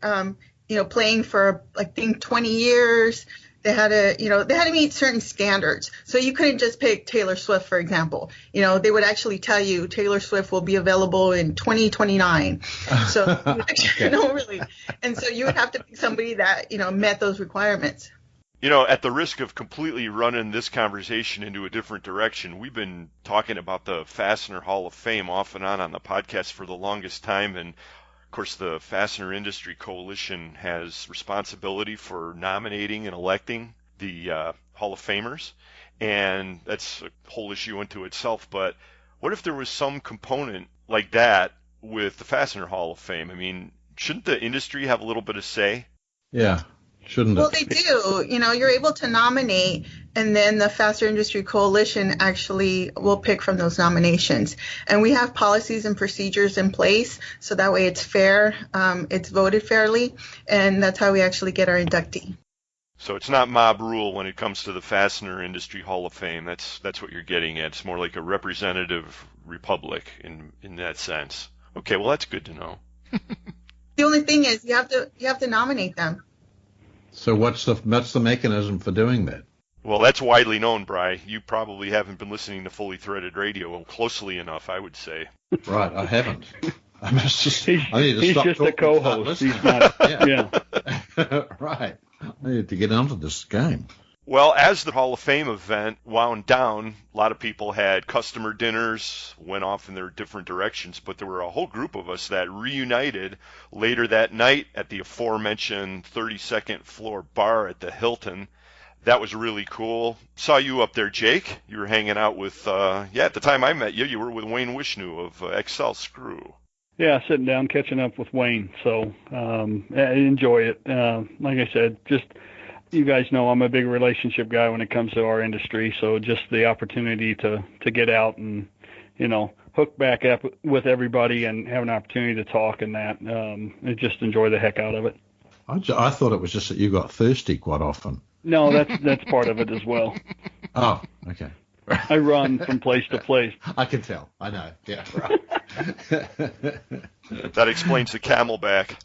playing for, 20 years. They had to meet certain standards. So you couldn't just pick Taylor Swift, for example. They would actually tell you Taylor Swift will be available in 2029. So, Okay. Really. And so you would have to pick somebody that, met those requirements. At the risk of completely running this conversation into a different direction, we've been talking about the Fastener Hall of Fame off and on the podcast for the longest time, and of course the Fastener Industry Coalition has responsibility for nominating and electing the Hall of Famers, and that's a whole issue unto itself. But what if there was some component like that with the Fastener Hall of Fame? I mean, shouldn't the industry have a little bit of say? Yeah. Shouldn't it? Well, they do. You're able to nominate, and then the Fastener Industry Coalition actually will pick from those nominations. And we have policies and procedures in place, so that way it's fair, it's voted fairly, and that's how we actually get our inductee. So it's not mob rule when it comes to the Fastener Industry Hall of Fame. That's what you're getting at. It's more like a representative republic in that sense. Okay, well, that's good to know. The only thing is you have to nominate them. So what's the mechanism for doing that? Well, that's widely known, Bri. You probably haven't been listening to Fully Threaded Radio closely enough, I would say. Right, I haven't. I must just. He's just a co-host. He's not. Yeah. Right. I need to get onto this game. Well, as the Hall of Fame event wound down, a lot of people had customer dinners, went off in their different directions, but there were a whole group of us that reunited later that night at the aforementioned 32nd floor bar at the Hilton. That was really cool. Saw you up there, Jake. You were hanging out with, at the time I met you, you were with Wayne Wishnu of Excel Screw. Yeah, sitting down, catching up with Wayne. So I enjoy it. Like I said, just you guys know I'm a big relationship guy when it comes to our industry. So just the opportunity to get out and, hook back up with everybody and have an opportunity to talk and that, I just enjoy the heck out of it. I thought it was just that you got thirsty quite often. No, that's part of it as well. Oh, okay. I run from place to place. I can tell. I know. Yeah, right. That explains the Camelback.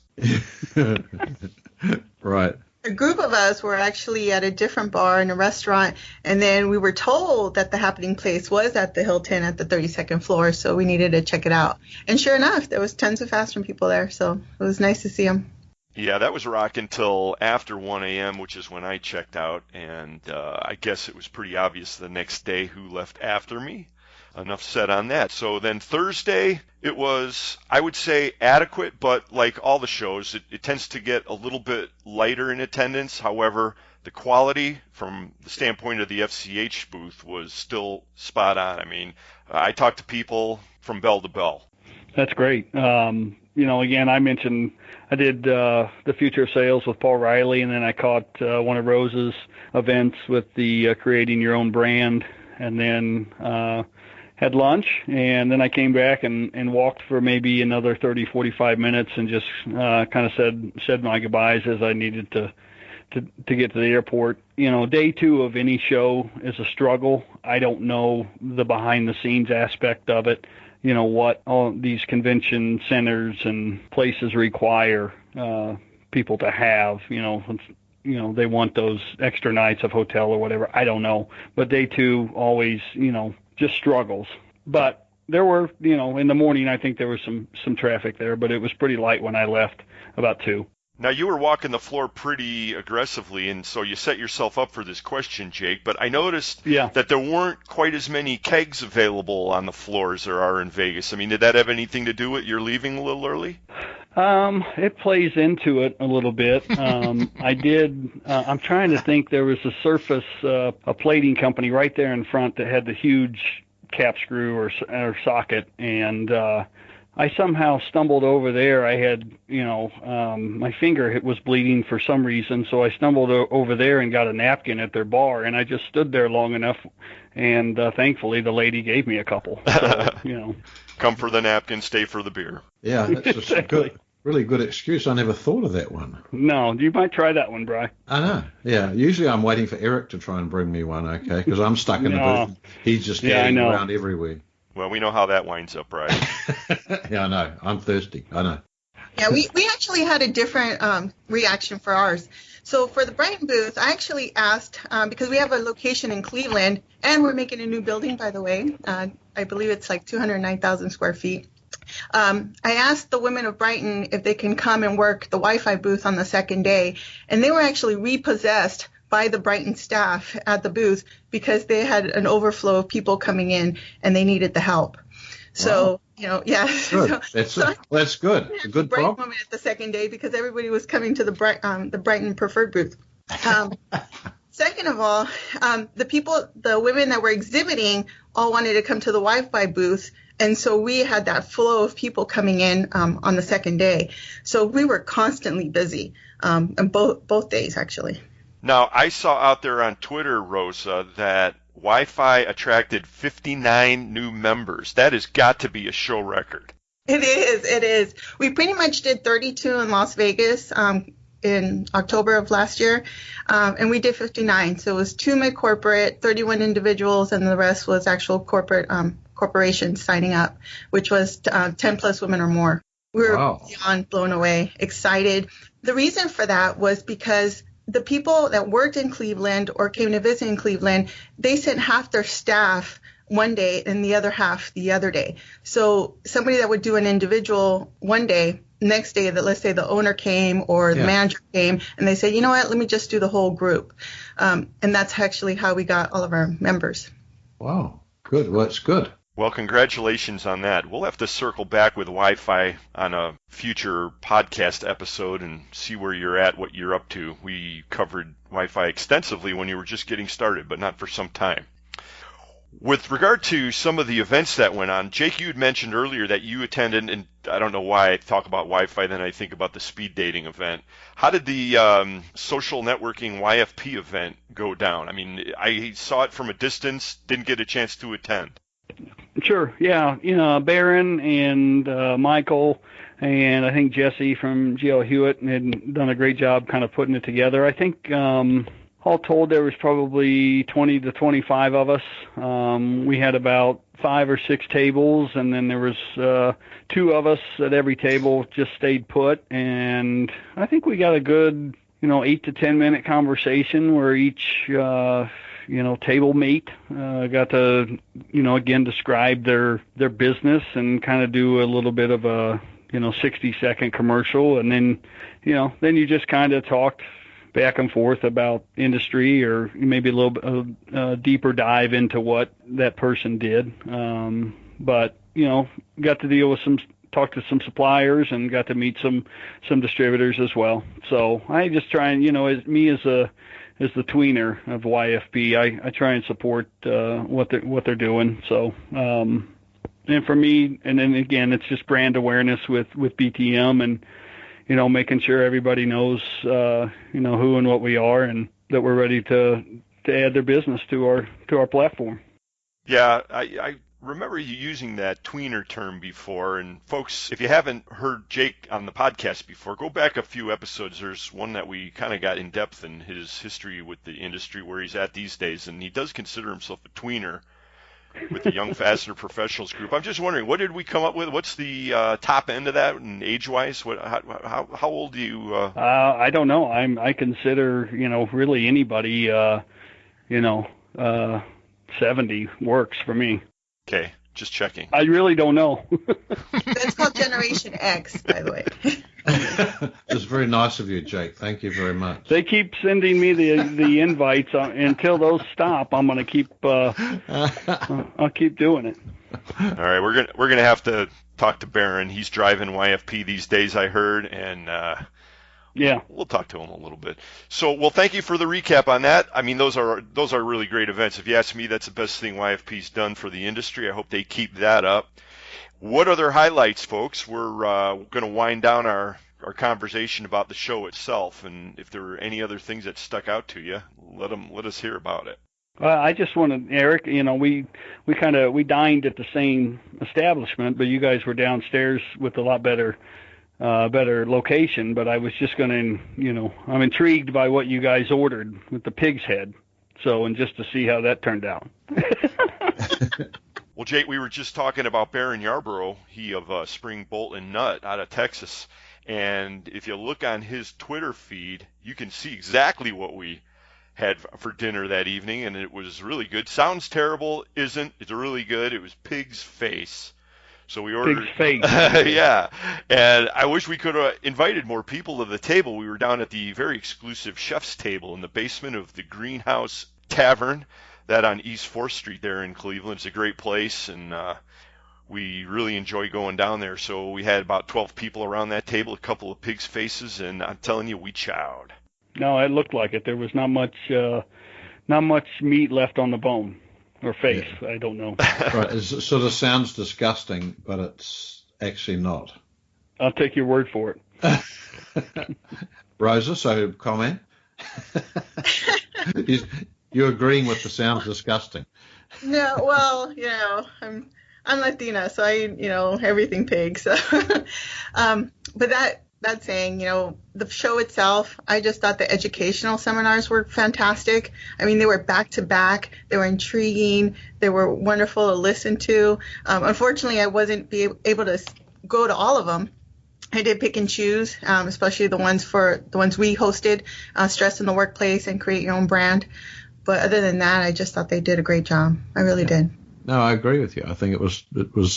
Right. A group of us were actually at a different bar in a restaurant, and then we were told that the happening place was at the Hilton at the 32nd floor, so we needed to check it out. And sure enough, there was tons of Fastener people there, so it was nice to see them. Yeah, that was rocking till after 1 a.m., which is when I checked out, and I guess it was pretty obvious the next day who left after me. Enough said on that. So then Thursday, it was, I would say, adequate, but like all the shows, it tends to get a little bit lighter in attendance. However, the quality from the standpoint of the FCH booth was still spot on. I mean, I talked to people from bell to bell. That's great. Again, I mentioned I did the Future of Sales with Paul Riley, and then I caught one of Rosa's events with the Creating Your Own Brand, and then had lunch, and then I came back and walked for maybe another 30, 45 minutes and just kind of said my goodbyes as I needed to get to the airport. Day two of any show is a struggle. I don't know the behind-the-scenes aspect of it. What all these convention centers and places require people to have, they want those extra nights of hotel or whatever. I don't know. But day two always, just struggles. But there were, in the morning, I think there was some traffic there, but it was pretty light when I left about 2. Now, you were walking the floor pretty aggressively, and so you set yourself up for this question, Jake, but I noticed that there weren't quite as many kegs available on the floor as there are in Vegas. I mean, did that have anything to do with your leaving a little early? It plays into it a little bit. I'm trying to think, there was a plating company right there in front that had the huge cap screw or socket, and I somehow stumbled over there. I had, my finger was bleeding for some reason, so I stumbled over there and got a napkin at their bar, and I just stood there long enough, and thankfully the lady gave me a couple. So, Come for the napkin, stay for the beer. Yeah, that's exactly. Really good excuse. I never thought of that one. No, you might try that one, Bri. I know. Yeah, usually I'm waiting for Eric to try and bring me one, okay, because I'm stuck in the booth. He's just getting around everywhere. Well, we know how that winds up, right? Yeah, I know. I'm thirsty. I know. Yeah, we actually had a different reaction for ours. So for the Brighton booth, I actually asked, because we have a location in Cleveland, and we're making a new building, by the way. I believe it's like 209,000 square feet. I asked the women of Brighton if they can come and work the Wi-Fi booth on the second day, and they were actually repossessed by the Brighton staff at the booth because they had an overflow of people coming in and they needed the help. So, Good. That's good. A good Brighton women at the second day because everybody was coming to the Brighton preferred booth. Second of all, the women that were exhibiting all wanted to come to the Wi-Fi booth. And so we had that flow of people coming in on the second day. So we were constantly busy, and both days, actually. Now, I saw out there on Twitter, Rosa, that Wi-Fi attracted 59 new members. That has got to be a show record. It is. We pretty much did 32 in Las Vegas in October of last year, and we did 59. So it was 2 mid-corporate, 31 individuals, and the rest was actual corporations signing up, which was 10 plus women or more. We were beyond blown away, excited. The reason for that was because the people that worked in Cleveland or came to visit in Cleveland, they sent half their staff one day and the other half the other day. So somebody that would do an individual one day, next day, that let's say the owner came or the manager came, and they say, you know what, let me just do the whole group. And that's actually how we got all of our members. Wow, good. Well, it's good. Well, congratulations on that. We'll have to circle back with Wi-Fi on a future podcast episode and see where you're at, what you're up to. We covered Wi-Fi extensively when you were just getting started, but not for some time. With regard to some of the events that went on, Jake, you had mentioned earlier that you attended, and I don't know why I talk about Wi-Fi, then I think about the speed dating event. How did the social networking YFP event go down? I mean, I saw it from a distance, didn't get a chance to attend. Sure, yeah. Barron and Michael and I think Jesse from GL Hewitt had done a great job kind of putting it together. I think all told, there was probably 20 to 25 of us. We had about 5 or 6 tables, and then there was 2 of us at every table, just stayed put. And I think we got a good, 8 to 10 minute conversation where each, table mate got to, again, describe their business and kind of do a little bit of a, 60-second commercial. And then, then you just kind of talked back and forth about industry or maybe a little bit deeper dive into what that person did. But, got to deal with talk to some suppliers and got to meet some distributors as well. So I just try and, as the tweener of YFP, I try and support what they're doing. So, and for me, and then again, it's just brand awareness with BTM and, making sure everybody knows, who and what we are and that we're ready to add their business to our platform. Yeah, I remember you using that tweener term before. And folks, if you haven't heard Jake on the podcast before, go back a few episodes. There's one that we kind of got in depth in his history with the industry, where he's at these days. And he does consider himself a tweener with the Young Fastener Professionals Group. I'm just wondering, what did we come up with? What's the top end of that, and age-wise? How old do you? I don't know. I consider really anybody 70 works for me. Okay, just checking. I really don't know. That's called Generation X, by the way. It's very nice of you, Jake. Thank you very much. They keep sending me the invites. Until those stop, I'm going to keep. I'll keep doing it. All right, we're gonna have to talk to Barron. He's driving YFP these days, I heard, and yeah, we'll talk to him a little bit. So, well, thank you for the recap on that. I mean, those are really great events. If you ask me, that's the best thing YFP's done for the industry. I hope they keep that up. What other highlights, folks? We're going to wind down our conversation about the show itself, and if there were any other things that stuck out to you, let us hear about it. I just wanted, Eric, we dined at the same establishment, but you guys were downstairs with a lot better location. But I was just going to, I'm intrigued by what you guys ordered with the pig's head. So, and just to see how that turned out. Well, Jake, we were just talking about Baron Yarborough, he of Spring Bolt and Nut out of Texas. And if you look on his Twitter feed, you can see exactly what we had for dinner that evening, and it was really good. Sounds terrible, isn't? It's really good. It was pig's face. So we ordered pig's face. Yeah. And I wish we could have invited more people to the table. We were down at the very exclusive chef's table in the basement of the Greenhouse Tavern, that on East 4th Street there in Cleveland. It's a great place, and we really enjoy going down there. So we had about 12 people around that table, a couple of pig's faces, and I'm telling you, we chowed. No, it looked like it. There was not much meat left on the bone or face. Yeah. I don't know. Right. It sort of sounds disgusting, but it's actually not. I'll take your word for it. Rosa, so comment? You're agreeing with the sounds disgusting. No, well, I'm Latina, so I, everything pig. So, but that saying, the show itself, I just thought the educational seminars were fantastic. I mean, they were back to back. They were intriguing. They were wonderful to listen to. Unfortunately, I wasn't able to go to all of them, I did pick and choose, especially the ones we hosted, Stress in the Workplace and Create Your Own Brand. But other than that, I just thought they did a great job. I really did. No, I agree with you. I think it was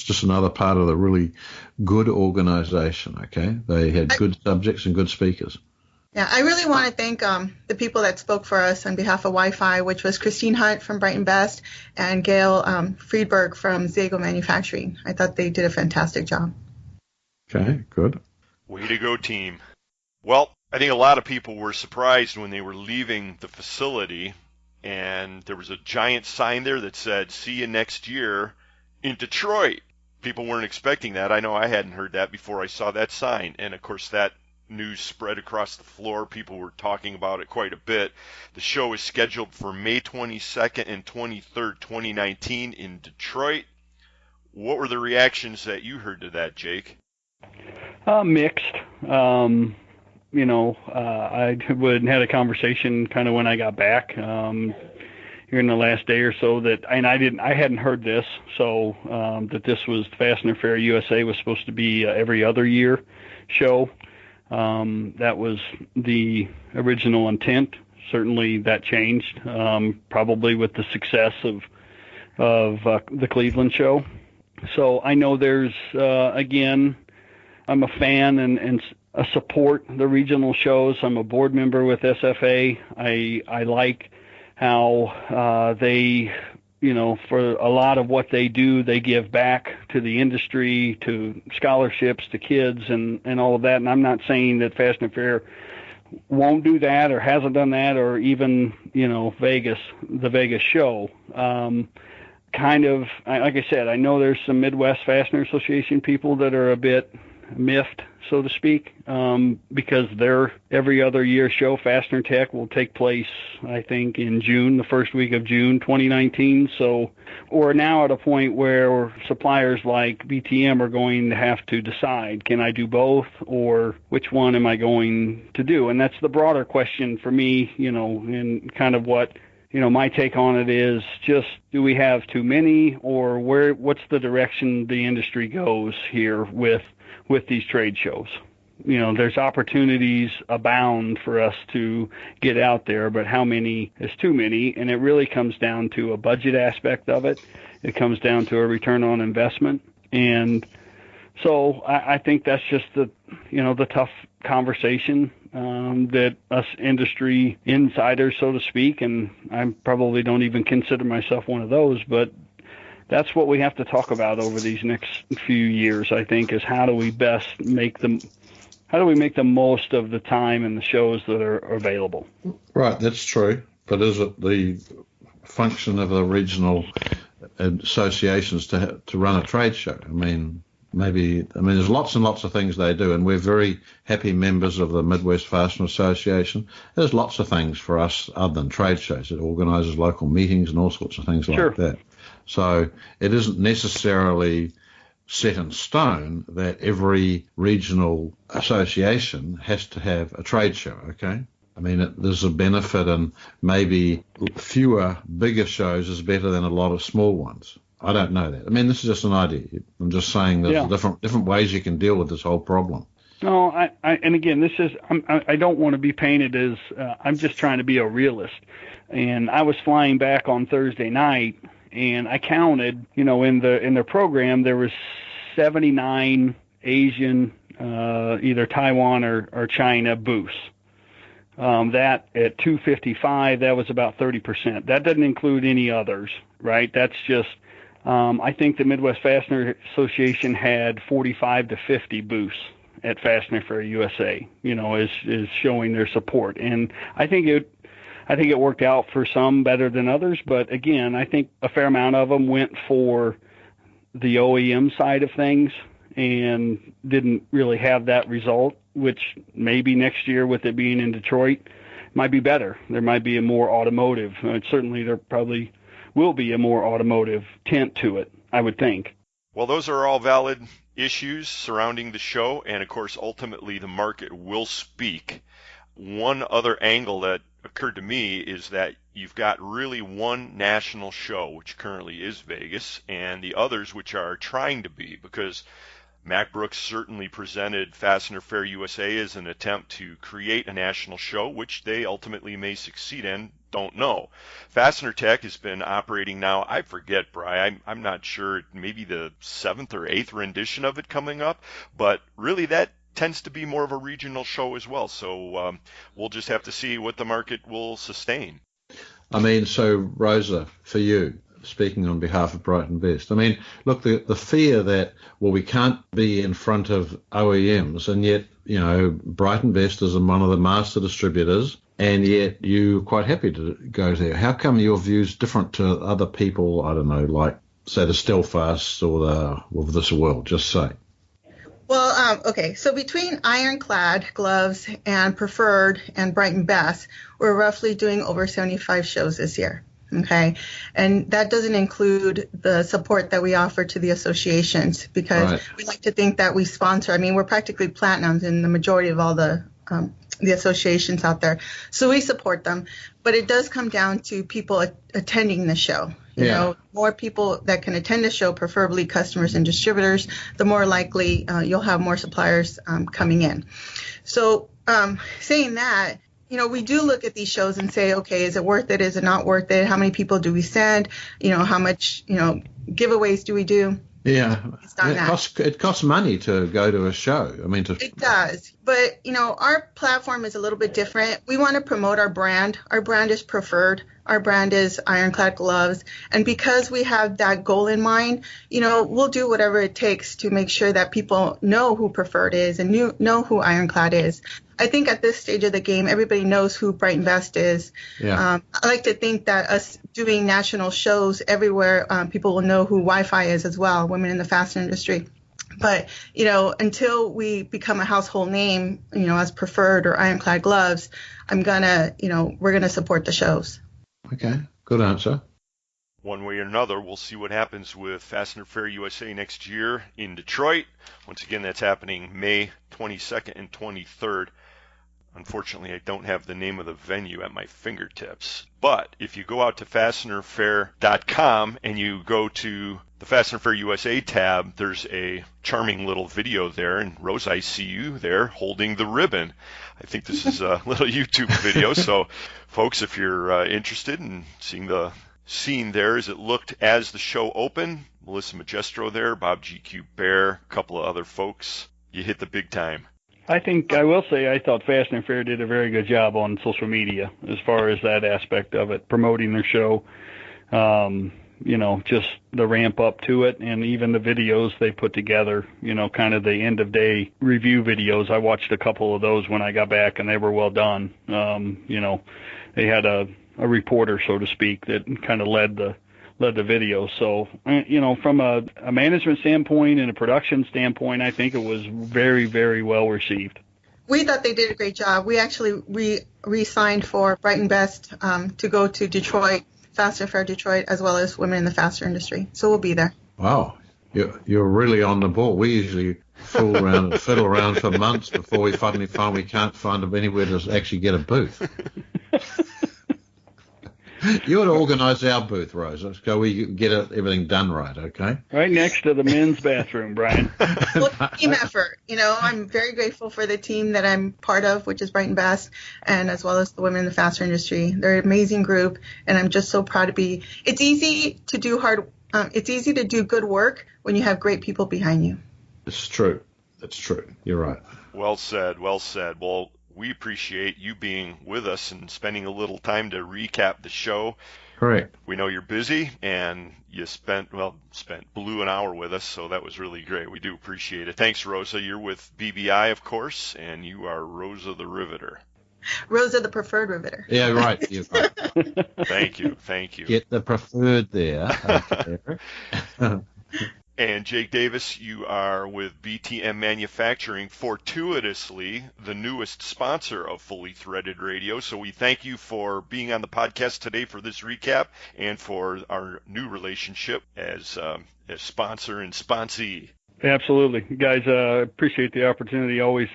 just another part of the really good organization, okay? They had good subjects and good speakers. Yeah, I really want to thank the people that spoke for us on behalf of Wi-Fi, which was Christine Hunt from Brighton Best and Gail Friedberg from Zago Manufacturing. I thought they did a fantastic job. Okay, good. Way to go, team. Well, I think a lot of people were surprised when they were leaving the facility, and there was a giant sign there that said, "See you next year in Detroit." People weren't expecting that. I know I hadn't heard that before I saw that sign, and of course that news spread across the floor. People were talking about it quite a bit. The show is scheduled for May 22nd and 23rd, 2019 in Detroit. What were the reactions that you heard to that, Jake? Mixed. I had a conversation kind of when I got back here in the last day or so I hadn't heard this, so that this was Fastener Fair USA was supposed to be every other year show. That was the original intent. Certainly that changed, probably with the success of the Cleveland show. So I know there's, again, I'm a fan and support the regional shows. I'm a board member with SFA. I like how they, for a lot of what they do, they give back to the industry, to scholarships, to kids, and all of that. And I'm not saying that Fastener Fair won't do that or hasn't done that, or even, Vegas, the Vegas show. Kind of, like I said, I know there's some Midwest Fastener Association people that are a bit miffed, so to speak, because their every other year show, Fastener Tech, will take place, I think, in June, the first week of June 2019. So we're now at a point where suppliers like BTM are going to have to decide, can I do both, or which one am I going to do? And that's the broader question for me, and kind of what my take on it is just, do we have too many, or what's the direction the industry goes here with these trade shows? There's opportunities abound for us to get out there, but how many is too many? And it really comes down to a budget aspect of it. It comes down to a return on investment. And so I think that's just the tough conversation that us industry insiders, so to speak, and I probably don't even consider myself one of those, but that's what we have to talk about over these next few years, I think, is how do we make the most of the time and the shows that are available. Right, that's true. But is it the function of the regional associations to run a trade show? There's lots and lots of things they do, and we're very happy members of the Midwest Fastener Association. There's lots of things for us other than trade shows. It organises local meetings and all sorts of things like that. So it isn't necessarily set in stone that every regional association has to have a trade show, okay? There's a benefit in maybe fewer bigger shows is better than a lot of small ones. I don't know that. This is just an idea. I'm just saying there's different ways you can deal with this whole problem. No, and again, this is, I don't want to be painted as, I'm just trying to be a realist. And I was flying back on Thursday night, and I counted, in their program, there was 79 Asian, either Taiwan or China booths. That at 255, that was about 30%. That doesn't include any others, right? That's just, I think the Midwest Fastener Association had 45 to 50 booths at Fastener Fair USA, is showing their support. And I think it worked out for some better than others, but again, I think a fair amount of them went for the OEM side of things and didn't really have that result, which maybe next year with it being in Detroit might be better. There might be a more automotive, certainly there probably will be a more automotive tint to it, I would think. Well, those are all valid issues surrounding the show, and of course, ultimately the market will speak. One other angle that occurred to me is that you've got really one national show, which currently is Vegas, and the others which are trying to be, because Mack Brooks certainly presented Fastener Fair USA as an attempt to create a national show, which they ultimately may succeed in. Don't know. Fastener Tech has been operating now, I forget, Bri, I'm not sure, maybe the 7th or 8th rendition of it coming up, but really that tends to be more of a regional show as well. So we'll just have to see what the market will sustain. I mean, so Rosa, for you, speaking on behalf of Brighton Best, I mean, look, the fear that, well, we can't be in front of OEMs, and yet, you know, Brighton Best is one of the master distributors, and yet you're quite happy to go there. How come your view's different to other people, I don't know, like, say, the Stelfast or the of this world, just say? Well, okay, so between Ironclad, Gloves, and Preferred and Brighton Best, we're roughly doing over 75 shows this year. Okay, and that doesn't include the support that we offer to the associations, because we like to think that we sponsor. I mean, we're practically platinums in the majority of all the associations out there, so we support them. But it does come down to people attending the show. You know, more people that can attend the show, preferably customers and distributors, the more likely you'll have more suppliers coming in. So saying that, you know, we do look at these shows and say, okay, is it worth it? Is it not worth it? How many people do we send? You know, how much, you know, giveaways do we do? Yeah, it costs money to go to a show. I mean, it does, but you know, our platform is a little bit different. We want to promote our brand. Our brand is Preferred. Our brand is Ironclad Gloves, and because we have that goal in mind, you know, we'll do whatever it takes to make sure that people know who Preferred is and know who Ironclad is. I think at this stage of the game, everybody knows who Brighton Best is. I like to think that us doing national shows everywhere, people will know who Wi-Fi is as well, women in the fastener industry. But, you know, until we become a household name, you know, as Preferred or Ironclad Gloves, we're going to support the shows. Okay, good answer. One way or another, we'll see what happens with Fastener Fair USA next year in Detroit. Once again, that's happening May 22nd and 23rd. Unfortunately, I don't have the name of the venue at my fingertips. But if you go out to fastenerfair.com and you go to the Fastener Fair USA tab, there's a charming little video there. And Rose, I see you there holding the ribbon. I think this is a little YouTube video. So, folks, if you're interested in seeing the scene there as it looked as the show opened, Melissa Magistro there, Bob GQ Bear, a couple of other folks, you hit the big time. I think I will say I thought Fastener Fair did a very good job on social media as far as that aspect of it, promoting their show, you know, just the ramp up to it, and even the videos they put together, you know, kind of the end of day review videos. I watched a couple of those when I got back, and they were well done. You know, they had a reporter, so to speak, that kind of led the video. So, you know, from a management standpoint and a production standpoint, I think it was very, very well received. We thought they did a great job. We actually re-signed for Brighton Best to go to Detroit, Fastener Fair Detroit, as well as women in the fastener industry. So we'll be there. Wow. You're really on the ball. We usually fool around and fiddle around for months before we finally find we can't find anywhere to actually get a booth. You ought to organise our booth, Rosa, so we get everything done right, okay? Right next to the men's bathroom, Brian. Well, team effort. You know, I'm very grateful for the team that I'm part of, which is Brighton Best, and as well as the women in the fastener industry. They're an amazing group, and I'm just so proud to be. It's easy to do good work when you have great people behind you. It's true. That's true. You're right. Well said. Well said. Well, we appreciate you being with us and spending a little time to recap the show. Correct. We know you're busy, and you blew an hour with us, so that was really great. We do appreciate it. Thanks, Rosa. You're with BBI, of course, and you are Rosa the Riveter. Rosa the Preferred Riveter. Yeah, right. You're right. Thank you. Get the preferred there. Okay. And Jake Davis, you are with BTM Manufacturing, fortuitously the newest sponsor of Fully Threaded Radio. So we thank you for being on the podcast today for this recap and for our new relationship as sponsor and sponsee. Absolutely. Guys, appreciate the opportunity. Always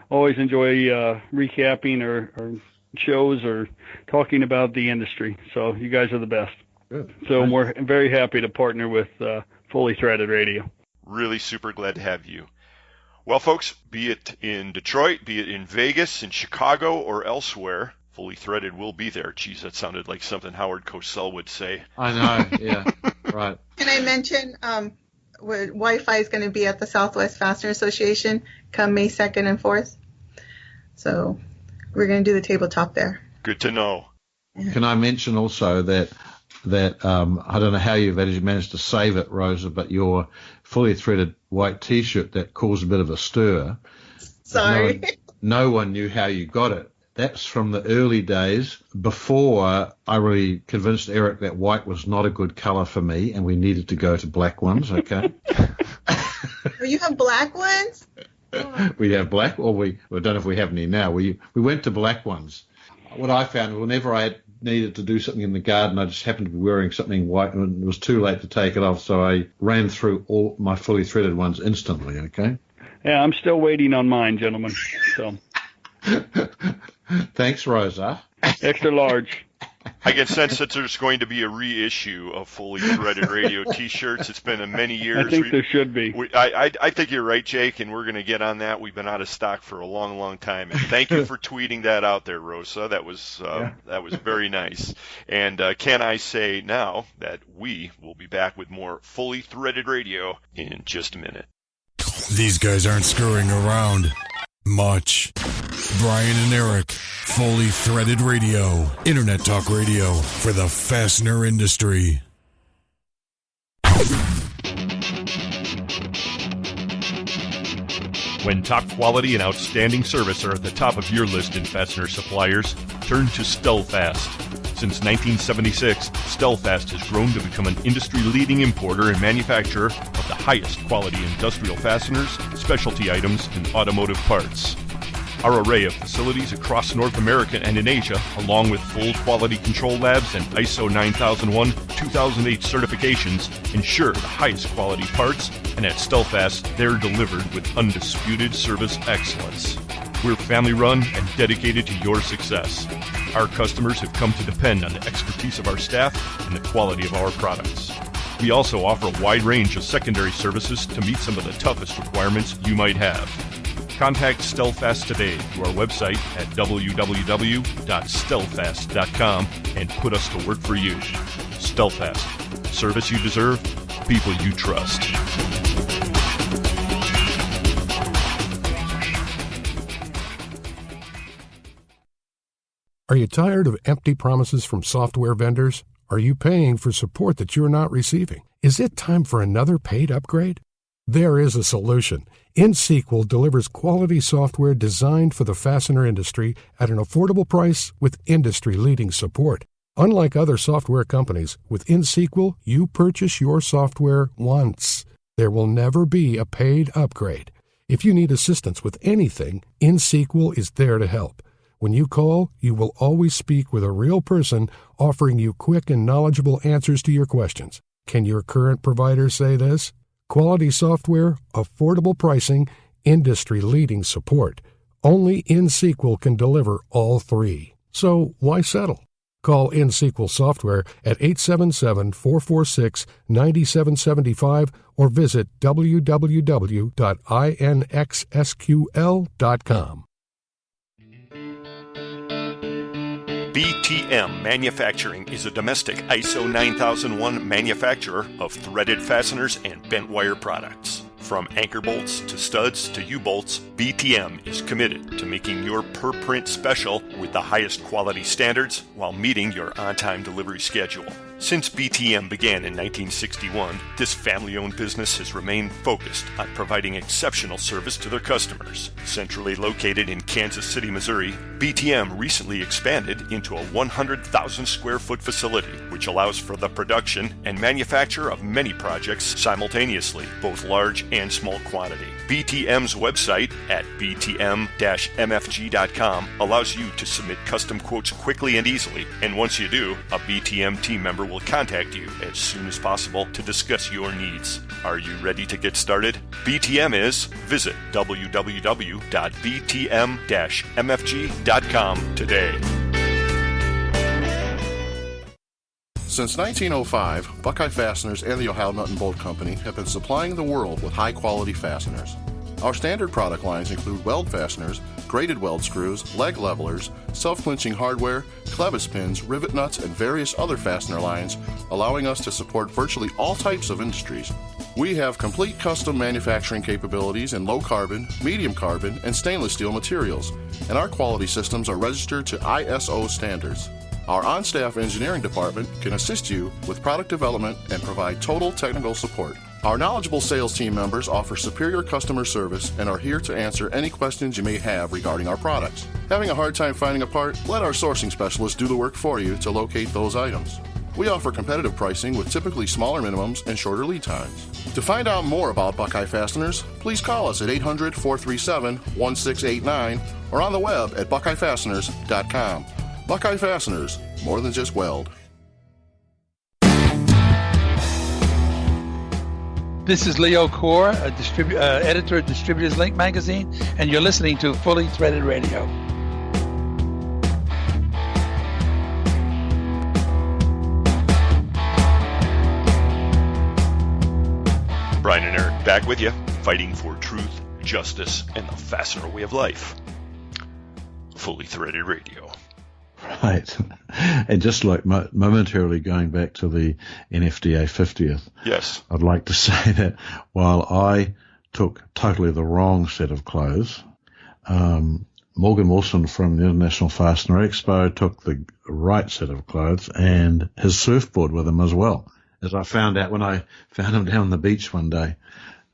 enjoy recapping or shows or talking about the industry. So you guys are the best. Good. So we're very happy to partner with Fully Threaded Radio. Really super glad to have you. Well, folks, be it in Detroit, be it in Vegas, in Chicago, or elsewhere, Fully Threaded will be there. Geez, that sounded like something Howard Cosell would say. I know, yeah, right. Can I mention Wi-Fi is going to be at the Southwest Fastener Association come May 2nd and 4th. So we're going to do the tabletop there. Good to know. Can I mention also that I don't know how you've managed to save it, Rosa, but your Fully Threaded white T-shirt that caused a bit of a stir. Sorry. No one knew how you got it. That's from the early days before I really convinced Eric that white was not a good colour for me and we needed to go to black ones, okay? You have black ones? We have black, or we don't know if we have any now. We went to black ones. What I found, whenever I needed to do something in the garden, I just happened to be wearing something white and it was too late to take it off, so I ran through all my Fully Threaded ones instantly, okay? Yeah, I'm still waiting on mine, gentlemen. So. Thanks, Rosa. Extra large. I get sense that there's going to be a reissue of Fully Threaded Radio T-shirts. It's been many years. I think there should be. I think you're right, Jake, and we're going to get on that. We've been out of stock for a long, long time. And thank you for tweeting that out there, Rosa. That was very nice. And can I say now that we will be back with more Fully Threaded Radio in just a minute. These guys aren't screwing around much. Brian and Eric, Fully Threaded Radio, Internet Talk Radio for the fastener industry. When top quality and outstanding service are at the top of your list in fastener suppliers, turn to Stellfast. Since 1976, Stellfast has grown to become an industry-leading importer and manufacturer of the highest quality industrial fasteners, specialty items, and automotive parts. Our array of facilities across North America and in Asia, along with full quality control labs and ISO 9001-2008 certifications, ensure the highest quality parts, and at Stellfast, they're delivered with undisputed service excellence. We're family-run and dedicated to your success. Our customers have come to depend on the expertise of our staff and the quality of our products. We also offer a wide range of secondary services to meet some of the toughest requirements you might have. Contact Stellfast today through our website at www.stellfast.com and put us to work for you. Stellfast. Service you deserve, people you trust. Are you tired of empty promises from software vendors? Are you paying for support that you're not receiving? Is it time for another paid upgrade? There is a solution. InSequel delivers quality software designed for the fastener industry at an affordable price with industry-leading support. Unlike other software companies, with InSequel, you purchase your software once. There will never be a paid upgrade. If you need assistance with anything, InSequel is there to help. When you call, you will always speak with a real person offering you quick and knowledgeable answers to your questions. Can your current provider say this? Quality software, affordable pricing, industry-leading support. Only InSequel can deliver all three. So why settle? Call InSequel Software at 877-446-9775 or visit www.inxsql.com. BTM Manufacturing is a domestic ISO 9001 manufacturer of threaded fasteners and bent wire products. From anchor bolts to studs to U-bolts, BTM is committed to making your per-print special with the highest quality standards while meeting your on-time delivery schedule. Since BTM began in 1961, this family-owned business has remained focused on providing exceptional service to their customers. Centrally located in Kansas City, Missouri, BTM recently expanded into a 100,000 square foot facility, which allows for the production and manufacture of many projects simultaneously, both large and small quantity. BTM's website at btm-mfg.com allows you to submit custom quotes quickly and easily, and once you do, a BTM team member will contact you as soon as possible to discuss your needs. Are you ready to get started? BTM is. Visit www.btm-mfg.com today. Since 1905, Buckeye Fasteners and the Ohio Nut and Bolt Company have been supplying the world with high-quality fasteners. Our standard product lines include weld fasteners, braided weld screws, leg levelers, self-clinching hardware, clevis pins, rivet nuts, and various other fastener lines, allowing us to support virtually all types of industries. We have complete custom manufacturing capabilities in low carbon, medium carbon, and stainless steel materials, and our quality systems are registered to ISO standards. Our on-staff engineering department can assist you with product development and provide total technical support. Our knowledgeable sales team members offer superior customer service and are here to answer any questions you may have regarding our products. Having a hard time finding a part? Let our sourcing specialists do the work for you to locate those items. We offer competitive pricing with typically smaller minimums and shorter lead times. To find out more about Buckeye Fasteners, please call us at 800-437-1689 or on the web at buckeyefasteners.com. Buckeye Fasteners, more than just weld. This is Leo Core, editor of Distributors Link magazine, and you're listening to Fully Threaded Radio. Brian and Eric back with you, fighting for truth, justice, and the fastener way of life. Fully Threaded Radio. Right. And just like momentarily going back to the NFDA 50th, yes, I'd like to say that while I took totally the wrong set of clothes, Morgan Wilson from the International Fastener Expo took the right set of clothes and his surfboard with him as well, as I found out when I found him down the beach one day.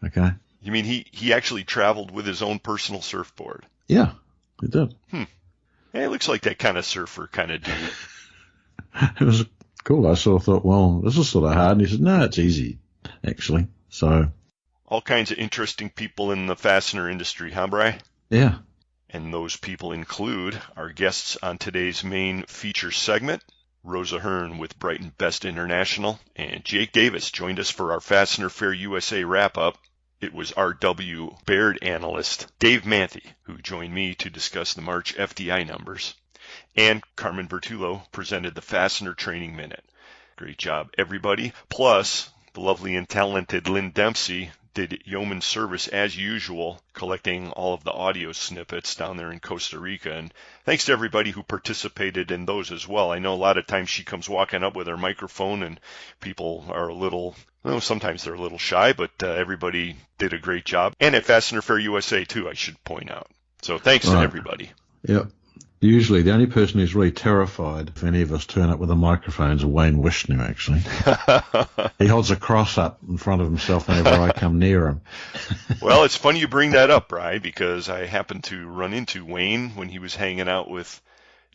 Okay. You mean he actually traveled with his own personal surfboard? Yeah, he did. Yeah, it looks like that kind of surfer kind of dude. It was cool. I sort of thought, well, this is sort of hard. And he said, no, it's easy, actually. So all kinds of interesting people in the fastener industry, huh, Bri? Yeah. And those people include our guests on today's main feature segment, Rosa Hearn with Brighton Best International, and Jake Davis joined us for our Fastener Fair USA wrap-up. It was RW Baird analyst Dave Manthey who joined me to discuss the March FDI numbers. And Carmen Vertullo presented the Fastener Training Minute. Great job, everybody. Plus, the lovely and talented Lynn Dempsey did yeoman service as usual, collecting all of the audio snippets down there in Costa Rica. And thanks to everybody who participated in those as well. I know a lot of times she comes walking up with her microphone and people are a little, well, sometimes they're a little shy, but everybody did a great job. And at Fastener Fair USA too, I should point out. So thanks to everybody. Yep. Usually the only person who's really terrified if any of us turn up with a microphone is Wayne Wishnu, actually. He holds a cross up in front of himself whenever I come near him. Well, it's funny you bring that up, Bri, because I happened to run into Wayne when he was hanging out with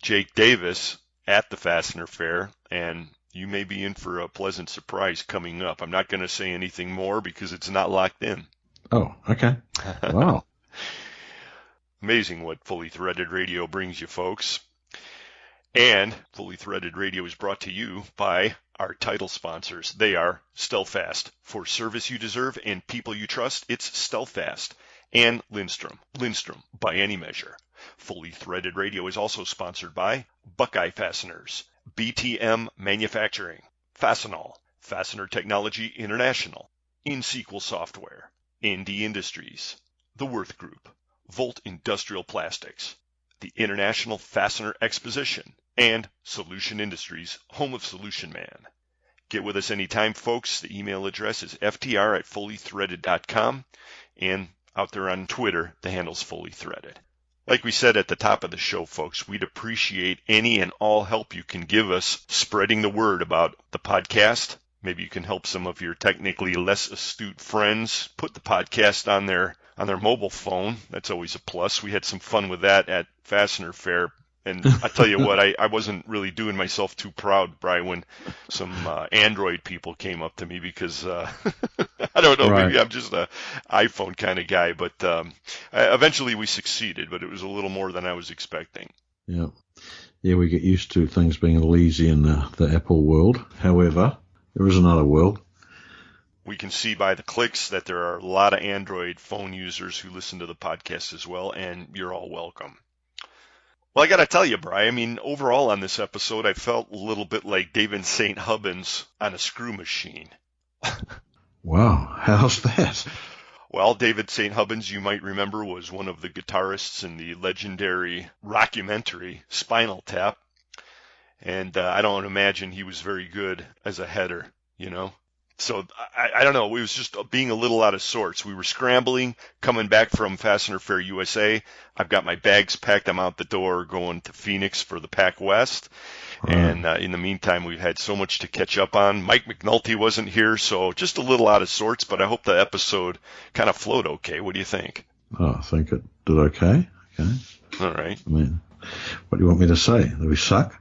Jake Davis at the Fastener Fair, and you may be in for a pleasant surprise coming up. I'm not going to say anything more because it's not locked in. Oh, okay. Wow. Amazing what Fully Threaded Radio brings you, folks. And Fully Threaded Radio is brought to you by our title sponsors. They are Stealthfast. For service you deserve and people you trust, it's Stealthfast. And Lindstrom. Lindstrom, by any measure. Fully Threaded Radio is also sponsored by Buckeye Fasteners, BTM Manufacturing, Fastenal, Fastener Technology International, InSequel Software, ND Industries, The Worth Group, Volt Industrial Plastics, the International Fastener Exposition, and Solution Industries, home of Solution Man. Get with us anytime, folks. The email address is ftr@fullythreaded.com, and out there on Twitter, the handle's Fully Threaded. Like we said at the top of the show, folks, we'd appreciate any and all help you can give us spreading the word about the podcast. Maybe you can help some of your technically less astute friends put the podcast on their mobile phone. That's always a plus. We had some fun with that at Fastener Fair. And I tell you what, I wasn't really doing myself too proud, Brian, when some Android people came up to me because, I don't know, maybe I'm just an iPhone kind of guy. But eventually we succeeded, but it was a little more than I was expecting. Yeah. Yeah, we get used to things being a little easy in the Apple world. However, there is another world. We can see by the clicks that there are a lot of Android phone users who listen to the podcast as well, and you're all welcome. Well, I got to tell you, Brian, I mean, overall on this episode, I felt a little bit like David St. Hubbins on a screw machine. Wow, how's that? Well, David St. Hubbins, you might remember, was one of the guitarists in the legendary rockumentary Spinal Tap. And I don't imagine he was very good as a header, you know. So I don't know. It was just being a little out of sorts. We were scrambling, coming back from Fastener Fair USA. I've got my bags packed. I'm out the door going to Phoenix for the Pac West. And in the meantime, we've had so much to catch up on. Mike McNulty wasn't here, so just a little out of sorts. But I hope the episode kind of flowed okay. What do you think? Oh, I think it did okay. Okay. All right. I mean, what do you want me to say? That we suck?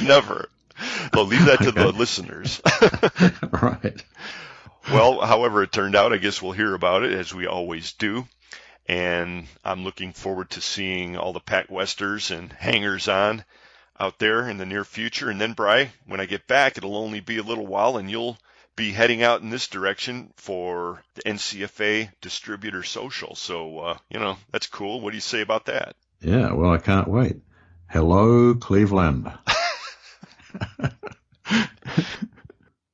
Never. Well, leave that to the listeners. Right. Well, however it turned out, I guess we'll hear about it, as we always do. And I'm looking forward to seeing all the Pac Westers and hangers-on out there in the near future. And then, Bri, when I get back, it'll only be a little while, and you'll be heading out in this direction for the NCFA Distributor Social. So, that's cool. What do you say about that? Yeah, well, I can't wait. Hello, Cleveland.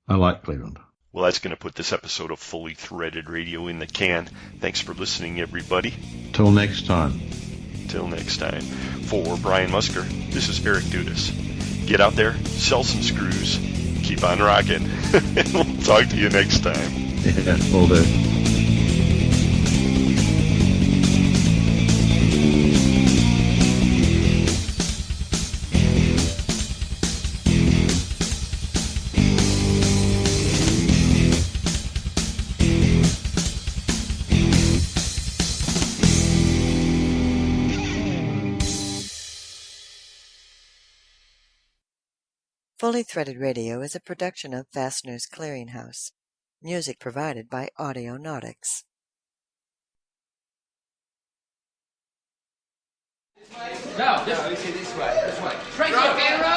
I like Cleveland. Well, that's going to put this episode of Fully Threaded Radio in the can. Thanks for listening, everybody. Till next time. Till next time. For Brian Musker, this is Eric Dudas. Get out there, sell some screws, keep on rocking. We'll talk to you next time. Yeah, will do. Fully Threaded Radio is a production of Fastener's Clearinghouse. Music provided by Audionautics. No, this way. This way. Straight. Rock and roll.